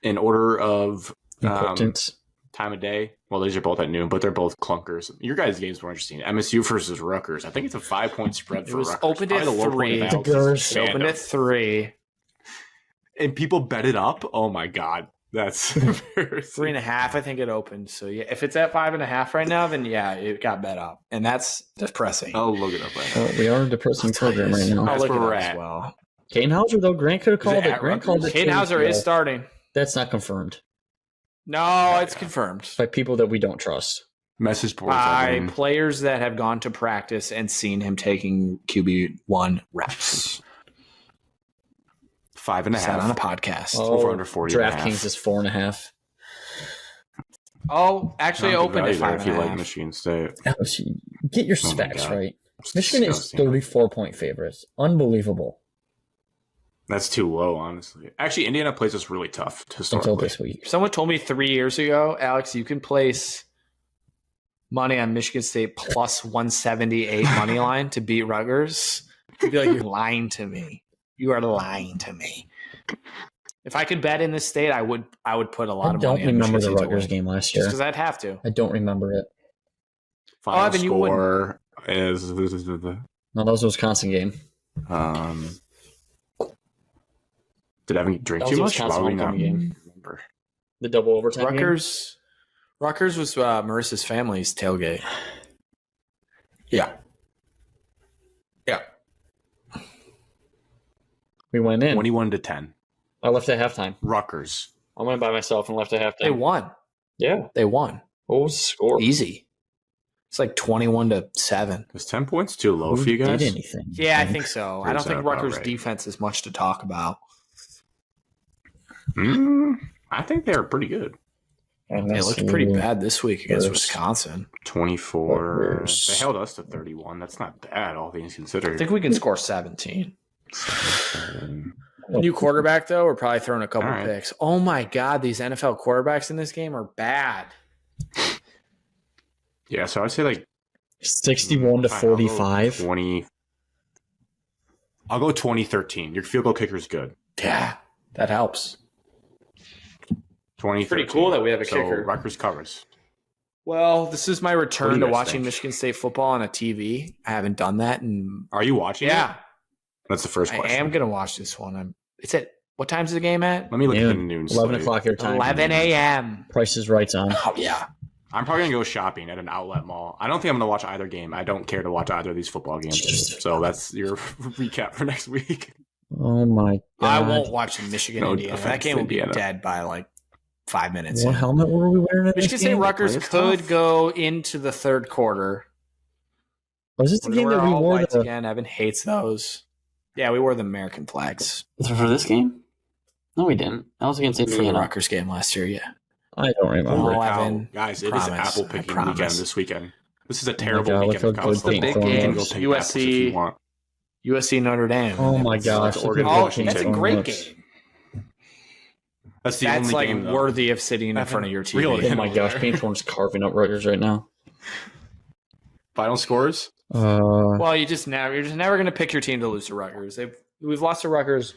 S1: in order of
S3: importance.
S1: Time of day. Well, these are both at noon, but they're both clunkers. Your guys' games were interesting. MSU versus Rutgers. I think it's a 5-point spread for Rutgers.
S2: Opened at 3.
S3: It opened
S2: at 3.
S1: And people bet it up. Oh my God. That's
S2: 3.5, I think it opened. So yeah, if it's at 5.5 right now, then yeah, it got bet up, and that's depressing.
S1: I'll look it up right now.
S4: We are a depressing program right now.
S2: I'll
S1: That's
S2: look
S1: where
S2: it
S1: we're
S2: up
S1: at.
S2: as well.
S4: Kane Hauser, though, Grant could have called
S1: it
S4: it.
S1: at
S4: Grant called it.
S2: Kane Hauser is starting.
S4: That's not confirmed
S2: No, it's confirmed
S4: by people that we don't trust.
S1: Message boards.
S2: By players that have gone to practice and seen him taking QB1 reps.
S1: 5.5
S2: Said on a podcast.
S1: over under 40.
S4: DraftKings is 4.5.
S2: Oh, actually, it opened at 5.5.
S1: If you like Michigan State,
S4: Get your
S1: Oh my
S4: specs
S1: God.
S4: right.
S1: It's
S4: Michigan is
S1: disgusting.
S4: 34-point favorites. Unbelievable.
S1: That's too low, honestly. Actually, Indiana plays us really tough
S4: Until
S1: historically.
S4: this week.
S2: Someone told me 3 years ago, Alex, you can place money on Michigan State plus 178 money line to beat Rutgers. You'd be like, you're lying to me. You are lying to me. If I could bet in this state, I would put a lot
S4: I
S2: of
S4: don't
S2: money on
S4: remember
S2: Michigan
S4: the
S2: State to
S4: Rutgers
S2: win.
S4: game last
S2: Just
S4: year.
S2: because I'd have to.
S4: I don't remember it.
S1: Final
S2: Evan, you
S1: score is
S4: No, that was the Wisconsin game.
S1: Did Evan drink
S3: That
S1: too
S3: was
S1: much?
S3: Wisconsin
S1: Why would we not
S3: homecoming game.
S1: remember?
S3: The double overtime game?
S2: Rutgers was Marissa's family's tailgate. Yeah. Yeah.
S4: We went in.
S1: 21-10.
S3: I left at halftime.
S1: Rutgers.
S3: I went by myself and left at halftime.
S2: They won.
S3: Yeah.
S2: They won.
S3: What was the score?
S2: Easy. It's like 21-7.
S1: Is 10 points too low
S4: Who
S1: for you guys?
S4: did anything?
S2: Yeah, I think so. I don't
S1: Is
S2: think
S1: that about
S2: Rutgers'
S1: right?
S2: defense is much to talk about.
S1: I think they're pretty good.
S2: They looked pretty bad this week against
S4: Rutgers.
S2: Wisconsin.
S1: 24.
S4: Rutgers.
S1: They held us to 31. That's not bad, all things considered.
S2: I think we can score 17.
S1: Um,
S2: New quarterback, though, we're probably throwing a couple
S1: All right.
S2: picks. Oh, my God. These NFL quarterbacks in this game are bad.
S1: yeah, so I'd say like
S4: 61 to
S1: fine, I'll go
S4: 45.
S1: 20. I'll go 2013. Your field goal kicker is good.
S2: Yeah, that helps.
S1: 2013.
S2: Pretty cool that we have a
S1: so
S2: kicker.
S1: Rutgers covers.
S2: Well, this is my
S1: What do
S2: return
S1: you
S2: to
S1: guys
S2: watching
S1: think?
S2: Michigan State football on a TV. I haven't done that in
S1: Are you watching it?
S2: yeah.
S1: That's the first
S2: I
S1: question.
S2: am gonna watch this one. It's at what time's the game at?
S1: Let me look at the
S4: Noon.
S1: noon
S4: 11
S1: slate.
S4: o'clock your time.
S2: 11 a.m.
S4: Price is Right's on.
S2: Oh yeah.
S1: I'm probably going to go shopping at an outlet mall. I don't think I'm going to watch either game. I don't care to watch either of these football games. So that's your recap for next week.
S4: Oh my God.
S2: I won't watch the Michigan
S1: No
S2: Indiana. That
S1: offense
S2: game
S1: to
S2: will be
S1: Indiana.
S2: dead by like 5 minutes.
S4: What
S2: in.
S4: helmet were we wearing at
S2: Michigan
S4: this
S2: State
S4: game?
S2: Rutgers
S1: It's
S2: could
S1: tough.
S2: go into the third quarter.
S4: Was this the game
S2: We're
S4: that we
S2: all
S4: wore
S2: whites
S4: the...
S2: again. Evan hates those. Yeah, we wore the American flags
S5: For this game? No, we didn't. That was against
S2: for the
S5: Indiana.
S2: Rutgers game last year. Yeah.
S4: I don't remember.
S2: Oh,
S1: Cow.
S2: Evan,
S1: Guys,
S2: I
S1: it is
S2: promise.
S1: apple
S2: I
S1: picking
S2: promise.
S1: weekend this weekend. This is a terrible
S4: God,
S1: weekend
S4: look
S1: of
S4: how
S1: college
S4: good
S1: football.
S2: the big
S1: You can go
S2: games.
S1: take
S2: USC
S1: apples if you want.
S2: USC Notre Dame.
S4: Oh my gosh.
S1: Like
S4: look
S1: Oregon,
S4: at
S2: Oh,
S1: Washington.
S2: that's a
S4: Washington.
S2: great
S4: Looks-
S2: game.
S1: That's the
S2: That's
S1: only
S2: like
S1: game, though.
S2: worthy of sitting in front of your TV.
S1: really?
S4: Oh my gosh, Painthorn's carving up Rutgers right now.
S1: Final scores?
S2: Well, you're just never going to pick your team to lose to Rutgers. We've lost to Rutgers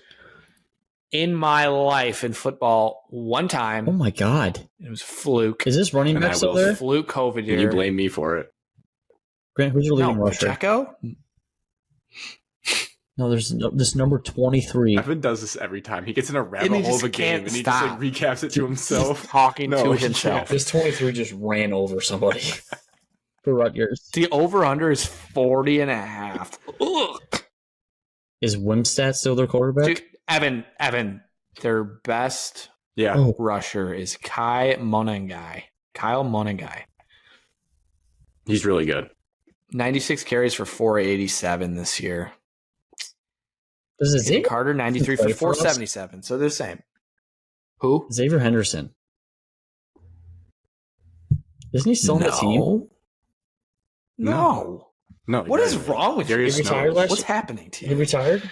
S2: in my life in football one time.
S4: Oh my God.
S2: It was fluke.
S4: Is this running
S1: And
S4: back
S1: I
S4: still
S1: will
S4: there?
S2: Fluke COVID
S1: And
S2: year.
S1: you blame me for it.
S4: Grant, who's your
S2: no,
S4: leading rusher?
S2: Pacheco?
S4: No, there's this number 23.
S1: Evan does this every time. He gets in a
S2: And
S1: rabbit
S2: he
S1: hole of
S2: just
S1: a game
S2: can't
S1: and he
S2: stop.
S1: just like recaps it to himself.
S2: Talking
S1: No,
S2: to
S1: he
S2: himself.
S1: can't.
S3: This 23 just ran over somebody.
S4: For Rutgers.
S2: The over-under is 40.5. Ugh.
S4: Is Wimstat still their quarterback?
S2: Dude, Evan, their best
S1: Yeah.
S4: Oh,
S2: rusher is Kyle Monangai.
S1: He's really good.
S2: 96 carries for 487 this year.
S4: this is
S2: Aiden
S4: Xavier,
S2: Carter, 93 for
S4: play for us?
S2: 477. So they're the same. Who?
S4: Xavier Henderson. Isn't he still on the team?
S2: No.
S1: No.
S2: What is wrong with you?
S1: Darius
S3: He retired
S1: Snow.
S3: last
S2: What's happening to
S3: He
S2: you?
S3: retired?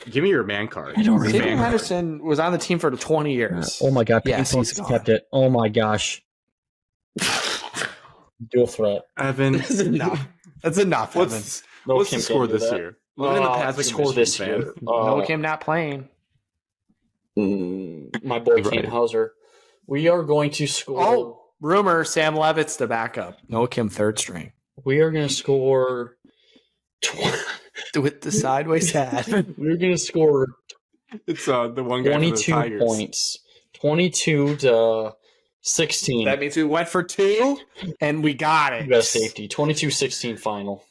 S1: Give me your man card.
S5: I don't
S1: Your
S2: Xavier
S1: man card.
S2: Henderson was on the team for 20 years.
S4: Oh my God,
S2: Yes,
S4: Painthorn's
S2: he's gone.
S4: kept it. Oh my gosh.
S3: Dual threat.
S1: Evan,
S2: That's enough. That's enough, Evan.
S1: what's
S3: No,
S1: what's
S3: Kim
S1: the score
S3: can't do
S1: this
S3: that.
S1: year? Living in the past, like a
S3: score
S1: Michigan
S3: this
S1: fan.
S3: year.
S2: Noah Kim not playing.
S3: My boy
S1: Right.
S3: Kane Hauser. We are going to score.
S2: Oh, rumor Sam Levitt's the backup. Noah Kim third string.
S3: We are going to score.
S2: With the sideways hat.
S3: We're going to score
S1: It's the one guy for the
S3: 22
S1: Tigers.
S3: points 22-16.
S2: That means we went for 2, and we got it.
S3: You got a safety. 22-16 final.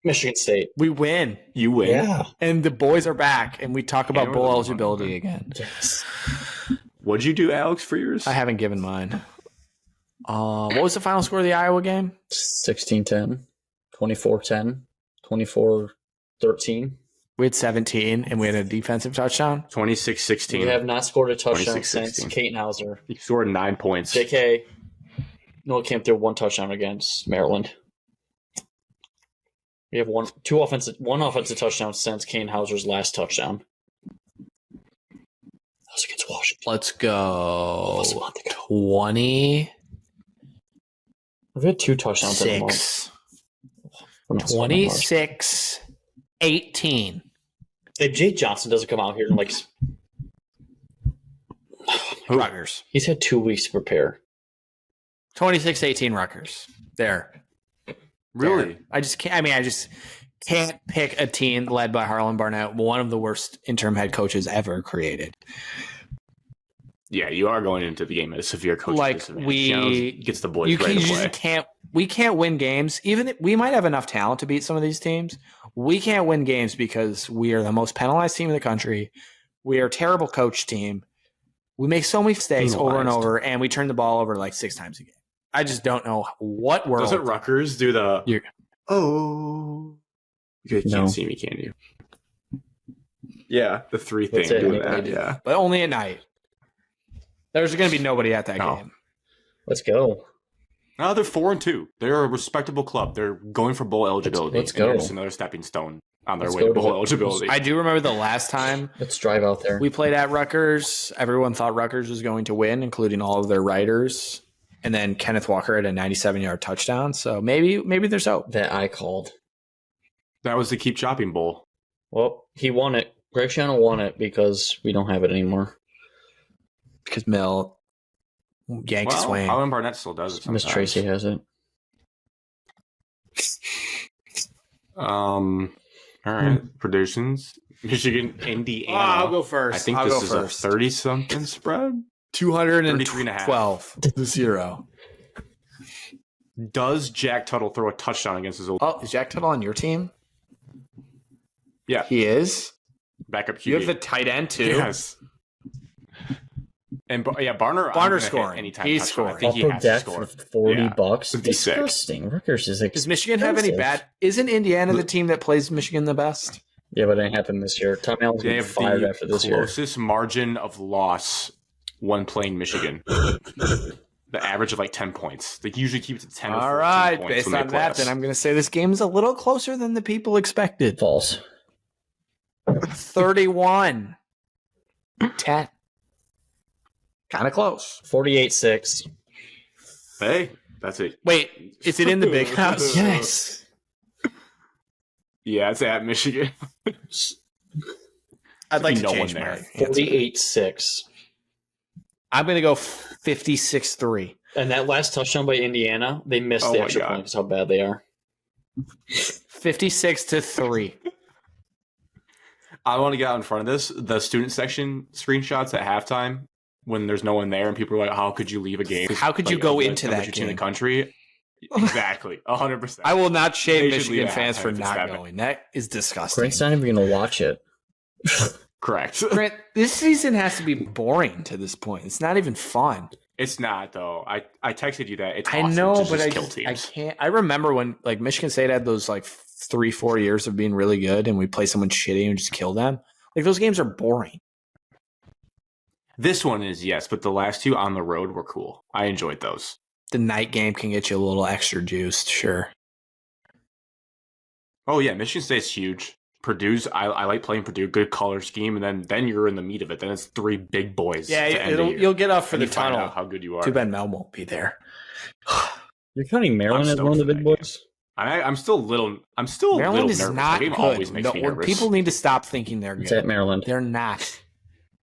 S3: Michigan State.
S2: We win.
S1: You win.
S3: Yeah.
S2: And the boys are back, and we talk about
S1: And
S2: bowl
S1: we're the
S2: eligibility
S1: one.
S2: again.
S3: Yes.
S1: What'd you do, Alex, for yours?
S2: I haven't given mine. What was the final score of the Iowa game?
S4: 16-10, 24-10, 24-13.
S2: We had 17, and we had a defensive touchdown.
S1: 26-16.
S3: We have not scored a touchdown
S1: 26-16.
S3: since Kate Hauser.
S1: You scored 9 points.
S3: JK, Noah Kemp threw 1 touchdown against Maryland. We have one offensive touchdown since Kane Hauser's last touchdown. That was against Washington.
S2: Let's go.
S3: was a month ago.
S2: 26.
S3: We've had 2 touchdowns in a month. We're not scoring that much.
S2: 26-18.
S3: If Jake Johnson doesn't come out here and
S2: Rutgers.
S3: he's had 2 weeks to prepare.
S2: 26-18 Rutgers. There.
S1: Really?
S2: There. I just can't pick a team led by Harlan Barnett, one of the worst interim head coaches ever created.
S1: Yeah, you are going into the game at a severe coaching
S2: Like,
S1: disadvantage.
S2: we-
S1: Jones gets the boys ready to play.
S2: We can't win games. Even if we might have enough talent to beat some of these teams. We can't win games because we are the most penalized team in the country. We are a terrible coach team. We make so many mistakes over and over, and we turn the ball over like 6 times a game. I just don't know what world.
S1: Doesn't Rutgers do the
S2: You're-
S1: oh? You can't
S4: No.
S1: see me, can you? Yeah, the 3 thing
S3: That's it.
S1: doing
S3: They
S1: that.
S3: do.
S1: Yeah.
S2: But only at night. There's going to be nobody at that
S1: No.
S2: game.
S3: Let's go.
S1: No, they're 4-2. They're a respectable club. They're going for bowl eligibility.
S3: let's
S1: And
S3: go.
S1: they're just another stepping stone on their
S3: Let's
S1: way to
S3: go to
S1: bowl
S3: the-
S1: eligibility.
S2: I do remember the last time
S3: Let's drive out there.
S2: we played at Rutgers. Everyone thought Rutgers was going to win, including all of their writers. And then Kenneth Walker had a 97-yard touchdown. So maybe there's hope.
S3: That I called.
S1: That was the Keep Chopping Bowl.
S3: Well, he won it. Greg Schiano won it because we don't have it anymore.
S2: Because Mill yanked
S1: Well,
S2: swing.
S1: Alan Barnett still does it
S3: Miss
S1: sometimes.
S3: Tracy has it.
S1: All right. Predictions. Michigan, Indiana.
S2: I'll go first.
S1: I think
S2: I'll
S1: this
S2: go
S1: is
S2: first.
S1: a 30-something spread.
S2: 212 to 0.
S1: Does Jack Tuttle throw a touchdown against his old
S2: Oh, is Jack Tuttle on your team?
S1: Yeah.
S2: He is.
S1: backup QB?
S2: You have the tight end too.
S1: Yes. And Barner.
S2: Barner's scoring.
S1: Anytime
S2: He's
S1: touchdown. I
S2: scoring.
S1: think he
S4: Upper
S1: has to
S4: deck
S1: score.
S4: for $40.
S1: It'd be sick.
S4: Disgusting. Rutgers is
S2: Does Michigan have any bad? Isn't Indiana the team that plays Michigan the best?
S3: Yeah, but it ain't happened this year. Tom Allen's
S1: They
S3: getting
S1: have
S3: fired
S1: the
S3: after this year.
S1: closest margin of loss when playing Michigan. The average of like 10 points. They usually keep it to 10 or 14
S2: All right,
S1: points
S2: based
S1: when they
S2: on
S1: play
S2: that,
S1: us.
S2: then I'm going to say this game is a little closer than the people expected.
S4: False.
S2: 31-10. Kind of close.
S3: 48-6.
S1: Hey, that's it.
S2: Wait, is it in the big house?
S3: Yes.
S1: Yeah, it's at Michigan.
S2: I'd like to
S1: No one
S2: change
S1: there.
S2: my answer.
S3: 48-6.
S2: I'm going to go 56-3.
S3: And that last touchdown by Indiana, they missed
S1: Oh
S3: the
S1: my
S3: extra
S1: God.
S3: point because how bad they are.
S2: 56-3.
S1: I want to get out in front of this. The student section screenshots at halftime when there's no one there and people are like, how could you leave a game?
S2: How could you
S1: Like,
S2: go
S1: of the
S2: into
S1: number
S2: that
S1: 2 team in
S2: game?
S1: the country? Exactly. 100%.
S2: I will not
S1: They
S2: shame
S1: should
S2: Michigan
S1: leave at
S2: fans
S1: halftime
S2: for
S1: if it's
S2: not
S1: happening.
S2: going. That is disgusting.
S4: Grant's not even going to watch it.
S1: Correct.
S2: Grant, this season has to be boring to this point. It's not even fun.
S1: It's not, though. I texted you that. It's
S2: I
S1: awesome
S2: know,
S1: to
S2: but
S1: just
S2: I
S1: kill
S2: just, I
S1: teams.
S2: can't. I remember when like Michigan State had those like 3-4 years of being really good, and we play someone shitty and just kill them. Like those games are boring.
S1: This one is, yes, but the last 2 on the road were cool. I enjoyed those.
S2: The night game can get you a little extra juiced, sure.
S1: Oh, yeah, Michigan State's huge. Purdue's, I like playing Purdue, good color scheme, and then you're in the meat of it. Then it's 3 big boys. to end the year.
S2: you'll get up for
S1: And
S2: the
S1: you find
S2: tunnel.
S1: out how good you are.
S2: Too bad Mel won't be there.
S4: You're counting Maryland
S1: I'm
S4: as one of the
S1: stoked
S4: big
S1: for that
S4: boys?
S1: I'm still a little
S2: Maryland is
S1: nervous.
S2: not
S1: The game
S2: good.
S1: always makes
S2: No,
S1: me nervous.
S2: people need to stop thinking they're
S4: It's
S2: good.
S4: at Maryland.
S2: They're not.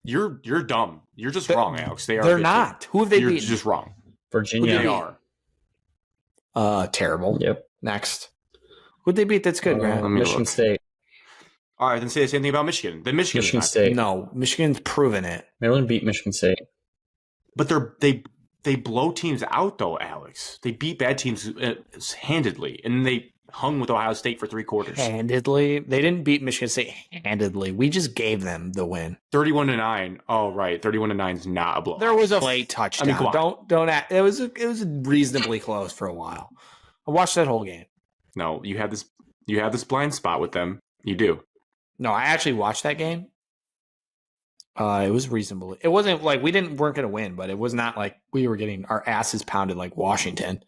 S1: You're dumb. You're just
S2: They're-
S1: wrong, Alex. They are.
S2: They're
S1: good
S2: not.
S1: too.
S2: Who have they
S1: You're
S2: beaten?
S1: just wrong.
S4: Virginia.
S1: They are.
S2: Terrible.
S4: Yep.
S2: Next. Who'd they beat that's good, Grant?
S1: Let me
S4: Michigan
S1: look.
S4: State.
S1: All right, then say the same thing about Michigan. Then
S4: Michigan State.
S2: No, Michigan's proven it.
S4: Maryland beat Michigan State.
S1: But they blow teams out though, Alex. They beat bad teams handedly, and they hung with Ohio State for 3 quarters.
S2: Handedly, they didn't beat Michigan State handedly. We just gave them the win.
S1: 31-9. Oh, right, 31-9 is not a blow.
S2: There was a late touchdown.
S1: I mean,
S2: don't act. It was reasonably close for a while. I watched that whole game.
S1: No, you have this blind spot with them. You do.
S2: No, I actually watched that game. It was reasonable. It wasn't like weren't going to win, but it was not like we were getting our asses pounded like Washington.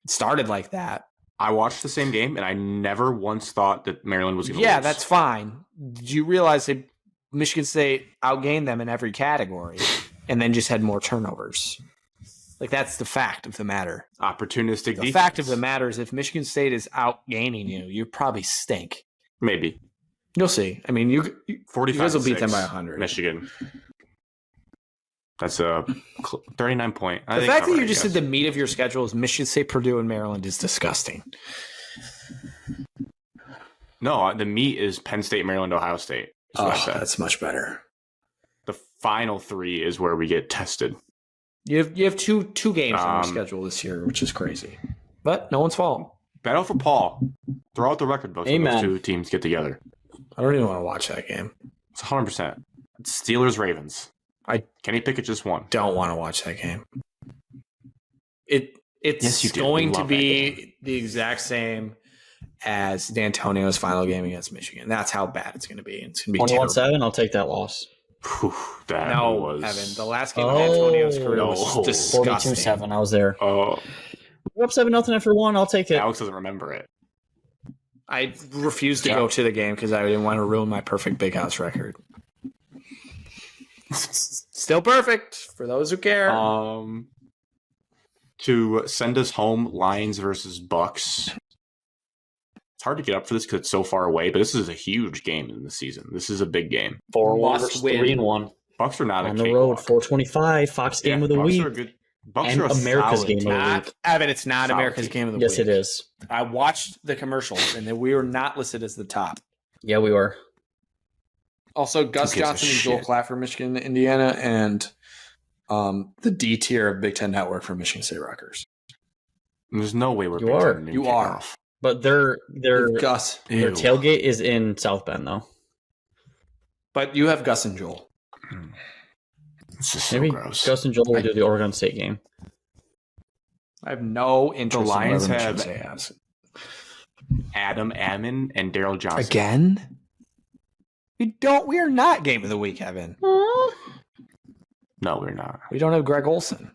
S2: It started like that.
S1: I watched the same game, and I never once thought that Maryland was going to lose.
S2: Yeah, that's fine. Did you realize that Michigan State outgained them in every category and then just had more turnovers? Like, that's the fact of the matter.
S1: Opportunistic
S2: The fact of the matter is if Michigan State is outgaining you, you probably stink.
S1: Maybe.
S2: You'll see. I mean, you
S1: 45
S2: guys will beat them by 100.
S1: Michigan. That's a 39 point.
S2: The fact that you just said the meat of your schedule is Michigan State, Purdue, and Maryland is disgusting.
S1: No, the meat is Penn State, Maryland, Ohio State.
S2: That's much better.
S1: The final 3 is where we get tested.
S2: You have two games on your schedule this year, which is crazy. But no one's fault.
S1: Battle for Paul. Throw out the record books when those 2 teams get together.
S2: I don't even want to watch that game.
S1: It's 100%. It's Steelers-Ravens. Kenny Pickett just won.
S2: Don't want to watch that game. It's
S1: Yes, you do.
S2: going
S1: We
S2: to
S1: love
S2: be the exact same as D'Antonio's final game against Michigan. That's how bad it's going to be. It's going to be
S4: 21-7, I'll take that loss.
S1: Whew, that
S2: No,
S1: was...
S2: Evan. The last game of D'Antonio's career was disgusting.
S4: 42-7, I was there.
S1: Oh,
S4: We're up 7-0 after 1, I'll take it.
S1: Alex doesn't remember it.
S2: I refused to go to the game because I didn't want to ruin my perfect Big House record. Still perfect for those who care.
S1: To send us home, Lions versus Bucks. It's hard to get up for this because it's so far away, but this is a huge game in the season. This is a big game.
S4: 4-1 versus 3-1.
S1: Bucks are not
S4: on
S1: a
S4: the road. 425 Fox game of the
S1: Bucks
S4: week.
S1: Are good. Bucks
S4: And
S1: are a
S4: America's
S1: solid
S4: game
S1: team.
S4: of the week.
S2: Evan, it's not
S1: Solid
S2: America's
S1: team.
S2: game of the
S4: Yes,
S2: week.
S4: it is.
S2: I watched the commercials, and we were not listed as the top.
S4: Yeah, we were.
S2: Also, Gus
S1: Who gives a
S2: Johnson and Joel
S1: shit?
S2: Klatt for Michigan, Indiana, and the D tier of Big Ten Network for Michigan State Rutgers.
S1: There's no way we're
S4: You
S1: Big
S4: are.
S1: Ten
S2: You
S1: kicking
S2: are.
S1: off.
S4: But their
S2: Gus,
S4: their
S1: Ew.
S4: tailgate is in South Bend, though.
S2: but you have Gus and Joel.
S1: It's just so
S4: Maybe
S1: gross.
S4: Gus and Joel will do the Oregon State game.
S2: I have no interest.
S1: The Lions
S2: in whatever
S1: have-
S2: Michigan State has.
S1: Adam Ammon and Daryl Johnson.
S2: Again. We are not game of the week, Evan.
S1: No, we're not.
S2: We don't have Greg Olson.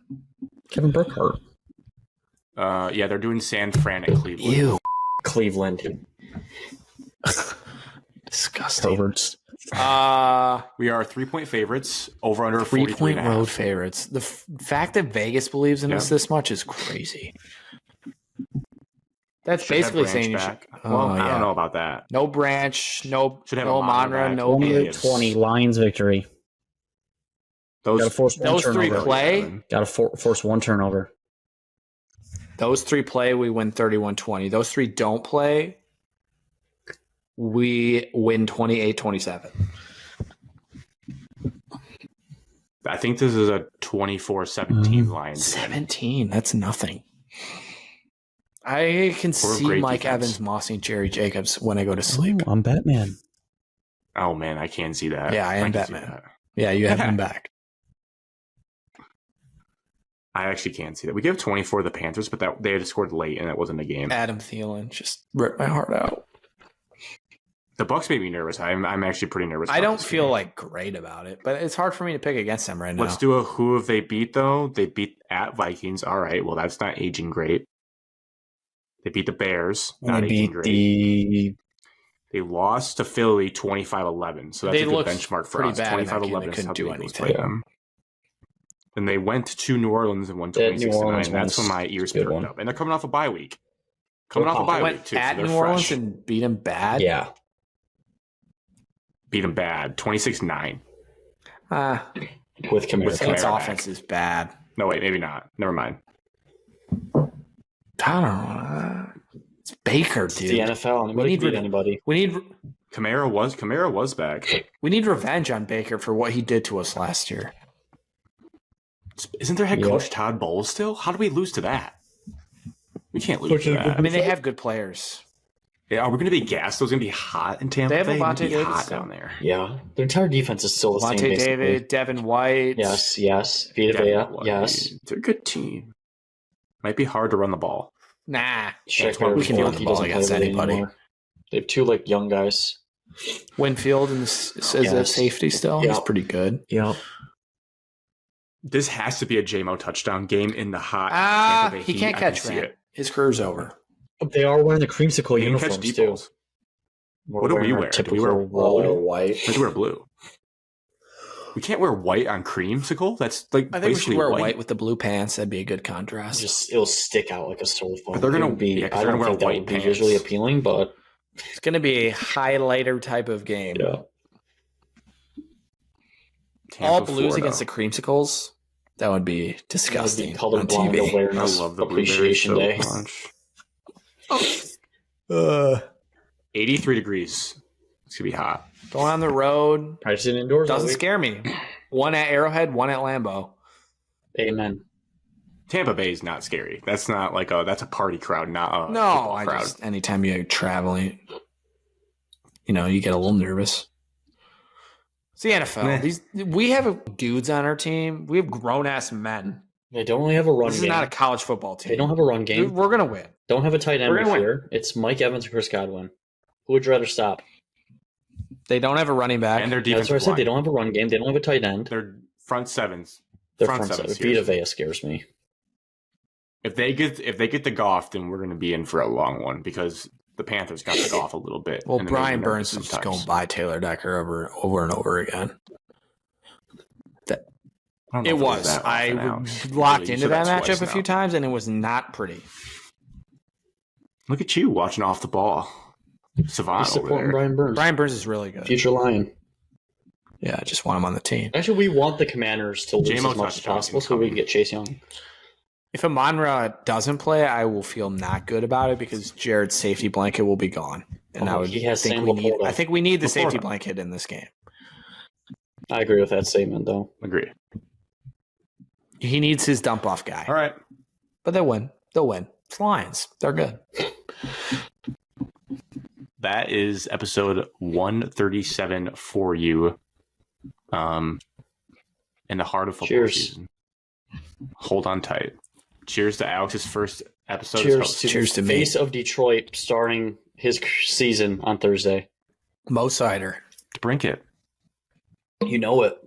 S4: Kevin Burkhardt.
S1: Yeah, they're doing San Fran at Cleveland.
S4: Cleveland.
S2: Disgusting.
S4: Cowards.
S1: We are 3-point favorites, over under
S2: 3-point
S1: 43.5.
S2: road favorites. The fact that Vegas believes in us this much is crazy. That's
S1: Should have
S2: basically
S1: Branch
S2: saying you
S1: back.
S2: should,
S1: Well, I don't know about that.
S2: no Branch, no
S1: Should have
S2: Monra,
S1: back.
S2: no Gibbs.
S4: 20 Lions victory. Got to
S1: Those
S4: force one
S2: Those three
S4: turnover.
S2: play.
S4: Got to force one turnover.
S2: Those 3 play, we win 31-20. Those 3 don't play, we win 28-27.
S1: I think this is a 24-17 Lions.
S2: 17, that's nothing. I can see
S1: great
S2: Mike
S1: defense.
S2: Evans mossing Jerry Jacobs when I go to sleep.
S4: I'm Batman.
S1: Oh man, I can see that.
S2: Yeah, I am
S1: can see
S2: Batman.
S1: that.
S2: Yeah, you have him back.
S1: I actually can't see that. We gave 24 to the Panthers, but they had scored late, and it wasn't a game.
S2: Adam Thielen just ripped my heart out.
S1: The Bucks made me nervous. I'm actually pretty nervous.
S2: I
S1: about
S2: don't
S1: this
S2: feel
S1: game.
S2: like great about it, but it's hard for me to pick against them right now.
S1: Let's do a who have they beat though? They beat at Vikings. All right, well that's not aging great. They beat the Bears. Not
S4: They
S1: aging
S4: beat
S1: great.
S4: the
S1: They lost to Philly 25-11. So that's
S2: They
S1: a good
S2: looked
S1: benchmark for
S2: pretty
S1: us.
S2: bad in that game.
S1: 25-11
S2: They
S1: is
S2: couldn't
S1: how
S2: do
S1: the Eagles
S2: anything.
S1: played them. And they went to New Orleans and won
S4: Yeah, New
S1: 26-9.
S4: Orleans
S1: That's when
S4: was
S1: my ears
S4: a good
S1: perked
S4: one.
S1: up. And they're coming off a bye week. Coming off a bye
S2: went
S1: week too.
S2: at
S1: so they're
S2: New Orleans
S1: fresh.
S2: and beat them bad.
S4: yeah.
S1: Beat them bad. 26-9.
S4: With Kamara.
S1: With
S2: Saints
S1: Kamara
S2: offense
S1: back.
S2: is bad.
S1: No, wait, maybe not. Never mind.
S2: I don't know. It's Baker,
S3: It's
S2: dude.
S3: the NFL.
S2: We
S3: Anybody
S2: need
S3: can beat
S2: rid-
S3: anybody.
S2: We need
S1: Kamara was back.
S2: We need revenge on Baker for what he did to us last year.
S1: Isn't their head coach Todd Bowles still? How do we lose to that? We can't lose to that.
S2: I mean, they have good players.
S1: Yeah, are we going to be gassed? It's going to be hot in Tampa.
S2: They have
S1: Bay.
S2: Levante
S1: It's gonna be
S2: Davis
S1: hot
S2: still.
S1: down there.
S3: Yeah, their entire defense is still the same.
S2: Levante
S3: Basically.
S2: David, Devin White.
S3: Yes.
S1: Devin
S3: Vita
S1: White.
S3: yes.
S1: They're a good team. Might be hard to run the ball.
S2: Nah.
S3: Checker,
S2: we can run the
S3: he
S2: ball
S3: doesn't
S2: against
S3: play really
S2: anybody.
S3: anymore. They have two young guys.
S2: Winfield is a
S3: Yes.
S2: safety still.
S3: Yeah.
S2: He's pretty good.
S3: Yeah.
S1: This has to be a JMO touchdown game in the hot. Tampa Bay
S2: He
S1: heat.
S2: can't
S1: I can
S2: catch
S1: see
S2: Grant.
S1: it.
S2: His career's over.
S4: They are wearing the creamsicle
S1: He can catch
S4: uniforms
S1: deep
S4: too.
S1: balls. What do we wear? Do we wear
S3: white?
S1: We have to wear blue. We can't wear white on creamsicle. That's
S2: I think we
S1: basically
S2: should wear white with the blue pants. That'd be a good contrast.
S3: Just it'll stick out like a sore thumb.
S1: But they're gonna
S3: It would be.
S1: yeah, 'cause
S3: I
S1: they're
S3: don't
S1: gonna
S3: think
S1: wear
S3: that
S1: white
S3: would be
S1: pants.
S3: visually appealing, but
S2: It's going to be a highlighter type of game.
S3: yeah.
S1: Tampa,
S2: All blues
S1: Florida.
S2: against the creamsicles. That would be disgusting on
S3: Colorblind
S2: TV.
S1: I
S3: awareness
S1: love the blueberries
S3: appreciation
S1: so
S3: day.
S1: much. 83 degrees. It's gonna be hot.
S2: Going on the road
S3: Practicing indoors all
S2: doesn't
S3: week.
S2: scare me. One at Arrowhead, one at Lambeau.
S3: Amen.
S1: Tampa Bay is not scary. That's not that's a party crowd, not a
S2: No,
S1: football crowd.
S2: anytime you're traveling, you get a little nervous. It's the NFL.
S1: Meh.
S2: We have dudes on our team. We have grown ass men.
S3: They don't really have a run
S2: This is
S3: game.
S2: not a college football team.
S3: They don't have a run game.
S2: We're gonna win.
S3: Don't have a tight end
S2: We're gonna
S3: this
S2: win.
S3: year. It's Mike Evans and Chris Godwin. Who would you rather stop?
S2: They don't have a running back.
S1: And their
S3: Yeah, that's what I
S1: defensive
S3: said. They
S1: line.
S3: don't have a run game. They don't have a tight end.
S1: Their front sevens.
S3: Their
S1: front
S3: front
S1: seven
S3: seven.
S1: scares
S3: Vita
S1: me.
S3: Vea scares me.
S1: If they get the Goff, then we're going to be in for a long one because the Panthers got the Goff a little bit.
S2: Well,
S1: and then they
S2: Brian
S1: were
S2: Burns
S1: nervous
S2: is just
S1: sometimes.
S2: going by Taylor Decker over and over again.
S1: I don't know
S2: It
S1: if
S2: was.
S1: that
S2: I
S1: often, Alex.
S2: locked
S1: You
S2: into
S1: said
S2: that
S1: twice
S2: matchup a
S1: now.
S2: few times, and it was not pretty.
S1: Look at you watching off the ball. Savant
S3: He's
S1: over
S3: supporting
S1: there.
S3: Brian Burns.
S2: Brian Burns is really good.
S3: Future Lion.
S2: Yeah, I just want him on the team.
S3: Actually, we want the Commanders to lose
S1: JMO
S3: as much as
S1: touchdown
S3: possible so we
S1: incoming.
S3: can get Chase Young.
S2: If Amonra doesn't play, I will feel not good about it because Jared's safety blanket will be gone, and
S3: Oh,
S2: I would
S3: he has
S2: think
S3: Sam
S2: we need.
S3: Laporta.
S2: I think we need the safety
S1: Laporta.
S2: blanket in this game.
S3: I agree with that statement, though.
S1: Agree.
S2: He needs his dump off guy,
S1: All right.
S2: but they'll win. They'll win. It's Lions. They're good.
S1: That is episode 137 for you. In the heart of football
S3: Cheers.
S1: season. Hold on tight. Cheers to Alex's first episode. as
S3: Cheers
S1: host.
S3: to
S2: Cheers
S3: the
S2: to me.
S3: face of Detroit starting his season on Thursday.
S2: Mo Sider.
S1: Brink it.
S3: You know it.